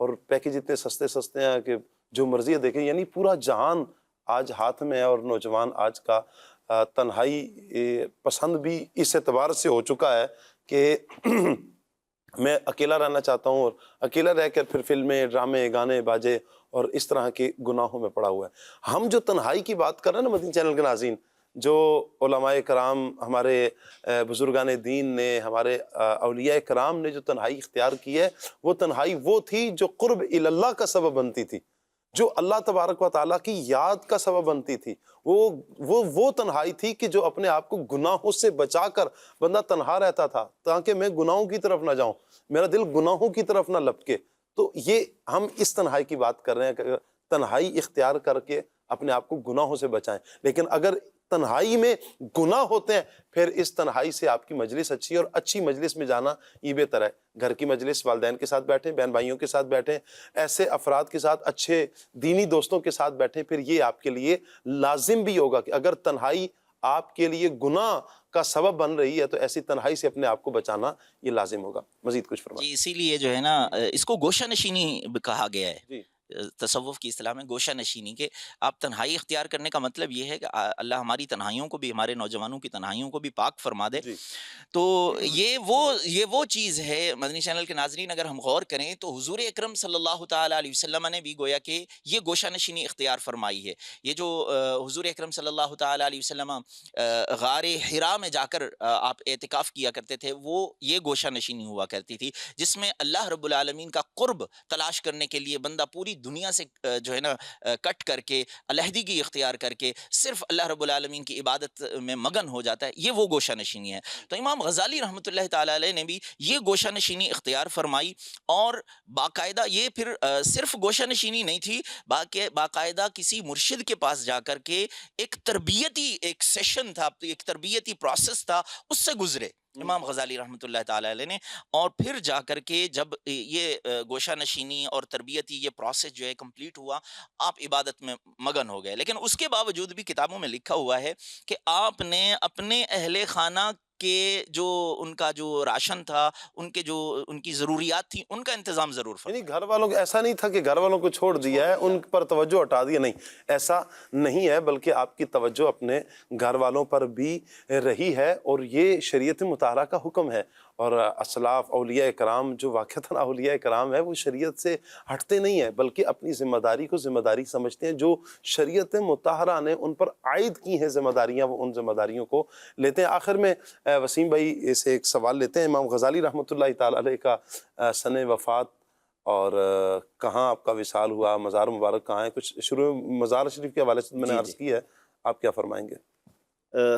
اور پیکج اتنے سستے سستے ہیں کہ جو مرضی دیکھیں، یعنی پورا جہان آج ہاتھ میں ہے، اور نوجوان آج کا تنہائی پسند بھی اس اعتبار سے ہو چکا ہے کہ میں اکیلا رہنا چاہتا ہوں، اور اکیلا رہ کر پھر فلمیں، ڈرامے، گانے، باجے اور اس طرح کے گناہوں میں پڑا ہوا ہے۔ ہم جو تنہائی کی بات کر رہے ہیں نا مدنی چینل کے ناظرین، جو علماء کرام، ہمارے بزرگان دین نے، ہمارے اولیاء کرام نے جو تنہائی اختیار کی ہے، وہ تنہائی وہ تھی جو قرب اللہ کا سبب بنتی تھی، جو اللہ تبارک و تعالیٰ کی یاد کا سبب بنتی تھی۔ وہ تنہائی تھی کہ جو اپنے آپ کو گناہوں سے بچا کر بندہ تنہا رہتا تھا، تاکہ میں گناہوں کی طرف نہ جاؤں، میرا دل گناہوں کی طرف نہ لپکے۔ تو یہ ہم اس تنہائی کی بات کر رہے ہیں کہ تنہائی اختیار کر کے اپنے آپ کو گناہوں سے بچائیں۔ لیکن اگر تنہائی میں گناہ ہوتے ہیں، پھر اس تنہائی سے آپ کی مجلس اچھی، اور اچھی مجلس میں جانا یہ بہتر ہے۔ گھر کی مجلس، والدین کے ساتھ بیٹھیں، بہن بھائیوں کے ساتھ بیٹھیں، ایسے افراد کے ساتھ، اچھے دینی دوستوں کے ساتھ بیٹھیں، پھر یہ آپ کے لیے لازم بھی ہوگا کہ اگر تنہائی آپ کے لیے گناہ کا سبب بن رہی ہے تو ایسی تنہائی سے اپنے آپ کو بچانا یہ لازم ہوگا۔ مزید کچھ فرمائیں۔ جی، اسی لیے جو ہے نا اس کو گوشہ نشینی کہا گیا ہے۔ تصوف کی اصطلاح میں گوشہ نشینی، کہ آپ تنہائی اختیار کرنے کا مطلب یہ ہے کہ اللہ ہماری تنہائیوں کو بھی، ہمارے نوجوانوں کی تنہائیوں کو بھی پاک فرما دے۔ تو یہ وہ چیز ہے مدنی چینل کے ناظرین، اگر ہم غور کریں تو حضور اکرم صلی اللہ تعالی علیہ وسلم نے بھی گویا کہ یہ گوشہ نشینی اختیار فرمائی ہے۔ یہ جو حضور اکرم صلی اللہ تعالی علیہ وسلم غار حرا میں جا کر آپ اعتکاف کیا کرتے تھے، وہ یہ گوشہ نشینی ہوا کرتی تھی، جس میں اللہ رب العالمین کا قرب تلاش کرنے کے لیے بندہ پوری دنیا سے جو ہے نا کٹ کر کے، علیحدگی اختیار کر کے صرف اللہ رب العالمین کی عبادت میں مگن ہو جاتا ہے، یہ وہ گوشہ نشینی ہے۔ تو امام غزالی رحمۃ اللہ تعالی علیہ نے بھی یہ گوشہ نشینی اختیار فرمائی، اور باقاعدہ یہ پھر صرف گوشہ نشینی نہیں تھی، باقاعدہ کسی مرشد کے پاس جا کر کے ایک تربیتی ایک سیشن تھا، ایک تربیتی پروسیس تھا، اس سے گزرے امام غزالی رحمۃ اللہ تعالی علیہ نے، اور پھر جا کر کے جب یہ گوشہ نشینی اور تربیتی یہ پروسیس جو ہے کمپلیٹ ہوا، آپ عبادت میں مگن ہو گئے۔ لیکن اس کے باوجود بھی کتابوں میں لکھا ہوا ہے کہ آپ نے اپنے اہل خانہ کے جو ان کا جو راشن تھا، ان کی ضروریات تھی، ان کا انتظام ضرور فرمایا۔ یعنی گھر والوں کو ایسا نہیں تھا کہ گھر والوں کو چھوڑ دیا ہے، ان پر توجہ ہٹا دیا، نہیں، ایسا نہیں ہے، بلکہ آپ کی توجہ اپنے گھر والوں پر بھی رہی ہے، اور یہ شریعت مطہرہ کا حکم ہے۔ اور اسلاف، اولیاء کرام جو واقعتاً اولیاء کرام ہے، وہ شریعت سے ہٹتے نہیں ہیں، بلکہ اپنی ذمہ داری کو ذمہ داری سمجھتے ہیں۔ جو شریعت مطہرہ نے ان پر عائد کی ہیں ذمہ داریاں، وہ ان ذمہ داریوں کو لیتے ہیں۔ آخر میں وسیم بھائی سے ایک سوال لیتے ہیں۔ امام غزالی رحمۃ اللہ تعالی علیہ کا سن وفات اور کہاں آپ کا وصال ہوا، مزار مبارک کہاں ہے، کچھ شروع مزار شریف کے حوالے سے میں نے عرض کی ہے، آپ کیا فرمائیں گے؟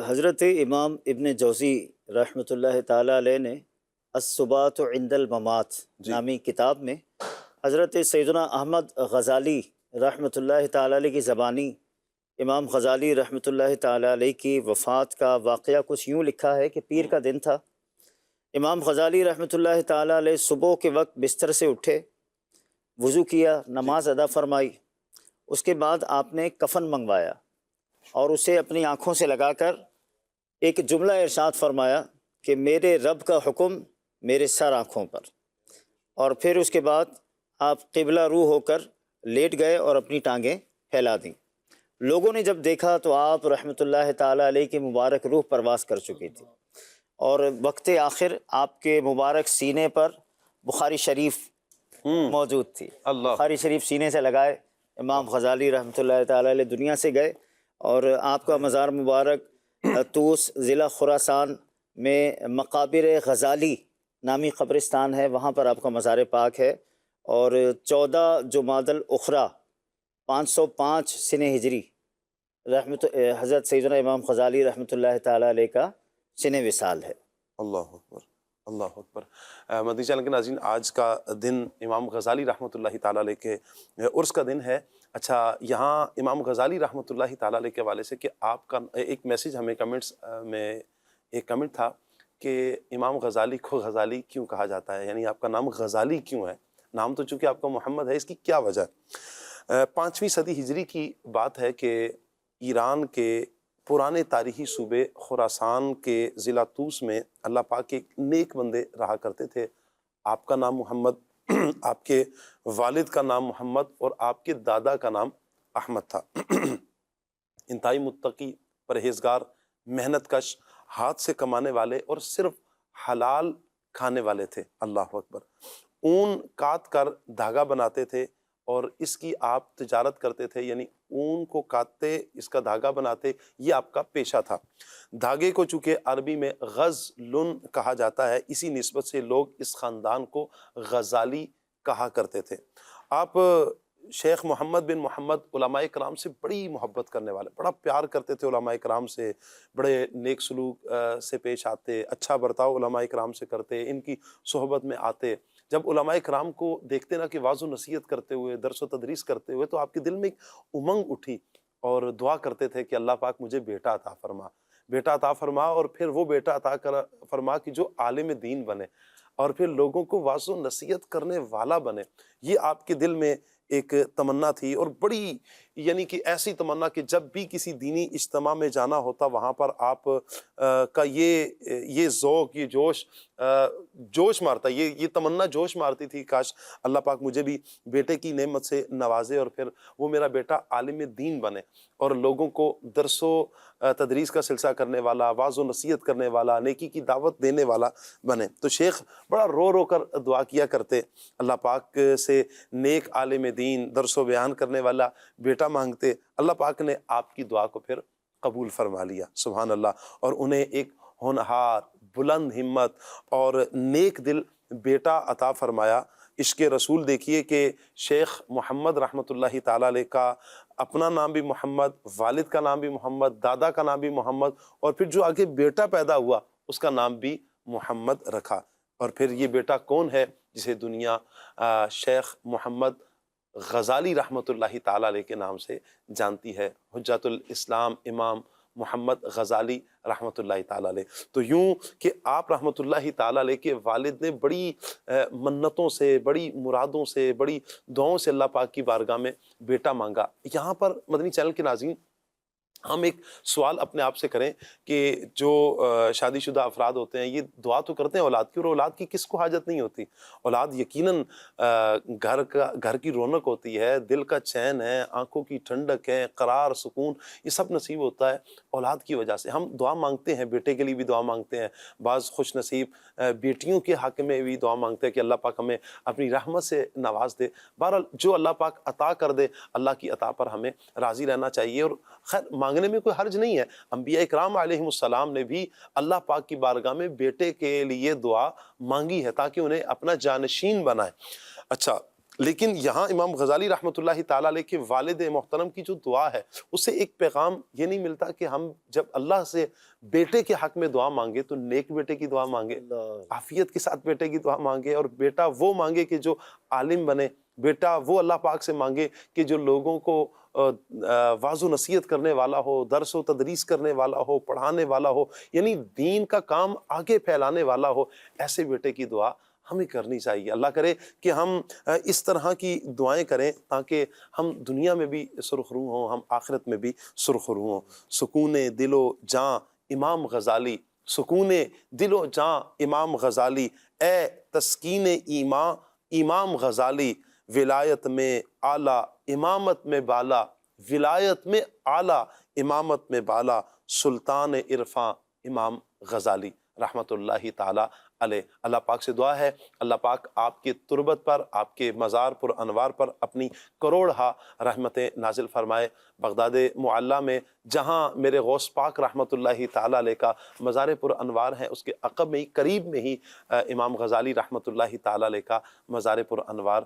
حضرت امام ابن جوزی رحمۃ اللہ تعالی علیہ نے الصبات عند الممات نامی کتاب میں حضرت سیدنا احمد غزالی رحمۃ اللہ تعالی علیہ کی زبانی امام غزالی رحمۃ اللہ تعالی علیہ کی وفات کا واقعہ کچھ یوں لکھا ہے کہ پیر کا دن تھا، امام غزالی رحمۃ اللہ تعالی علیہ صبح کے وقت بستر سے اٹھے، وضو کیا، نماز ادا فرمائی، اس کے بعد آپ نے کفن منگوایا اور اسے اپنی آنکھوں سے لگا کر ایک جملہ ارشاد فرمایا کہ میرے رب کا حکم میرے سر آنکھوں پر، اور پھر اس کے بعد آپ قبلہ رو ہو کر لیٹ گئے اور اپنی ٹانگیں پھیلا دیں۔ لوگوں نے جب دیکھا تو آپ رحمۃ اللہ تعالیٰ علیہ کی مبارک روح پرواز کر چکی تھی، اور وقت آخر آپ کے مبارک سینے پر بخاری شریف موجود تھی۔ اللہ بخاری شریف سینے سے لگائے امام غزالی رحمۃ اللہ تعالیٰ علیہ دنیا سے گئے، اور آپ کا مزار مبارک طوس ضلع خراسان میں مقابر غزالی نامی قبرستان ہے، وہاں پر آپ کا مزار پاک ہے، اور 14 جمادی الاخری 505 سنہ ہجری حضرت سیدنا امام غزالی رحمۃ اللہ تعالیٰ علیہ کا سنہ وصال ہے۔ اللہ اکبر، اللہ اکبر۔ مدنی چینل کے ناظرین، آج کا دن امام غزالی رحمۃ اللہ تعالیٰ علیہ کے عرس کا دن ہے۔ اچھا، یہاں امام غزالی رحمۃ اللہ تعالیٰ علیہ کے حوالے سے کہ آپ کا ایک میسیج ہمیں کمنٹس میں ایک کمنٹ تھا کہ امام غزالی کو غزالی کیوں کہا جاتا ہے، یعنی آپ کا نام غزالی کیوں ہے؟ نام تو چونکہ آپ کا محمد ہے، اس کی کیا وجہ ہے؟ 5ویں صدی ہجری کی بات ہے کہ ایران کے پرانے تاریخی صوبے خراسان کے ضلع طوس میں اللہ پاک کے ایک نیک بندے رہا کرتے تھے۔ آپ کا نام محمد، آپ کے والد کا نام محمد، اور آپ کے دادا کا نام احمد تھا۔ انتہائی متقی، پرہیزگار، محنت کش، ہاتھ سے کمانے والے اور صرف حلال کھانے والے تھے۔ اللہ اکبر۔ اون کاٹ کر دھاگا بناتے تھے، اور اس کی آپ تجارت کرتے تھے، یعنی اون کو کاٹتے، اس کا دھاگا بناتے، یہ آپ کا پیشہ تھا۔ دھاگے کو چونکہ عربی میں غزلن کہا جاتا ہے، اسی نسبت سے لوگ اس خاندان کو غزالی کہا کرتے تھے۔ آپ شیخ محمد بن محمد علماء کرام سے بڑی محبت کرنے والے، بڑا پیار کرتے تھے علماء کرام سے، بڑے نیک سلوک سے پیش آتے، اچھا برتاؤ علماء کرام سے کرتے، ان کی صحبت میں آتے۔ جب علماء کرام کو دیکھتے نا کہ واعظ و نصیحت کرتے ہوئے، درس و تدریس کرتے ہوئے، تو آپ کے دل میں ایک امنگ اٹھی، اور دعا کرتے تھے کہ اللہ پاک مجھے بیٹا عطا فرما، بیٹا عطا فرما، اور پھر وہ بیٹا عطا فرما کہ جو عالم دین بنے، اور پھر لوگوں کو واعظ و نصیحت کرنے والا بنے۔ یہ آپ کے دل میں ایک تمنا تھی، اور بڑی یعنی کہ ایسی تمنا کہ جب بھی کسی دینی اجتماع میں جانا ہوتا، وہاں پر آپ کا یہ ذوق، یہ جوش مارتا، یہ تمنا جوش مارتی تھی، کاش اللہ پاک مجھے بھی بیٹے کی نعمت سے نوازے، اور پھر وہ میرا بیٹا عالم دین بنے، اور لوگوں کو درس و تدریس کا سلسلہ کرنے والا، واعظ و نصیحت کرنے والا، نیکی کی دعوت دینے والا بنے۔ تو شیخ بڑا رو رو کر دعا کیا کرتے، اللہ پاک سے نیک عالم دین، درس و بیان کرنے والا بیٹا مانگتے۔ اللہ پاک نے آپ کی دعا کو پھر قبول فرما لیا، سبحان اللہ، اور انہیں ایک ہونہار، بلند ہمت اور نیک دل بیٹا عطا فرمایا۔ عشق رسول دیکھیے کہ شیخ محمد رحمۃ اللہ تعالیٰ علیہ کا اپنا نام بھی محمد، والد کا نام بھی محمد، دادا کا نام بھی محمد، اور پھر جو آگے بیٹا پیدا ہوا اس کا نام بھی محمد رکھا۔ اور پھر یہ بیٹا کون ہے جسے دنیا شیخ محمد غزالی رحمۃ اللہ تعالیٰ علیہ کے نام سے جانتی ہے، حجت الاسلام امام محمد غزالی رحمۃ اللہ تعالیٰ علیہ۔ تو یوں کہ آپ رحمۃ اللہ تعالیٰ علیہ کے والد نے بڑی منتوں سے، بڑی مرادوں سے، بڑی دعاؤں سے اللہ پاک کی بارگاہ میں بیٹا مانگا۔ یہاں پر مدنی چینل کے ناظرین، ہم ایک سوال اپنے آپ سے کریں کہ جو شادی شدہ افراد ہوتے ہیں، یہ دعا تو کرتے ہیں اولاد کی، اور اولاد کی کس کو حاجت نہیں ہوتی؟ اولاد یقیناً گھر کی رونق ہوتی ہے، دل کا چین ہے، آنکھوں کی ٹھنڈک ہے، قرار، سکون، یہ سب نصیب ہوتا ہے اولاد کی وجہ سے۔ ہم دعا مانگتے ہیں، بیٹے کے لیے بھی دعا مانگتے ہیں، بعض خوش نصیب بیٹیوں کے حق میں بھی دعا مانگتے ہیں کہ اللہ پاک ہمیں اپنی رحمت سے نواز دے۔ بہرحال جو اللہ پاک عطا کر دے، اللہ کی عطا پر ہمیں راضی رہنا چاہیے، اور خیر مانگنے میں کوئی حرج نہیں ہے۔ انبیاء اکرام علیہم السلام نے بھی اللہ پاک کی بارگاہ میں بیٹے کے لیے دعا مانگی ہے تاکہ انہیں اپنا جانشین بنائے۔ اچھا، لیکن یہاں امام غزالی رحمۃ اللہ تعالیٰ علیہ کے والد محترم کی جو دعا ہے، اس سے ایک پیغام یہ نہیں ملتا کہ ہم جب اللہ سے بیٹے کے حق میں دعا مانگے تو نیک بیٹے کی دعا مانگے، عافیت کے ساتھ بیٹے کی دعا مانگے، اور بیٹا وہ مانگے کہ جو عالم بنے، بیٹا وہ اللہ پاک سے مانگے کہ جو لوگوں کو واعظ و نصیحت کرنے والا ہو، درس و تدریس کرنے والا ہو، پڑھانے والا ہو، یعنی دین کا کام آگے پھیلانے والا ہو۔ ایسے بیٹے کی دعا ہمیں کرنی چاہیے۔ اللہ کرے کہ ہم اس طرح کی دعائیں کریں تاکہ ہم دنیا میں بھی سرخ رو ہوں، ہم آخرت میں بھی سرخ رو ہوں۔ سکون دل و جاں امام غزالی، سکون دل و جاں امام غزالی، اے تسکین ایمان امام غزالی، ولایت میں اعلیٰ امامت میں بالا، ولایت میں اعلیٰ، امامت میں بالا، سلطان عرفاں امام غزالی رحمۃ اللہ تعالی علیہ۔ اللہ پاک سے دعا ہے اللہ پاک آپ کے تربت پر، آپ کے مزار پر انوار پر اپنی کروڑہا رحمتیں نازل فرمائے۔ بغداد معلیٰ میں جہاں میرے غوث پاک رحمۃ اللہ تعالی علیہ کا مزار پر انوار ہے، اس کے عقب میں ہی قریب میں ہی امام غزالی رحمۃ اللہ تعالی علیہ کا مزار پر انوار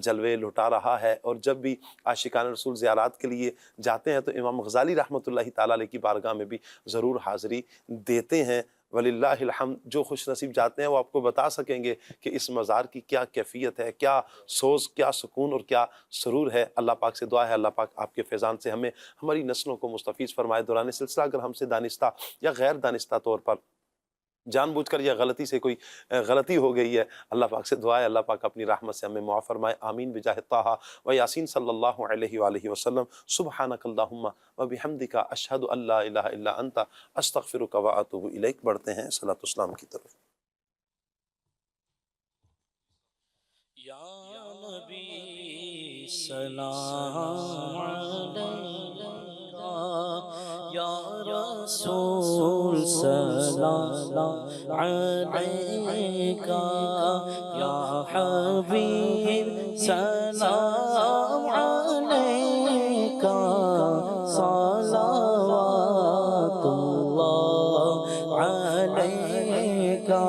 جلوے لٹا رہا ہے۔ اور جب بھی عاشقان رسول زیارات کے لیے جاتے ہیں تو امام غزالی رحمۃ اللہ تعالی علیہ کی بارگاہ میں بھی ضرور حاضری دیتے ہیں۔ وللہ الحمد، جو خوش نصیب جاتے ہیں وہ آپ کو بتا سکیں گے کہ اس مزار کی کیا کیفیت ہے، کیا سوز، کیا سکون اور کیا سرور ہے۔ اللہ پاک سے دعا ہے اللہ پاک آپ کے فیضان سے ہمیں، ہماری نسلوں کو مستفیض فرمائے۔ دوران سلسلہ اگر ہم سے دانستہ یا غیر دانستہ طور پر جان بوجھ کر یا غلطی سے کوئی غلطی ہو گئی ہے، اللہ پاک سے دعا ہے اللہ پاک اپنی رحمت سے ہمیں معاف فرمائے۔ آمین بجاہ طٰہٰ و یاسین صلی اللہ علیہ وآلہ وسلم۔ سبحانک اللہم و بحمدک، اشہد ان لا الہ الا انت، استغفرک و اتوب الیک۔ بڑھتے ہیں صلاۃ والسلام کی طرف۔ یا نبی سلام علیکہ، یا رسول سلام علیکہ، یا حبیب سلام علیکہ، صلوات اللہ علیکہ،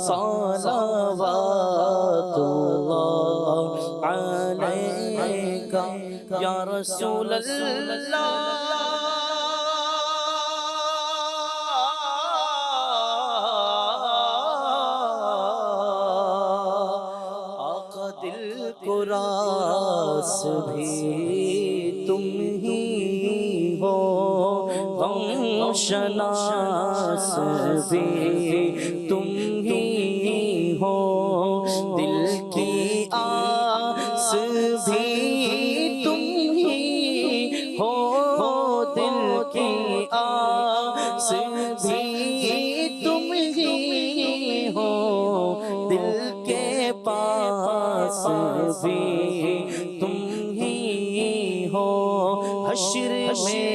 صلوات اللہ علیکہ، یا رسول اللہ۔ راس بھی تم ہی ہو، غم شناس بھی تم ہی ہو، دل کی آس بھی تم ہی ہو، دل کی آس بھی تم ہی ہو، دل کے پاس بھی تم ہی ہو، حشر میں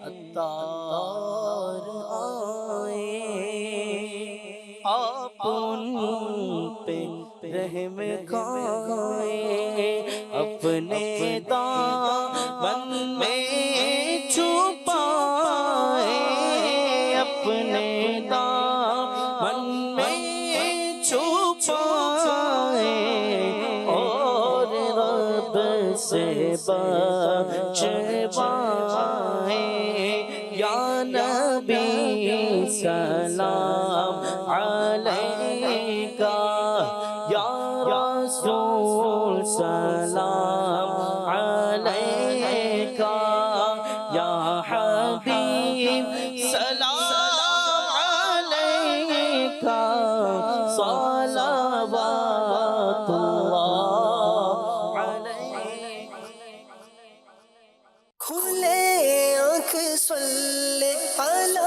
عطار آئے، آپ ان پہ رحم کھائے، اپنے دامن میں چھپائے، اپنے دامن میں چھپائے، اور رب سے بچوائے۔ یا نبی سلام علیکہ، یا رسول سلام علیکہ، یا حبیب سلام علیکہ، صلوات اللہ علیکہ۔ کھلے آنکھ صلی علی